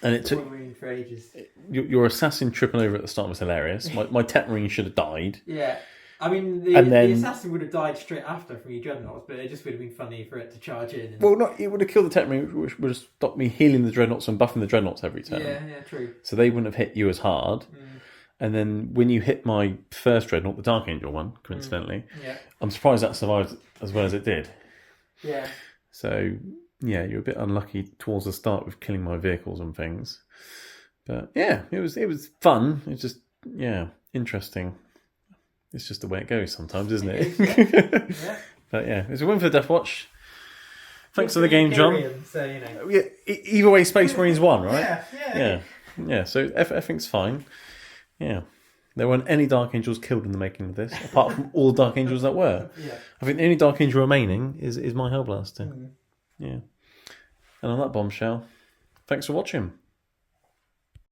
And it took for ages. your assassin tripping over at the start was hilarious. My Tet Marine should have died. Yeah. I mean, the assassin would have died straight after from your dreadnoughts, but it just would have been funny for it to charge in. Well, no, it would have killed the Tet Marine, which would have stopped me healing the dreadnoughts and buffing the dreadnoughts every turn. Yeah, true. So they wouldn't have hit you as hard. And then when you hit my first dreadnought, the Dark Angel one, coincidentally, I'm surprised that survived as well as it did. Yeah. So yeah, you're a bit unlucky towards the start with killing my vehicles and things. But yeah, it was fun. It's just interesting. It's just the way it goes sometimes, isn't it? Yeah. But yeah, it's a win for the Deathwatch. Thanks for the game, John. So, you know. Yeah, either way, Space Marines won, right? Yeah. So everything's fine. Yeah. There weren't any Dark Angels killed in the making of this, apart from all the Dark Angels that were. Yeah. I think the only Dark Angel remaining is my Hellblaster. Yeah. And on that bombshell, thanks for watching.